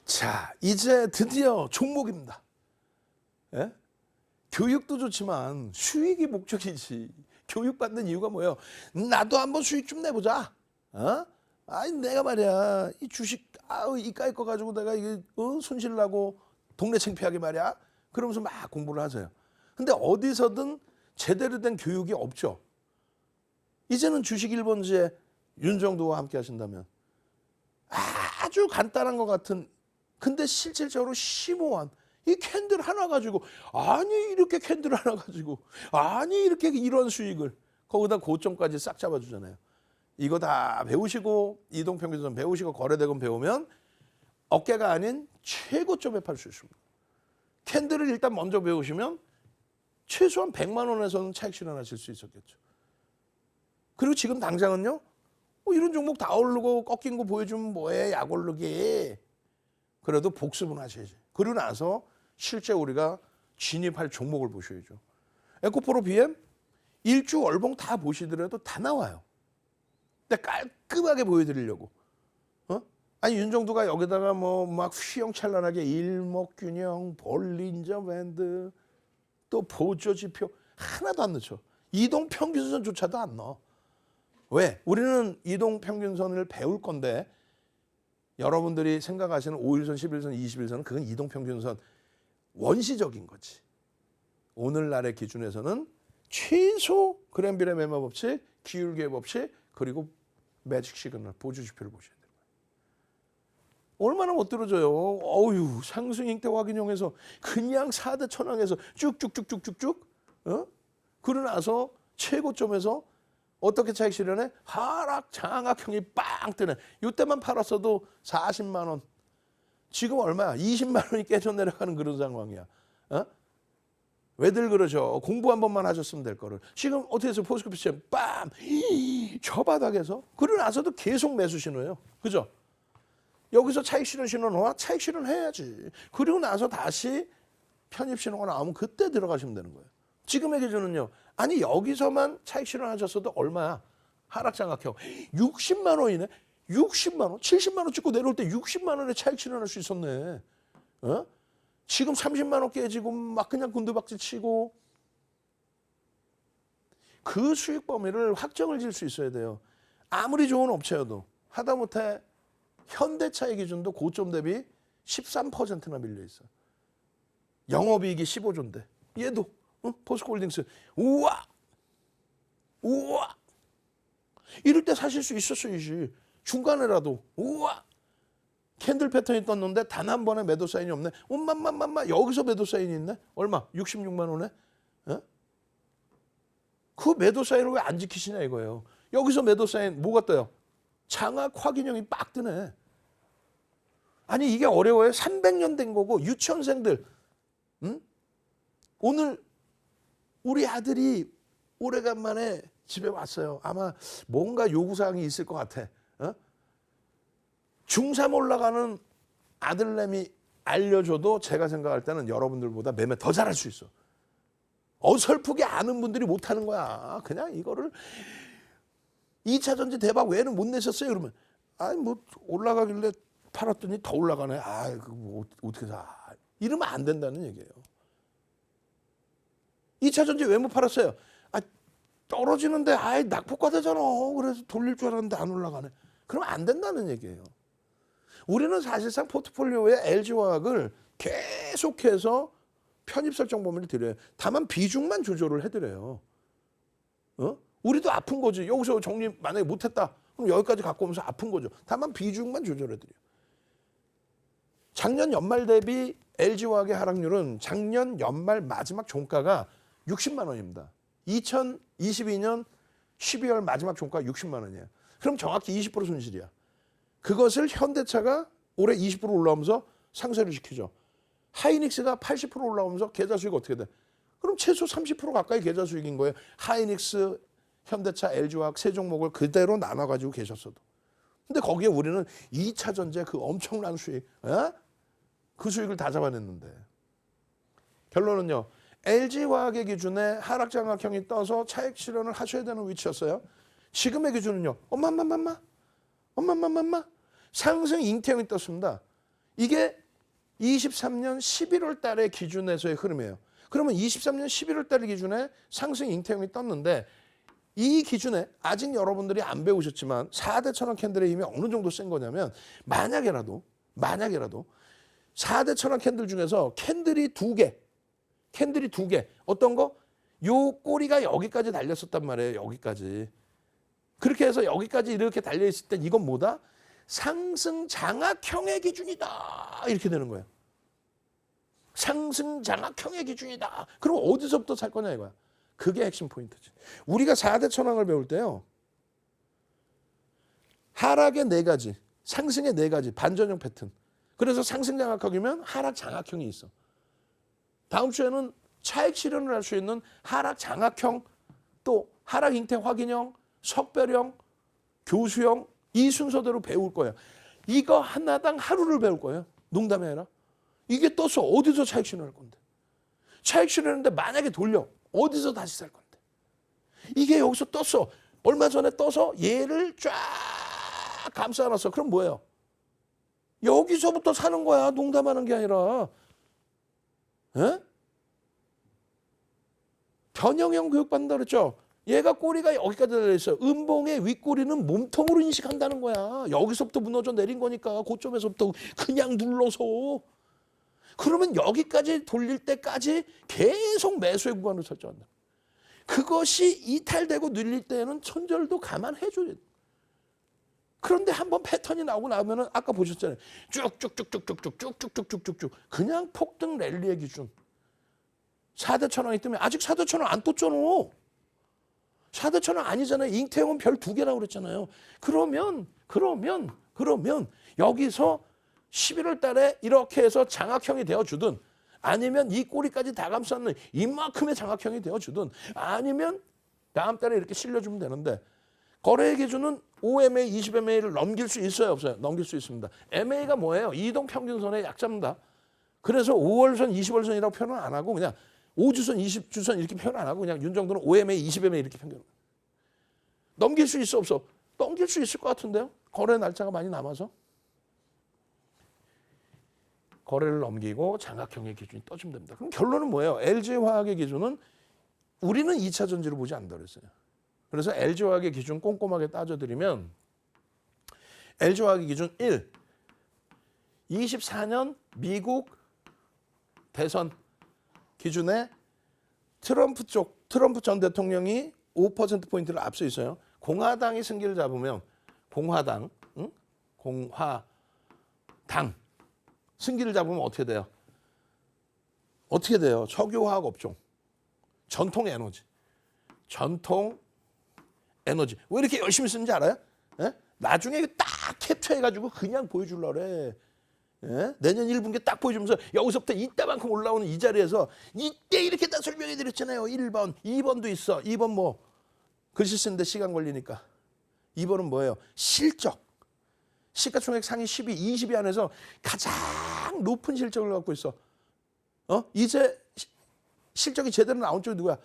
S1: 자, 이제 드디어 종목입니다. 예? 교육도 좋지만 수익이 목적이지. 교육받는 이유가 뭐예요? 나도 한번 수익 좀 내보자. 아니 내가 말이야, 이 주식 이까이 거 가지고 내가 이게 손실 나고 동네 창피하게 말이야. 그러면서 막 공부를 하세요. 근데 어디서든 제대로 된 교육이 없죠. 이제는 주식 1번지에 윤정두와 함께 하신다면 아주 간단한 것 같은, 근데 실질적으로 심오한 이 캔들 하나 가지고, 아니 이렇게 캔들 하나 가지고, 아니 이렇게 이런 수익을 거기다 고점까지 싹 잡아주잖아요. 이거 다 배우시고 이동평균선 배우시고 거래대금 배우면 어깨가 아닌 최고점에 팔 수 있습니다. 캔들을 일단 먼저 배우시면 최소한 100만 원에서는 차익 실현하실 수 있었겠죠. 그리고 지금 당장은요, 이런 종목 다 오르고 꺾인 거 보여주면 뭐해, 약 오르기. 그래도 복습은 하셔야지. 그러고 나서 실제 우리가 진입할 종목을 보셔야죠. 에코프로 BM 일주 월봉 다 보시더라도 다 나와요. 근데 깔끔하게 보여드리려고. 아니 윤정두가 여기다가 뭐 막 휘영찬란하게 일목균형, 볼린저 밴드, 또 보조지표 하나도 안 넣죠. 이동평균선조차도 안 넣어. 왜? 우리는 이동평균선을 배울 건데 여러분들이 생각하시는 5일선, 11선, 21선은 그건 이동평균선 원시적인 거지. 오늘날의 기준에서는 최소 그램빌의 매매 법칙, 기울기의 법칙, 그리고 매직 시그널 보조지표를 보셔야 돼요. 얼마나 못 들어줘요. 어휴, 상승 행태 확인형에서 그냥 4대 천왕에서 쭉쭉쭉쭉쭉쭉 그러고 나서 최고점에서 어떻게 차익 실현해? 하락 장악형이 빵 뜨네. 이때만 팔았어도 40만 원. 지금 얼마야? 20만 원이 깨져 내려가는 그런 상황이야. 왜들 그러죠? 공부 한 번만 하셨으면 될 거를. 지금 어떻게 해서 포스코피 시험 빰! 저 바닥에서 그러고 나서도 계속 매수 신호예요. 그죠? 여기서 차익 실현 신호 나와? 차익 실현 해야지. 그리고 나서 다시 편입 신호가 나오면 그때 들어가시면 되는 거예요. 지금의 기준은요. 아니 여기서만 차익 실현하셨어도 얼마야? 하락장악형 60만 원이네. 60만 원, 70만 원 찍고 내려올 때 60만 원에 차익 실현할 수 있었네. 지금 30만 원 깨지고 막 그냥 gun두박질 치고 그 수익 범위를 확정을 지을 수 있어야 돼요. 아무리 좋은 업체여도 하다못해 현대차의 기준도 고점 대비 13%나 밀려 있어. 영업이익이 15조인데 얘도 포스코홀딩스 우와 이럴 때 사실 수 있었어야지. 중간에라도 우와 캔들 패턴이 떴는데 단 한 번에 매도 사인이 없네. 엄마마마마 여기서 매도 사인이 있네. 얼마? 66만 원에. 그 매도 사인을 왜 안 지키시냐 이거예요. 여기서 매도 사인 뭐가 떠요? 장악 확인형이 빡 뜨네. 아니 이게 어려워요. 300년 된 거고 유치원생들 오늘 우리 아들이 오래간만에 집에 왔어요. 아마 뭔가 요구사항이 있을 것 같아. 중3 올라가는 아들내미 알려줘도 제가 생각할 때는 여러분들보다 매매 더 잘할 수 있어. 어설프게 아는 분들이 못하는 거야. 그냥 이거를 2차 전지 대박 외에는 못 내셨어요. 그러면 아니 뭐 올라가길래 팔았더니 더 올라가네. 아, 그거 뭐 어떻게 사? 이러면 안 된다는 얘기예요. 2차 전지 왜 못 팔았어요? 아, 떨어지는데 아이 낙폭과 되잖아. 그래서 돌릴 줄 알았는데 안 올라가네. 그러면 안 된다는 얘기예요. 우리는 사실상 포트폴리오에 LG화학을 계속해서 편입 설정 범위를 드려요. 다만 비중만 조절을 해드려요. 우리도 아픈 거지. 여기서 정리 만약에 못했다. 그럼 여기까지 갖고 오면서 아픈 거죠. 다만 비중만 조절해드려요. 작년 연말 대비 LG화학의 하락률은 작년 연말 마지막 종가가 60만 원입니다. 2022년 12월 마지막 종가 60만 원이에요. 그럼 정확히 20% 손실이야. 그것을 현대차가 올해 20% 올라오면서 상쇄를 시키죠. 하이닉스가 80% 올라오면서 계좌 수익 어떻게 돼? 그럼 최소 30% 가까이 계좌 수익인 거예요. 하이닉스, 현대차, LG화학 세 종목을 그대로 나눠가지고 계셨어도. 근데 거기에 우리는 2차 전지의 그 엄청난 수익, 그 수익을 다 잡아냈는데. 결론은요. LG화학의 기준에 하락장악형이 떠서 차익 실현을 하셔야 되는 위치였어요. 지금의 기준은요. 엄마마마마 상승 잉태형이 떴습니다. 이게 23년 11월 달의 기준에서의 흐름이에요. 그러면 23년 11월 달 기준에 상승 잉태형이 떴는데 이 기준에 아직 여러분들이 안 배우셨지만 4대 천왕 캔들의 힘이 어느 정도 센 거냐면 만약에라도 4대 천왕 캔들 중에서 캔들이 두 개 어떤 거? 요 꼬리가 여기까지 달렸었단 말이에요. 여기까지. 그렇게 해서 여기까지 이렇게 달려있을 땐 이건 뭐다? 상승 장악형의 기준이다. 이렇게 되는 거예요. 상승 장악형의 기준이다. 그럼 어디서부터 살 거냐 이거야. 그게 핵심 포인트지. 우리가 4대 천왕을 배울 때요. 하락의 4가지, 상승의 4가지 반전형 패턴. 그래서 상승 장악형이면 하락 장악형이 있어. 다음 주에는 차익 실현을 할 수 있는 하락 장악형, 또 하락 잉태 확인형, 석별형, 교수형 이 순서대로 배울 거예요. 이거 하나당 하루를 배울 거예요. 농담이 아니라. 이게 떠서 어디서 차익 실현할 건데. 차익 실현했는데 만약에 돌려. 어디서 다시 살 건데. 이게 여기서 떴어. 얼마 전에 떠서 얘를 쫙 감싸놨어. 그럼 뭐예요? 여기서부터 사는 거야. 농담하는 게 아니라. 에? 변형형 교육받는다 그랬죠? 얘가 꼬리가 여기까지 달려있어요. 음봉의 윗꼬리는 몸통으로 인식한다는 거야. 여기서부터 무너져 내린 거니까 고점에서부터 그냥 눌러서. 그러면 여기까지 돌릴 때까지 계속 매수의 구간으로 설정한다. 그것이 이탈되고 눌릴 때에는 손절도 감안해 줘야 돼. 그런데 한번 패턴이 나오고 나면은 아까 보셨잖아요. 쭉쭉쭉쭉쭉쭉쭉쭉쭉쭉쭉 그냥 폭등 랠리의 기준. 4대 1,000원이기 때문에 아직 4대 1,000원 안 떴잖아. 4대 1,000원 아니잖아요. 잉태형은 별 2개라고 그랬잖아요. 그러면 여기서 11월 달에 이렇게 해서 장악형이 되어주든 아니면 이 꼬리까지 다 감싸는 이만큼의 장악형이 되어주든 아니면 다음 달에 이렇게 실려주면 되는데 거래의 기준은 5MA, 20MA를 넘길 수 있어요, 없어요? 넘길 수 있습니다. MA가 뭐예요? 이동평균선의 약자입니다. 그래서 5월선, 20월선이라고 표현을 안 하고 그냥 5주선, 20주선 이렇게 표현 안 하고 그냥 윤 정도는 5MA, 20MA 이렇게 평균. 넘길 수 있어, 없어? 넘길 수 있을 것 같은데요? 거래 날짜가 많이 남아서. 거래를 넘기고 장악형의 기준이 떠주면 됩니다. 그럼 결론은 뭐예요? LG화학의 기준은 우리는 2차 전지로 보지 않는다 그랬어요. 그래서 LG화학의 기준 꼼꼼하게 따져드리면 LG화학의 기준 1. 24년 미국 대선 기준에 트럼프 전 대통령이 5%포인트를 앞서 있어요. 공화당이 승기를 잡으면 공화당 승기를 잡으면 어떻게 돼요? 어떻게 돼요? 석유화학 업종, 전통 에너지. 왜 이렇게 열심히 쓰는지 알아요? 예? 나중에 딱 캡처해가지고 그냥 보여주려고 그래. 예? 내년 1분기에 딱 보여주면서 여기서부터 이따만큼 올라오는 이 자리에서 이때 이렇게 다 설명해 드렸잖아요. 1번, 2번도 있어. 2번 뭐 글씨 쓰는데 시간 걸리니까. 2번은 뭐예요? 실적. 시가총액 상위 10위, 20위 안에서 가장 높은 실적을 갖고 있어. 이제 실적이 제대로 나온 쪽이 누구야?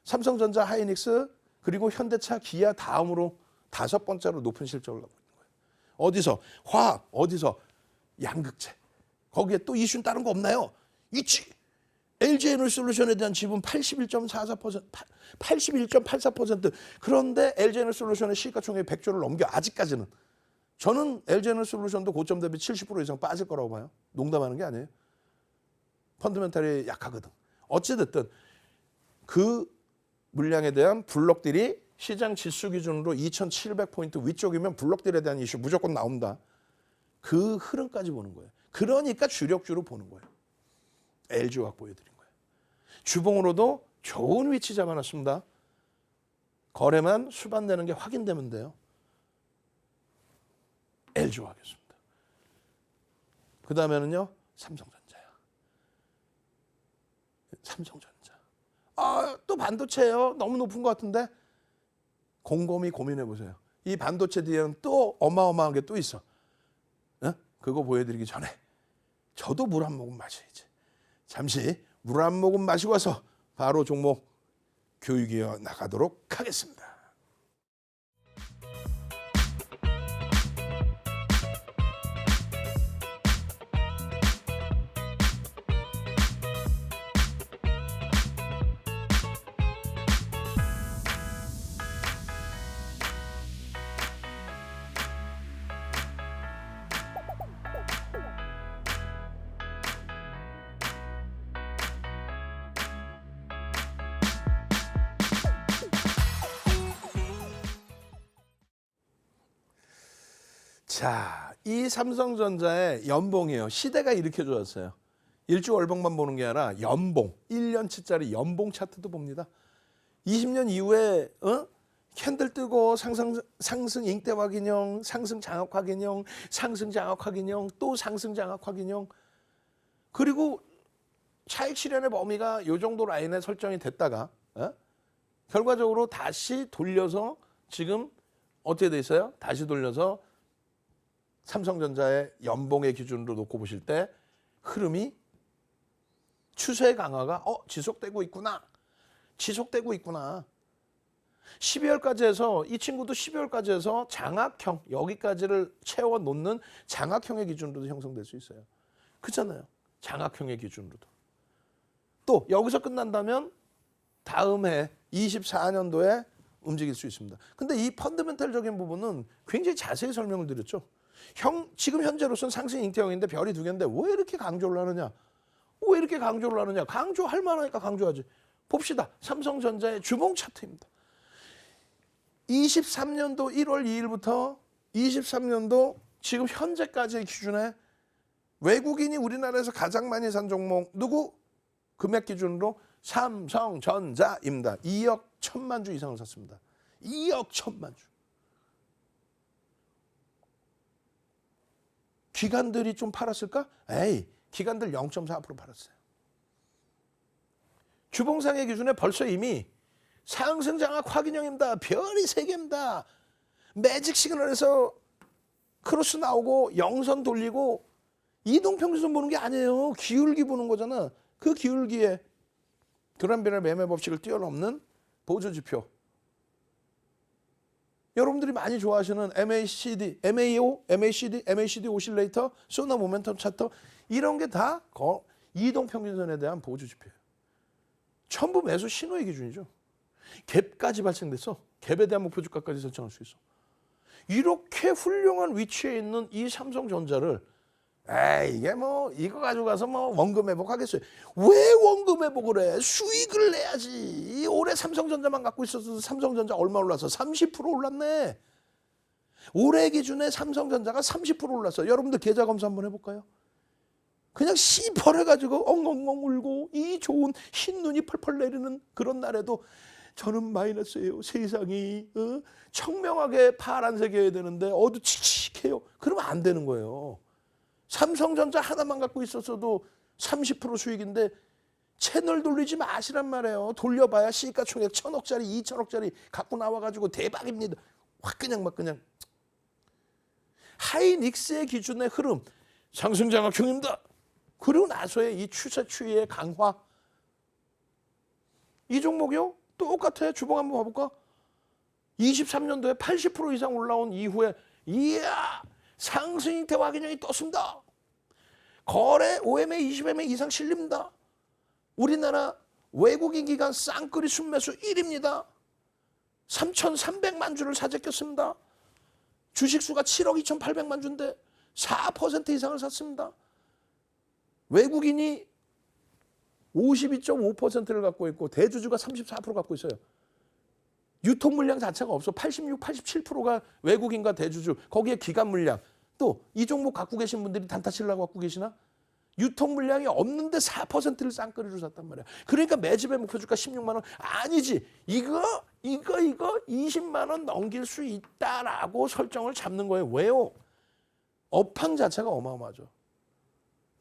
S1: 삼성전자, 하이닉스, 그리고 현대차, 기아 다음으로 5번째로 높은 실적을 갖고 있는 거예요. 어디서? 화학, 어디서? 양극재. 거기에 또 이슈는 다른 거 없나요? 있지. LG에너지솔루션에 대한 지분 81.44%, 81.84%. 그런데 LG에너지솔루션의 시가총액 100조를 넘겨 아직까지는. 저는 LG에너지솔루션도 고점 대비 70% 이상 빠질 거라고 봐요. 농담하는 게 아니에요. 펀더멘탈이 약하거든. 어찌됐든 그 물량에 대한 블록들이 시장 지수 기준으로 2,700포인트 위쪽이면 블록들에 대한 이슈 무조건 나온다. 그 흐름까지 보는 거예요. 그러니까 주력주로 보는 거예요. LG화학 보여드린 거예요. 주봉으로도 좋은 위치 잡아놨습니다. 거래만 수반되는 게 확인되면 돼요. LG화학이었습니다. 그 다음에는요. 삼성전자야. 삼성전자. 또 반도체예요. 너무 높은 것 같은데 곰곰이 고민해 보세요. 이 반도체 뒤에는 또 어마어마한 게 또 있어. 그거 보여드리기 전에 저도 물 한 모금 마셔야지. 잠시 물 한 모금 마시고 와서 바로 종목 교육이어 나가도록 하겠습니다. 자, 이 삼성전자의 연봉이에요. 시대가 이렇게 좋았어요. 일주 월봉만 보는 게 아니라 연봉, 1년치짜리 연봉 차트도 봅니다. 20년 이후에 캔들 뜨고 상승 잉태화 기념, 상승 장악화 기념, 상승 장악화 기념, 또 상승 장악화 기념. 그리고 차익 실현의 범위가 이 정도 라인에 설정이 됐다가 결과적으로 다시 돌려서 지금 어떻게 돼 있어요? 다시 돌려서 삼성전자의 연봉의 기준으로 놓고 보실 때 흐름이 추세 강화가 지속되고 있구나. 12월까지 해서 이 친구도 12월까지 해서 장악형 여기까지를 채워 놓는 장악형의 기준으로도 형성될 수 있어요. 그렇잖아요. 장악형의 기준으로도. 또 여기서 끝난다면 다음 해 24년도에 움직일 수 있습니다. 근데 이 펀더멘탈적인 부분은 굉장히 자세히 설명을 드렸죠. 지금 현재로서는 상승 잉태형인데 별이 2개인데 왜 이렇게 강조를 하느냐? 왜 이렇게 강조를 하느냐? 강조할 만하니까 강조하지. 봅시다. 삼성전자의 주봉 차트입니다. 23년도 1월 2일부터 23년도 지금 현재까지의 기준에 외국인이 우리나라에서 가장 많이 산 종목 누구? 금액 기준으로 삼성전자입니다. 2억 1천만 주 이상을 샀습니다. 2억 1천만 주. 기관들이 좀 팔았을까? 에이, 기관들 0.4% 팔았어요. 주봉상의 기준에 벌써 이미 상승 장악 확인형입니다. 별이 3개입니다. 매직 시그널에서 크로스 나오고 영선 돌리고 이동평균선 보는 게 아니에요. 기울기 보는 거잖아. 그 기울기에 그란비널 매매 법칙을 뛰어넘는 보조지표. 여러분들이 많이 좋아하시는 MACD, MAO, MACD 오실레이터, 소나 모멘텀 차트 이런 게 다 이동평균선에 대한 보조지표예요. 전부 매수 신호의 기준이죠. 갭까지 발생됐어. 갭에 대한 목표 주가까지 설정할 수 있어. 이렇게 훌륭한 위치에 있는 이 삼성전자를 에이 이게 뭐 이거 가지고 가서 뭐 원금 회복하겠어요. 왜 원금 회복을 해? 수익을 내야지. 올해 삼성전자만 갖고 있어서 삼성전자 얼마 올라서 30% 올랐네. 올해 기준에 삼성전자가 30% 올랐어. 여러분들 계좌 검사 한번 해볼까요? 그냥 시벌해가지고 엉엉엉 울고 이 좋은 흰눈이 펄펄 내리는 그런 날에도 저는 마이너스예요. 세상이 청명하게 파란색이어야 되는데 어두칙칙해요. 그러면 안 되는 거예요. 삼성전자 하나만 갖고 있었어도 30% 수익인데 채널 돌리지 마시란 말이에요. 돌려봐야 시가총액 1,000억짜리 2,000억짜리 갖고 나와가지고 대박입니다. 확 그냥 막 그냥. 하이닉스의 기준의 흐름 상승장악형입니다. 그리고 나서의 이 추세 추이의 강화. 이 종목이요? 똑같아. 주봉 한번 봐볼까? 23년도에 80% 이상 올라온 이후에 이야 상승 형태 확인형이 떴습니다. 거래 5MA, 20MA 이상 실립니다. 우리나라 외국인 기관 쌍끌이 순매수 1위입니다. 3,300만 주를 사재꼈습니다. 주식수가 7억 2,800만 주인데 4% 이상을 샀습니다. 외국인이 52.5%를 갖고 있고 대주주가 34% 갖고 있어요. 유통 물량 자체가 없어. 86, 87%가 외국인과 대주주. 거기에 기관 물량. 또 이 종목 갖고 계신 분들이 단타 치려고 갖고 계시나? 유통 물량이 없는데 4%를 쌍끌이로 샀단 말이야. 그러니까 매집의 목표 주가 16만 원. 아니지. 이거 20만 원 넘길 수 있다라고 설정을 잡는 거예요. 왜요? 업황 자체가 어마어마하죠.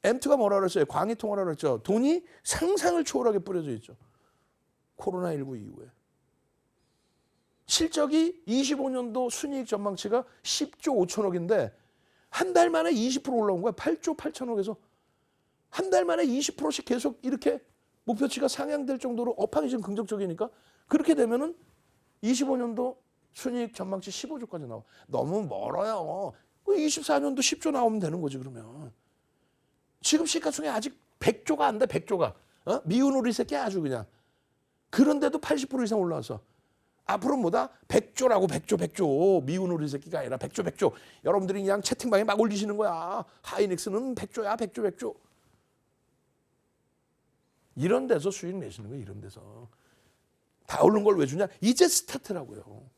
S1: M2가 뭐라 그랬어요? 광희통화라 그랬죠. 돈이 상상을 초월하게 뿌려져 있죠. 코로나19 이후에. 실적이 25년도 순이익 전망치가 10조 5천억인데 한 달 만에 20% 올라온 거야. 8조 8천억에서. 한 달 만에 20%씩 계속 이렇게 목표치가 상향될 정도로 업황이 지금 긍정적이니까 그렇게 되면은 25년도 순이익 전망치 15조까지 나와. 너무 멀어요. 24년도 10조 나오면 되는 거지 그러면. 지금 시가총액 아직 100조가 안 돼. 100조가. 미운 우리 새끼 아주 그냥. 그런데도 80% 이상 올라왔어. 앞으로 뭐다? 100조라고 100조. 미운 우리 새끼가 아니라 100조. 여러분들이 그냥 채팅방에 막 올리시는 거야. 하이닉스는 100조야 100조. 이런 데서 수익 내시는 거예요. 이런 데서. 다 오른 걸 왜 주냐? 이제 스타트라고요.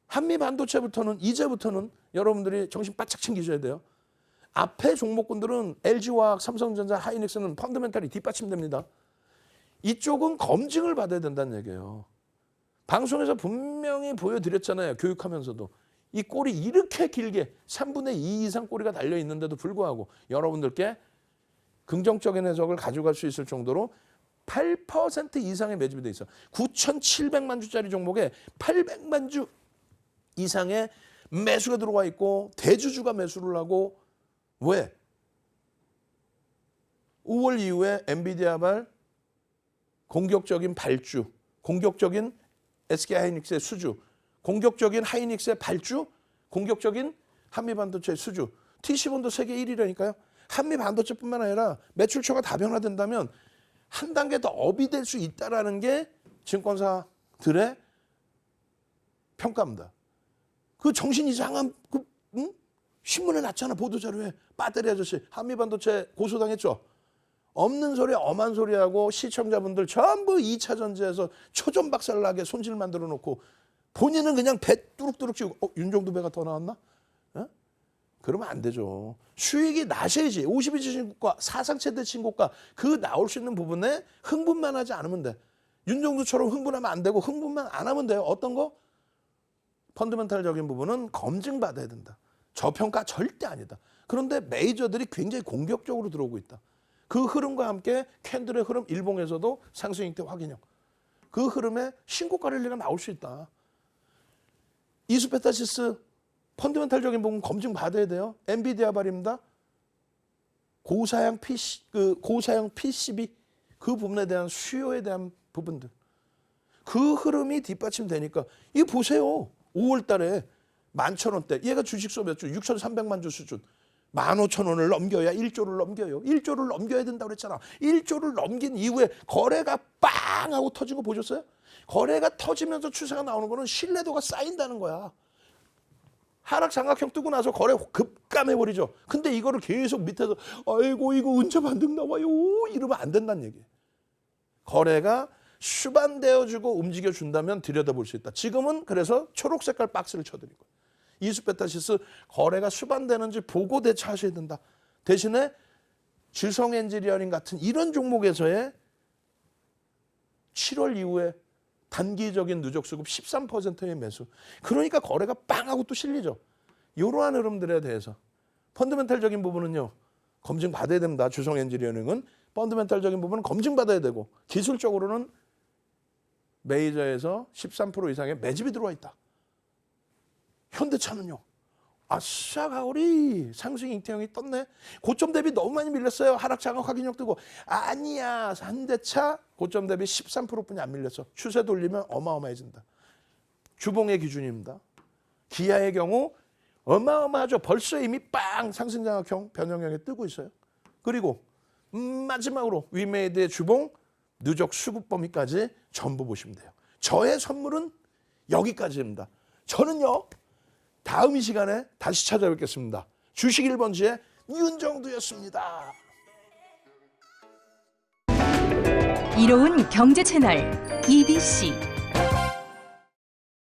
S1: 한미반도체부터는 이제부터는 여러분들이 정신 바짝 챙기셔야 돼요. 앞에 종목군들은 LG화학, 삼성전자, 하이닉스는 펀더멘탈이 뒷받침됩니다. 이쪽은 검증을 받아야 된다는 얘기예요. 방송에서 분명히 보여드렸잖아요. 교육하면서도. 이 꼴이 이렇게 길게 3분의 2 이상 꼬리가 달려있는데도 불구하고 여러분들께 긍정적인 해석을 가져갈 수 있을 정도로 8% 이상의 매집이 돼 있어. 9,700만 주짜리 종목에 800만 주 이상의 매수가 들어와 있고 대주주가 매수를 하고 왜? 5월 이후에 엔비디아발 공격적인 발주, 공격적인 SK하이닉스의 수주, 공격적인 하이닉스의 발주, 공격적인 한미반도체의 수주. TC본도 세계 1위라니까요. 한미반도체뿐만 아니라 매출처가 다변화된다면 한 단계 더 업이 될 수 있다는 게 증권사들의 평가입니다. 그 정신 이상한 신문에 났잖아. 보도자료에. 배터리 아저씨 한미반도체 고소당했죠. 없는 소리 엄한 소리하고 시청자분들 전부 2차 전지에서 초전 박살나게 손질 만들어 놓고 본인은 그냥 배 뚜룩뚜룩 찌고 윤종두 배가 더 나왔나? 어? 그러면 안 되죠. 수익이 나셔야지. 52주 신고가, 사상 최대 신고가 그 나올 수 있는 부분에 흥분만 하지 않으면 돼. 윤종두처럼 흥분하면 안 되고 흥분만 안 하면 돼요. 어떤 거? 펀더멘탈적인 부분은 검증받아야 된다. 저평가 절대 아니다. 그런데 메이저들이 굉장히 공격적으로 들어오고 있다. 그 흐름과 함께 캔들의 흐름, 일봉에서도 상승 형태 확인형. 그 흐름에 신고가 랠리가 나올 수 있다. 이수페타시스 펀더멘탈적인 부분 검증 받아야 돼요. 엔비디아 발입니다. 고사양 PCB 그 부분에 대한 수요에 대한 부분들. 그 흐름이 뒷받침되니까 이거 보세요. 5월 달에 11,000원대. 얘가 주식 수업 몇 주? 6,300만 주 수준. 15,000원을 넘겨야 1조를 넘겨요. 1조를 넘겨야 된다고 그랬잖아. 1조를 넘긴 이후에 거래가 빵 하고 터진 거 보셨어요? 거래가 터지면서 추세가 나오는 거는 신뢰도가 쌓인다는 거야. 하락 장악형 뜨고 나서 거래 급감해버리죠. 근데 이거를 계속 밑에서 아이고 이거 언제 반등 나와요 이러면 안 된다는 얘기예요. 거래가 수반되어주고 움직여준다면 들여다볼 수 있다. 지금은 그래서 초록 색깔 박스를 쳐드린 거예요. 이수페타시스 거래가 수반되는지 보고 대처하셔야 된다. 대신에 주성 엔지니어링 같은 이런 종목에서의 7월 이후에 단기적인 누적 수급 13%의 매수. 그러니까 거래가 빵 하고 또 실리죠. 이러한 흐름들에 대해서 펀더멘탈적인 부분은요. 검증 받아야 됩니다. 주성 엔지니어링은 펀더멘탈적인 부분은 검증 받아야 되고 기술적으로는 메이저에서 13% 이상의 매집이 들어와 있다. 현대차는요. 아싸 가오리 상승 잉태형이 떴네. 고점 대비 너무 많이 밀렸어요. 하락 장악 확인형 뜨고. 아니야. 현대차 고점 대비 13%뿐이 안 밀렸어. 추세 돌리면 어마어마해진다. 주봉의 기준입니다. 기아의 경우 어마어마하죠. 벌써 이미 빵 상승 장악형 변형형에 뜨고 있어요. 그리고 마지막으로 위메이드의 주봉 누적 수급 범위까지 전부 보시면 돼요. 저의 선물은 여기까지입니다. 저는요. 다음 이 시간에 다시 찾아뵙겠습니다. 주식 1번지의 윤정두였습니다.
S3: 이로운 경제 채널 EBC